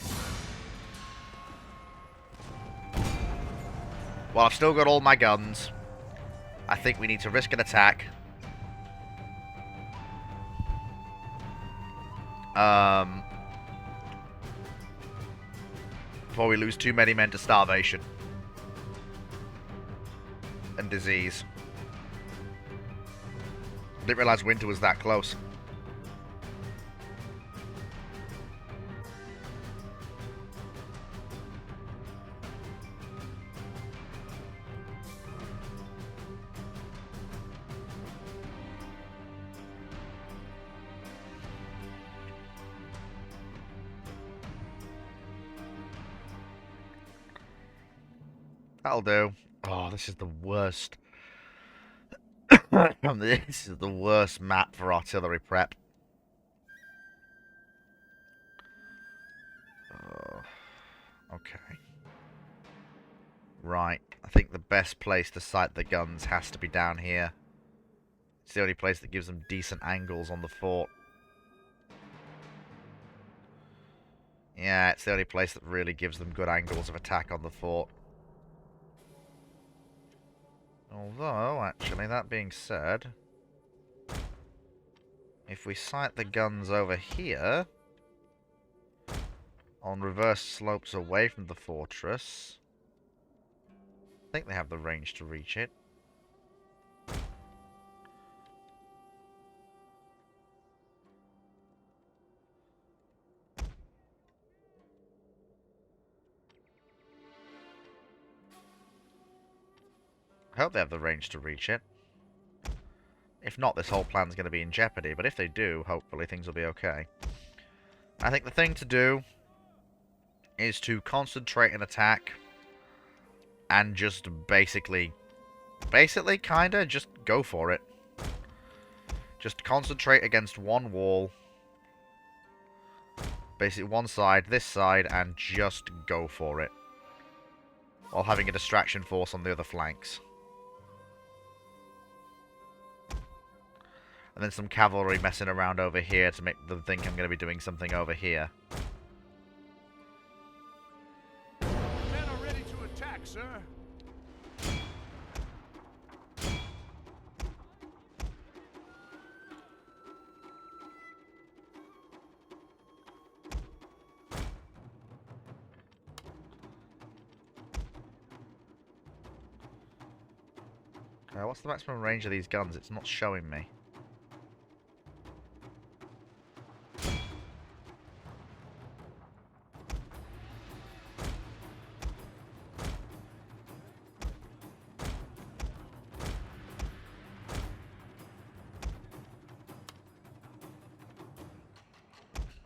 [SPEAKER 1] Well, I've still got all my guns. I think we need to risk an attack. Before we lose too many men to starvation. And disease. Didn't realize winter was that close. That'll do. Oh, this is the worst. This is the worst map for artillery prep. Okay. Right. I think the best place to sight the guns has to be down here. It's the only place that gives them decent angles on the fort. Yeah, it's the only place that really gives them good angles of attack on the fort. Although, actually, that being said, if we sight the guns over here, on reverse slopes away from the fortress, I think they have the range to reach it. I hope they have the range to reach it. If not, this whole plan's going to be in jeopardy, but if they do, hopefully things will be okay. I think the thing to do is to concentrate an attack and just basically, kinda, just go for it. Just concentrate against one wall basically one side, this side, and just go for it. While having a distraction force on the other flanks. And then some cavalry messing around over here to make them think I'm going to be doing something over here.
[SPEAKER 3] Men are ready to attack, sir.
[SPEAKER 1] What's the maximum range of these guns? It's not showing me.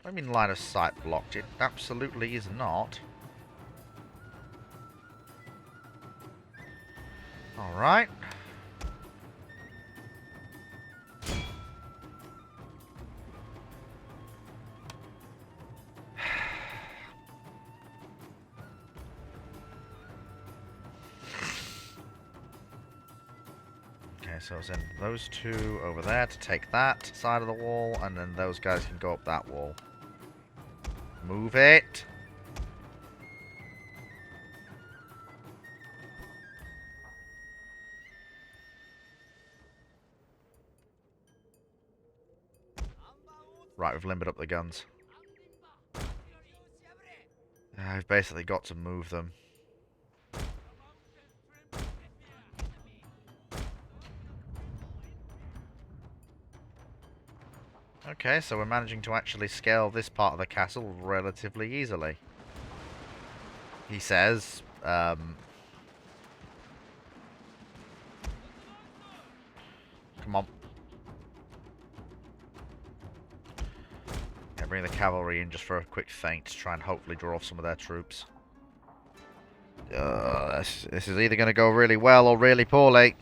[SPEAKER 1] I mean line of sight blocked. It absolutely is not. Alright. Okay, so send those two over there to take that side of the wall, and then those guys can go up that wall. Move it! Right, we've limbered up the guns. I've basically got to move them. Okay, so we're managing to actually scale this part of the castle relatively easily. He says, come on. Yeah, bring the cavalry in just for a quick feint to try and hopefully draw off some of their troops. This is either going to go really well or really poorly.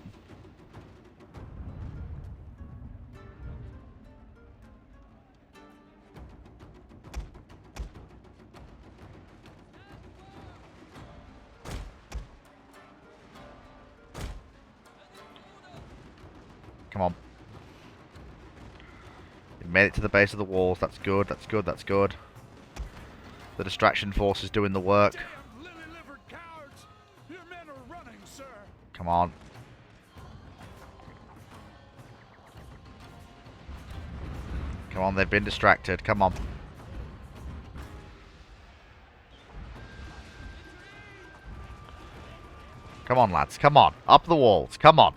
[SPEAKER 1] Come on. We made it to the base of the walls. That's good, that's good, that's good. The distraction force is doing the work.
[SPEAKER 3] Damn lily-livered cowards! Your men are running, sir.
[SPEAKER 1] Come on. Come on, they've been distracted. Come on. Come on, lads. Come on. Up the walls. Come on.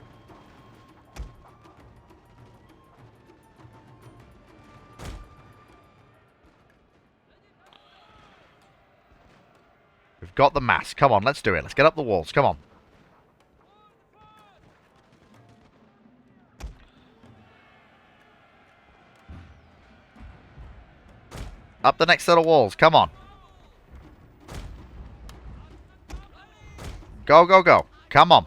[SPEAKER 1] We've got the mass. Come on, let's do it. Let's get up the walls. Come on. Up the next set of walls. Come on. Go, go, go. Come on.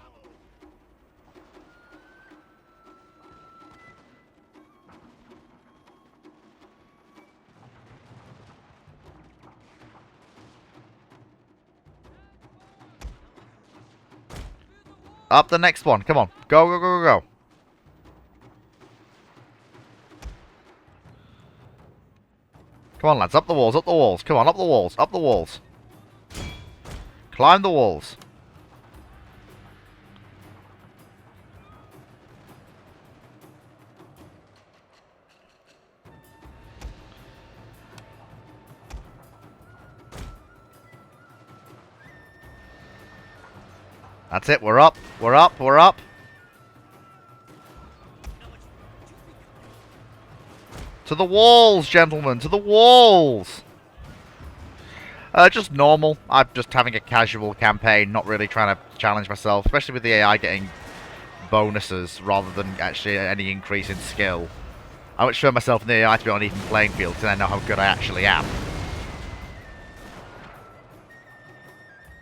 [SPEAKER 1] Up the next one. Come on. Go, go, go, go, go. Come on, lads. Up the walls. Up the walls. Come on. Up the walls. Up the walls. Climb the walls. That's it. We're up. We're up. We're up. To the walls, gentlemen. To the walls. Just normal. I'm just having a casual campaign, not really trying to challenge myself, especially with the AI getting bonuses rather than actually any increase in skill. I much prefer myself and the AI to be on an even playing field because I know how good I actually am.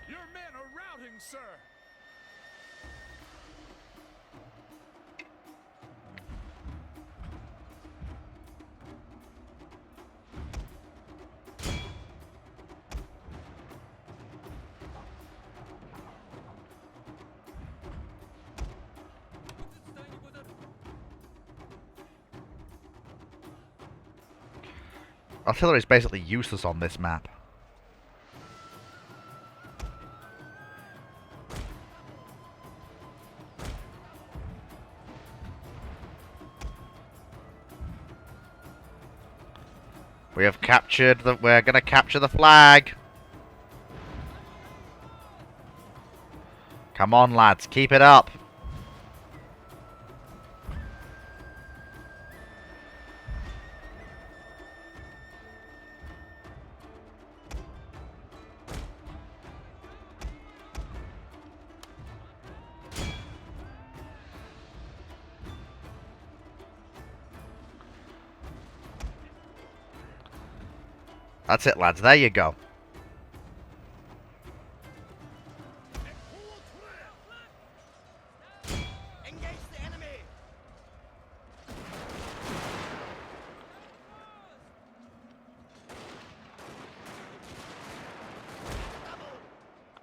[SPEAKER 3] Your men are routing, sir.
[SPEAKER 1] Artillery is basically useless on this map. We have captured the... We're gonna capture the flag! Come on, lads, keep it up! That's it, lads. There you go.
[SPEAKER 5] Engage the enemy!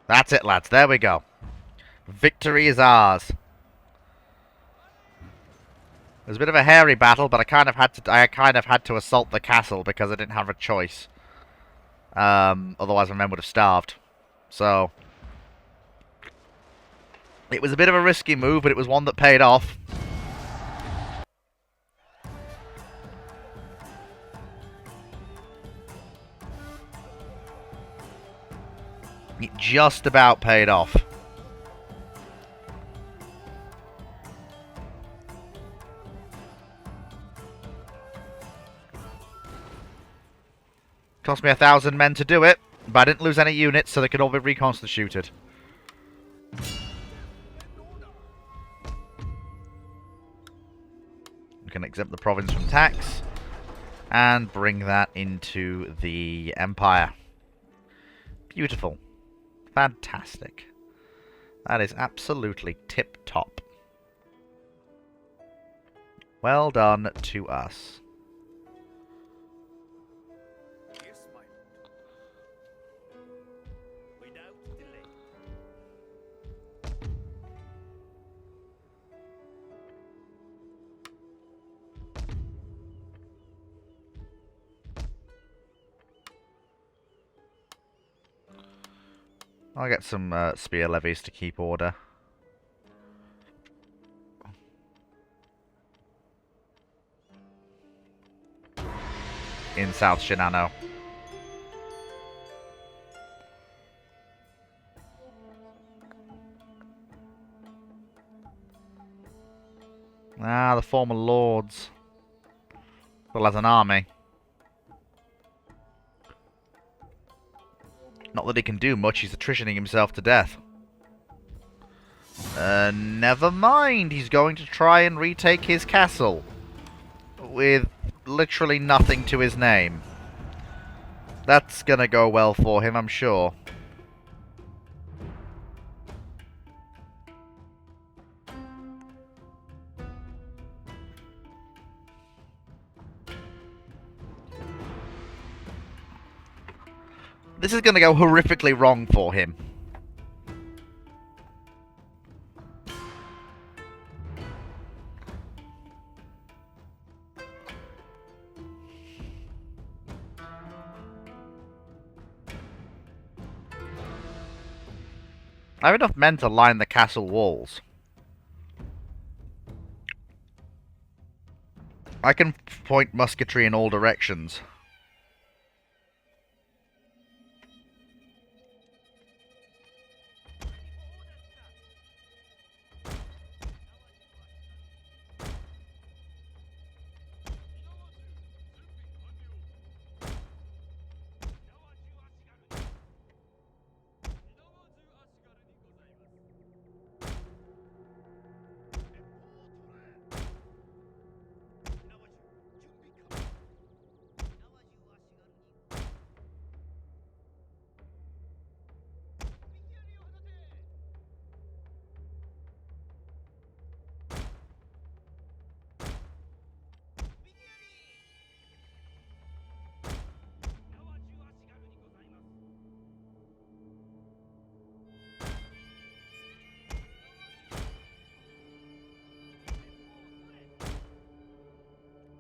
[SPEAKER 1] That's it, lads. There we go. Victory is ours. It was a bit of a hairy battle, but I kind of had to assault the castle because I didn't have a choice. Otherwise my men would have starved. So it was a bit of a risky move, but it was one that paid off. It just about paid off. Cost me 1,000 men to do it, but I didn't lose any units, so they could all be reconstituted. We can exempt the province from tax and bring that into the empire. Beautiful. Fantastic. That is absolutely tip-top. Well done to us.
[SPEAKER 5] Yes, my lord. Without delay.
[SPEAKER 1] I'll get some spear levies to keep order. In South Shinano. Ah, the former lords. Well, as an army. Not that he can do much, he's attritioning himself to death. Never mind, he's going to try and retake his castle. With literally nothing to his name. That's gonna go well for him, I'm sure. This is gonna go horrifically wrong for him. I have enough men to line the castle walls. I can point musketry in all directions.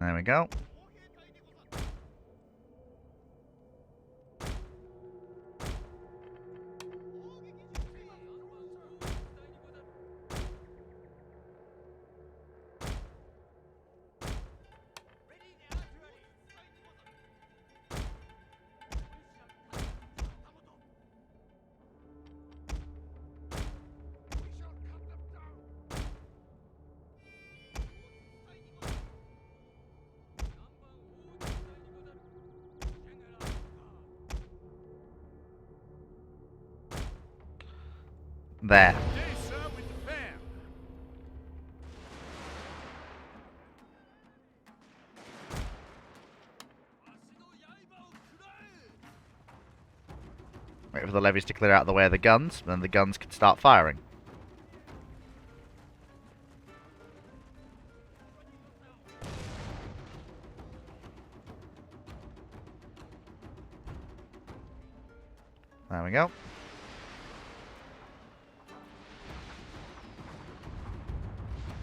[SPEAKER 1] There we go. There.
[SPEAKER 3] Day, sir, with the fam.
[SPEAKER 1] Wait for the levies to clear out the way of the guns, and then the guns can start firing. There we go.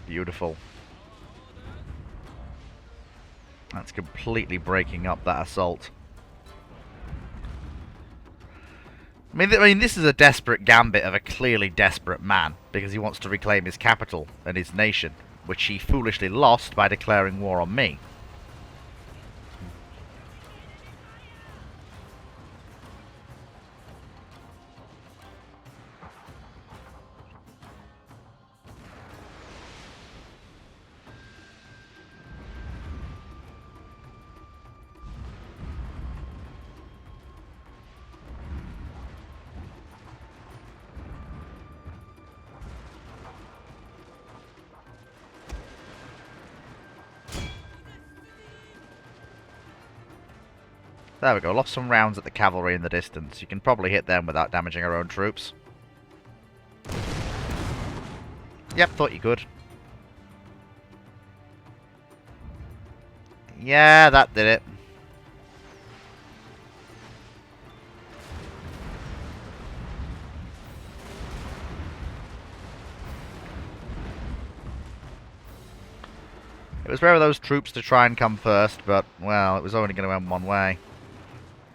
[SPEAKER 1] Beautiful. That's completely breaking up that assault. I mean, this is a desperate gambit of a clearly desperate man, because he wants to reclaim his capital and his nation, which he foolishly lost by declaring war on me. There we go, lost some rounds at the cavalry in the distance. You can probably hit them without damaging our own troops. Yep, thought you could. Yeah, that did it. It was rare of those troops to try and come first, but, well, it was only going to end one way.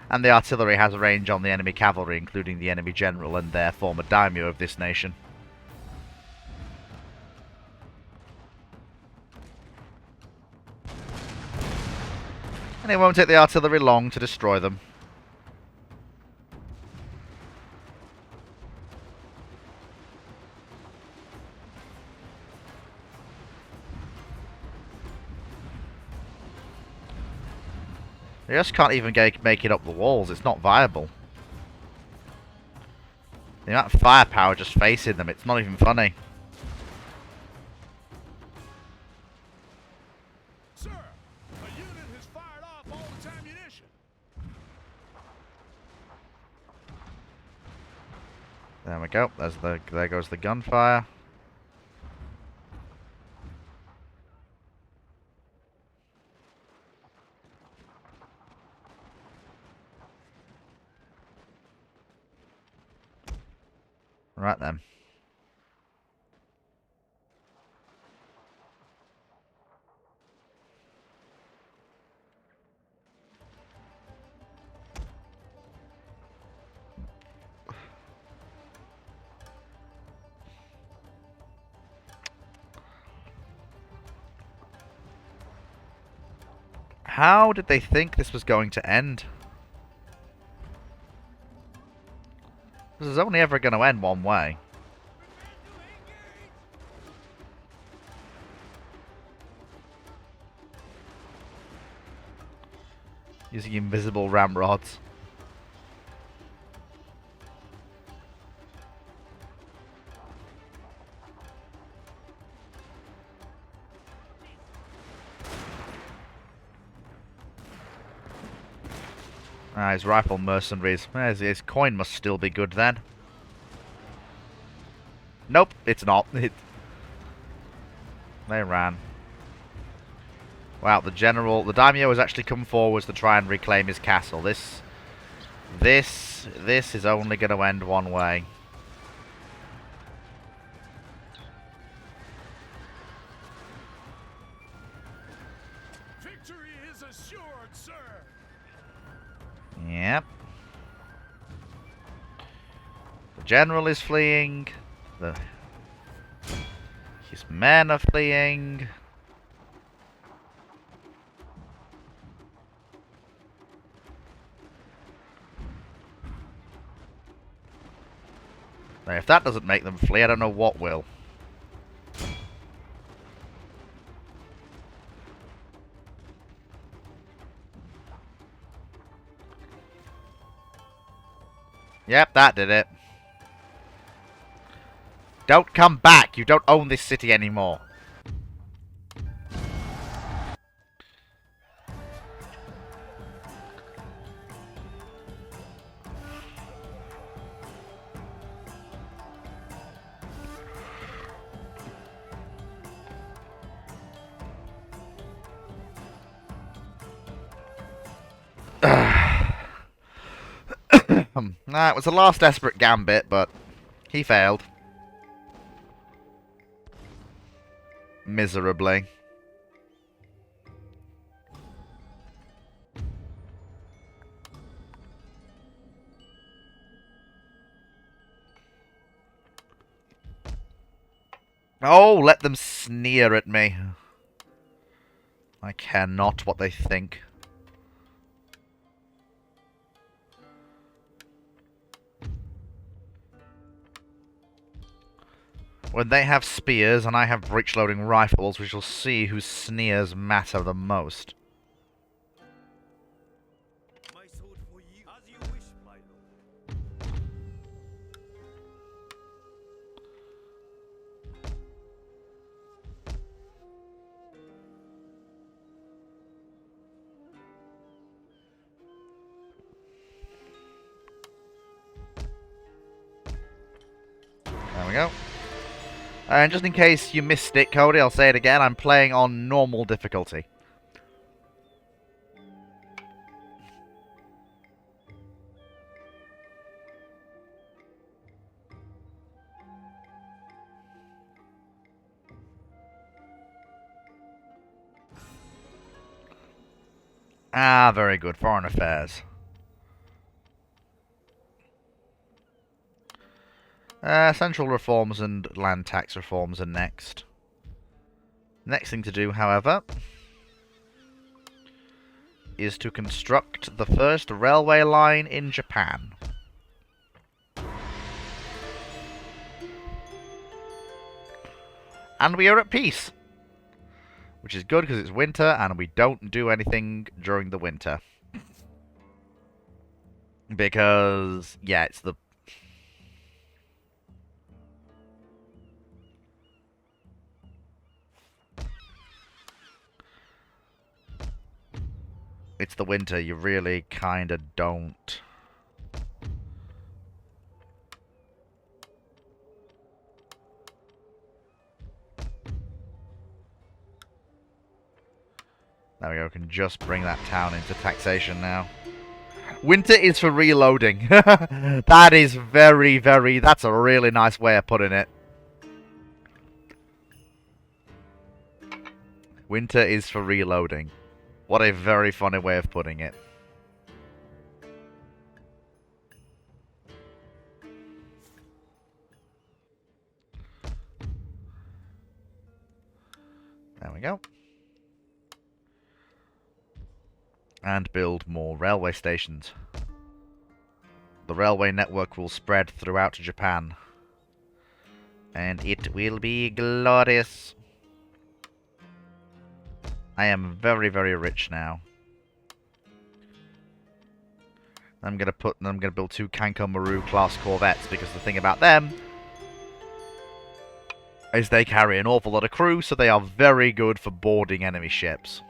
[SPEAKER 1] And the artillery has a range on the enemy cavalry, including the enemy general and their former daimyo of this nation. And it won't take the artillery long to destroy them. They just can't even make it up the walls. It's not viable. The amount of firepower just facing them, it's not even funny.
[SPEAKER 3] Sir, a unit has fired off all its ammunition.
[SPEAKER 1] There we go. There goes the gunfire. Right then. How did they think this was going to end? This is only ever going to end one way. Using invisible ramrods. Ah, his rifle mercenaries. His coin must still be good then. Nope, it's not. They ran. Wow, the daimyo has actually come forwards to try and reclaim his castle. This is only going to end one way.
[SPEAKER 3] Victory is assured, sir.
[SPEAKER 1] Yep. The general is fleeing. His men are fleeing. Now, if that doesn't make them flee, I don't know what will. Yep, that did it. Don't come back! You don't own this city anymore. Nah, it was the last desperate gambit, but he failed. Miserably. Oh, let them sneer at me. I care not what they think. When they have spears and I have breech-loading rifles, we shall see whose sneers matter the most.
[SPEAKER 5] My sword for you, as you wish, my lord.
[SPEAKER 1] There we go. And just in case you missed it, Cody, I'll say it again. I'm playing on normal difficulty. Ah, very good. Foreign affairs. Central reforms and land tax reforms are next. Next thing to do, however, is to construct the first railway line in Japan. And we are at peace. Which is good because it's winter and we don't do anything during the winter. Because, yeah, it's the... It's the winter, you really kinda don't. There we go, we can just bring that town into taxation now. Winter is for reloading. That is very, very... That's a really nice way of putting it. Winter is for reloading. What a very funny way of putting it. There we go. And build more railway stations. The railway network will spread throughout Japan. And it will be glorious. I am very, very rich now. I'm gonna build 2 Kanko Maru class corvettes because the thing about them is they carry an awful lot of crew, so they are very good for boarding enemy ships.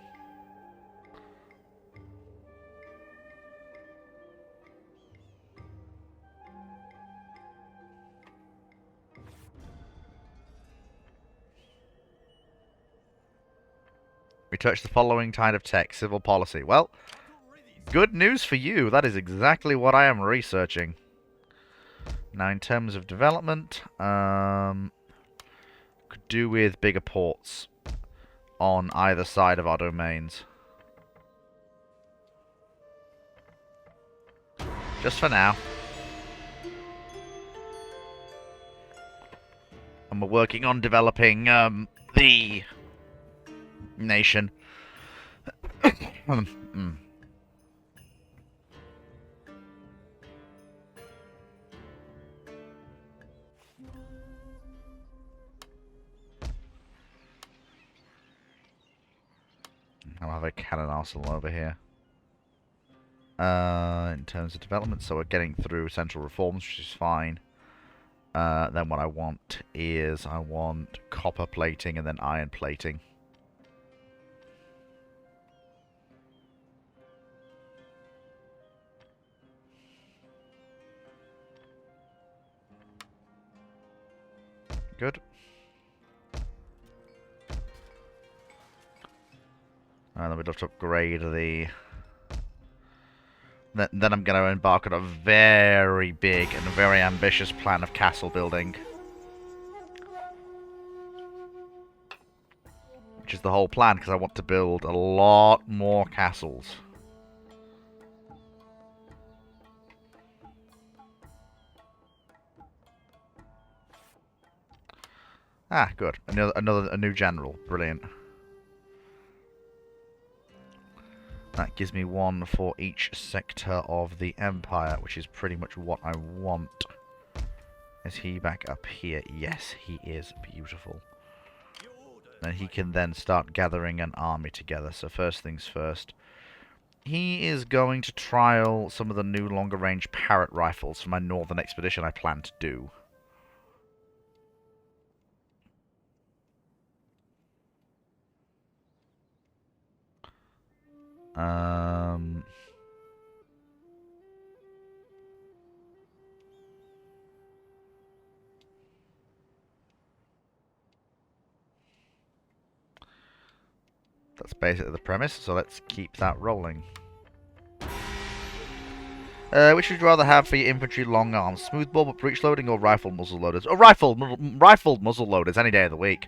[SPEAKER 1] We touch the following kind of tech, civil policy. Well, good news for you. That is exactly what I am researching. Now, in terms of development, could do with bigger ports on either side of our domains. Just for now. And we're working on developing the nation. I'll have a cannon arsenal over here. In terms of development, so we're getting through central reforms, which is fine. then what I want is I want copper plating and then iron plating. Good. And then we'd have to upgrade the... Then I'm going to embark on a very big and very ambitious plan of castle building. Which is the whole plan, because I want to build a lot more castles. Ah, good. A new general. Brilliant. That gives me one for each sector of the empire, which is pretty much what I want. Is he back up here? Yes, he is. Beautiful. And he can then start gathering an army together. So first things first. He is going to trial some of the new longer range parrot rifles for my northern expedition I plan to do. That's basically the premise, so let's keep that rolling. Which would you rather have for your infantry long arms? Smoothbore but breech loading or rifle muzzle loaders? Oh, rifled muzzle loaders any day of the week.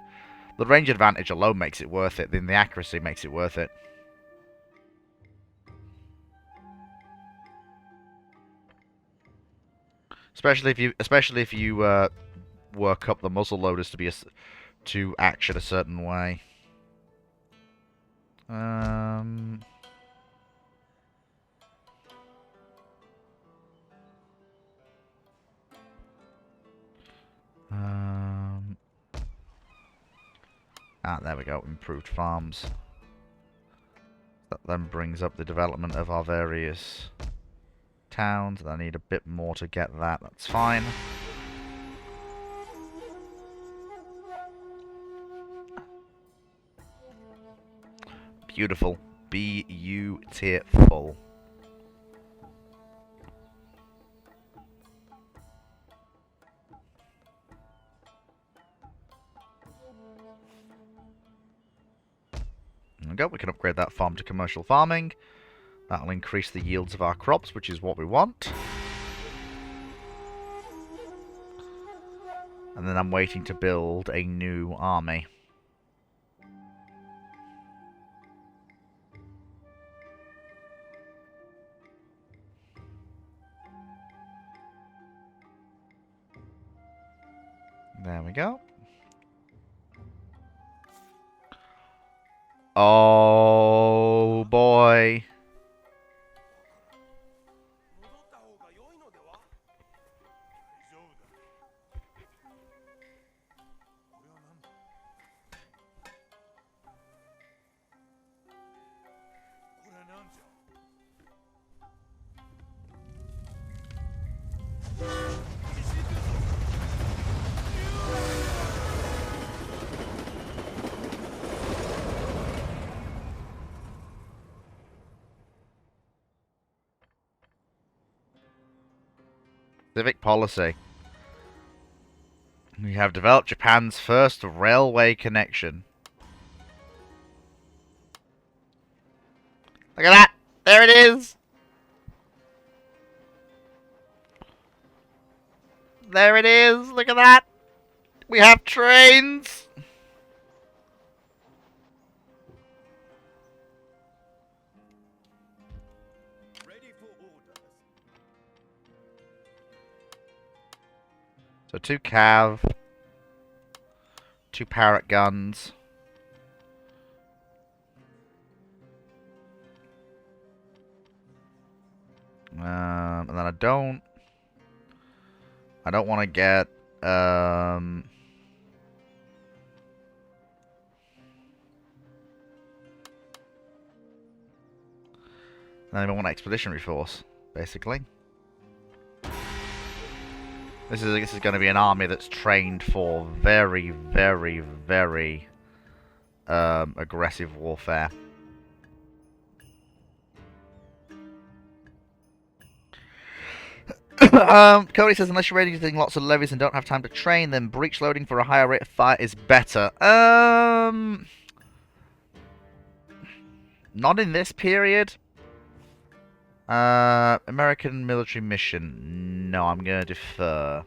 [SPEAKER 1] The range advantage alone makes it worth it, then the accuracy makes it worth it. Especially if you work up the muzzle loaders to be to action a certain way. There we go. Improved farms. That then brings up the development of our various towns. I need a bit more to get that. That's fine. Beautiful. Beautiful. There we go. We can upgrade that farm to commercial farming. That'll increase the yields of our crops, which is what we want. And then I'm waiting to build a new army. There we go. Oh boy. Civic policy. We have developed Japan's first railway connection. Look at that! There it is! There it is! Look at that! We have trains!
[SPEAKER 5] Ready for orders.
[SPEAKER 1] So 2 cav, 2 parrot guns. And then I don't want to get then I want an expeditionary force, basically. This is going to be an army that's trained for very, very, very aggressive warfare. Cody says, unless you're using lots of levies and don't have time to train, then breach loading for a higher rate of fire is better. Not in this period. American military mission. No, I'm going to defer.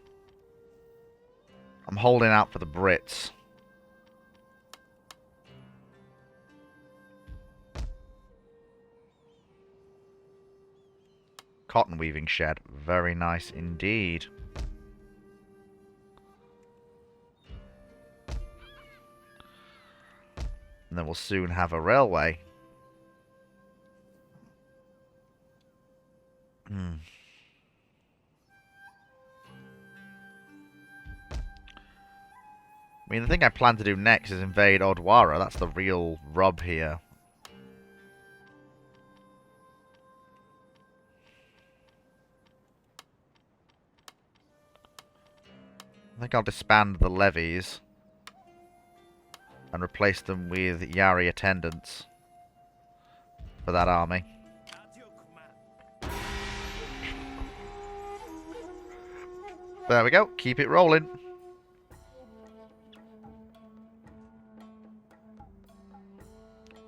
[SPEAKER 1] I'm holding out for the Brits. Cotton weaving shed. Very nice indeed. And then we'll soon have a railway. I mean, the thing I plan to do next is invade Odwara. That's the real rub here. I think I'll disband the levies and replace them with Yari attendants for that army.
[SPEAKER 5] At your command.
[SPEAKER 1] There we go. Keep it rolling.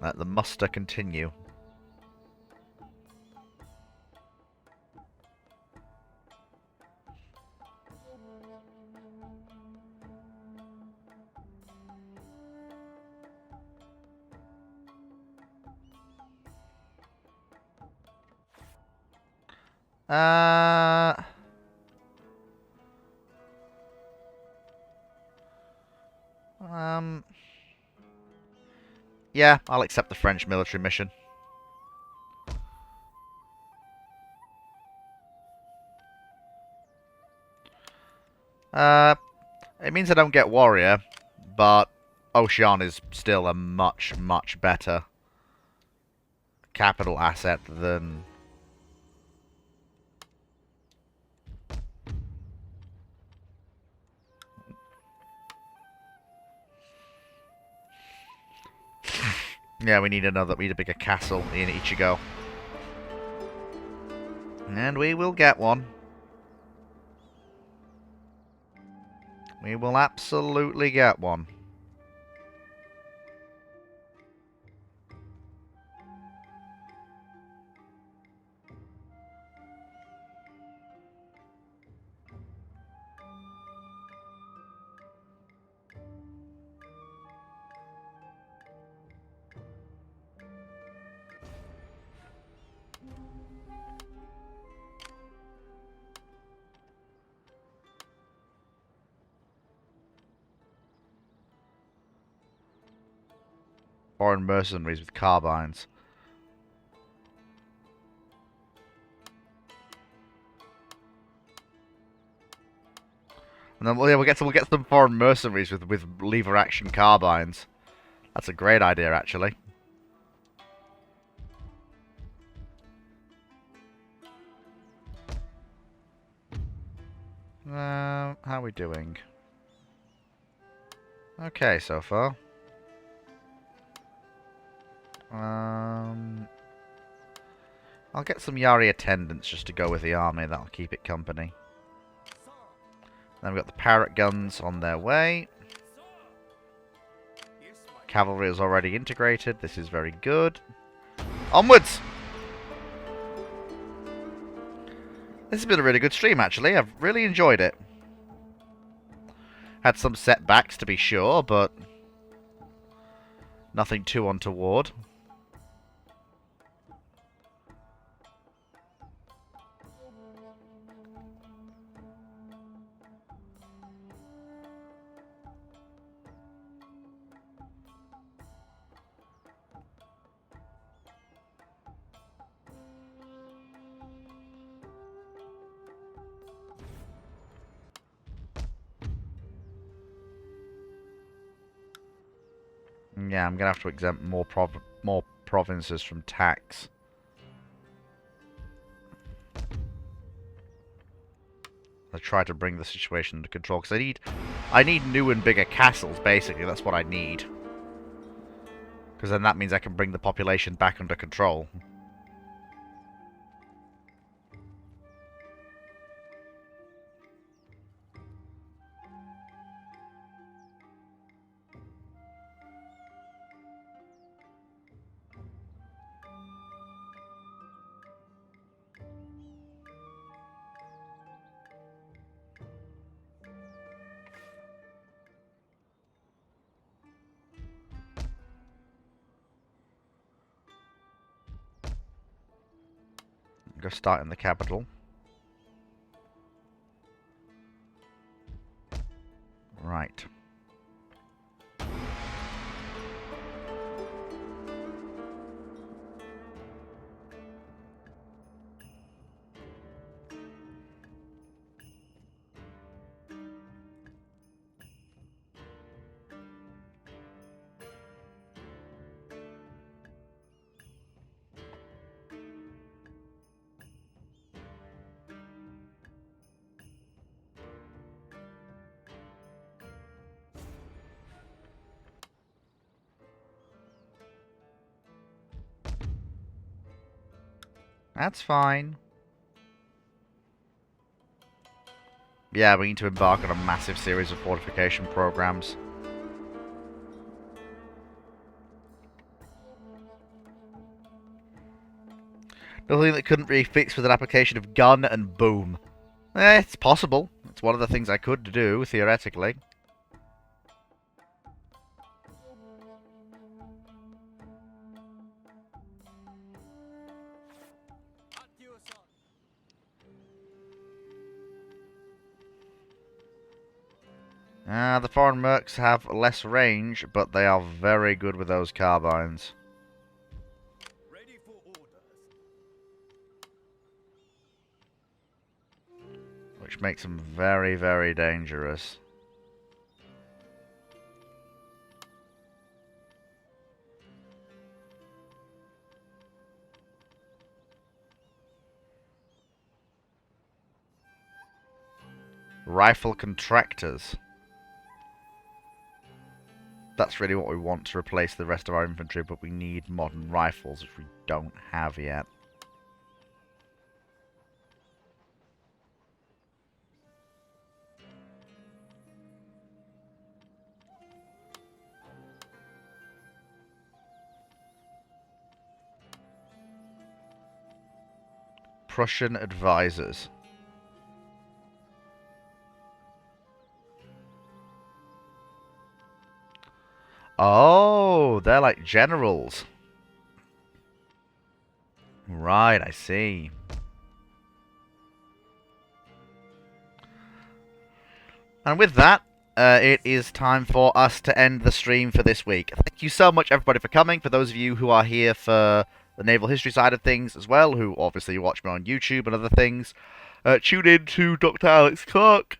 [SPEAKER 1] Let the muster continue. Yeah, I'll accept the French military mission. It means I don't get warrior, but Ocean is still a much, much better capital asset than... Yeah, we need a bigger castle in Ichigo. And we will get one. We will absolutely get one. Foreign mercenaries with carbines. And then we'll get some foreign mercenaries with lever action carbines. That's a great idea, actually. How are we doing? Okay, so far. I'll get some Yari attendants just to go with the army. That'll keep it company. Then we've got the parrot guns on their way. Cavalry is already integrated. This is very good. Onwards! This has been a really good stream, actually. I've really enjoyed it. Had some setbacks, to be sure, but nothing too untoward. Yeah, I'm gonna have to exempt more provinces from tax. I try to bring the situation under control, because I need new and bigger castles, basically. That's what I need. Because then that means I can bring the population back under control. Go start in the capital. Right. That's fine. Yeah, we need to embark on a massive series of fortification programs. Nothing that couldn't be fixed with an application of gun and boom. It's possible. It's one of the things I could do, theoretically. The foreign mercs have less range, but they are very good with those carbines.
[SPEAKER 5] Ready for orders.
[SPEAKER 1] Which makes them very, very dangerous. Rifle contractors. That's really what we want to replace the rest of our infantry, but we need modern rifles, which we don't have yet. Prussian advisors. Oh, they're like generals. Right, I see. And with that, it is time for us to end the stream for this week. Thank you so much, everybody, for coming. For those of you who are here for the naval history side of things as well, who obviously watch me on YouTube and other things, tune in to Dr. Alex Clark.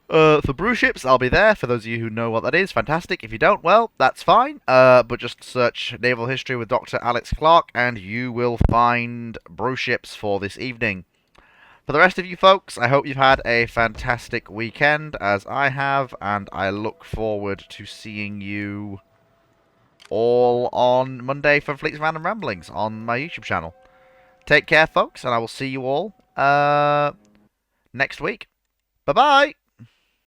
[SPEAKER 1] For brew ships, I'll be there. For those of you who know what that is, fantastic. If you don't, well, that's fine. But just search Naval History with Dr. Alex Clark, and you will find brew ships for this evening. For the rest of you folks, I hope you've had a fantastic weekend, as I have, and I look forward to seeing you all on Monday for Fleets of Random Ramblings on my YouTube channel. Take care, folks, and I will see you all next week. Bye-bye!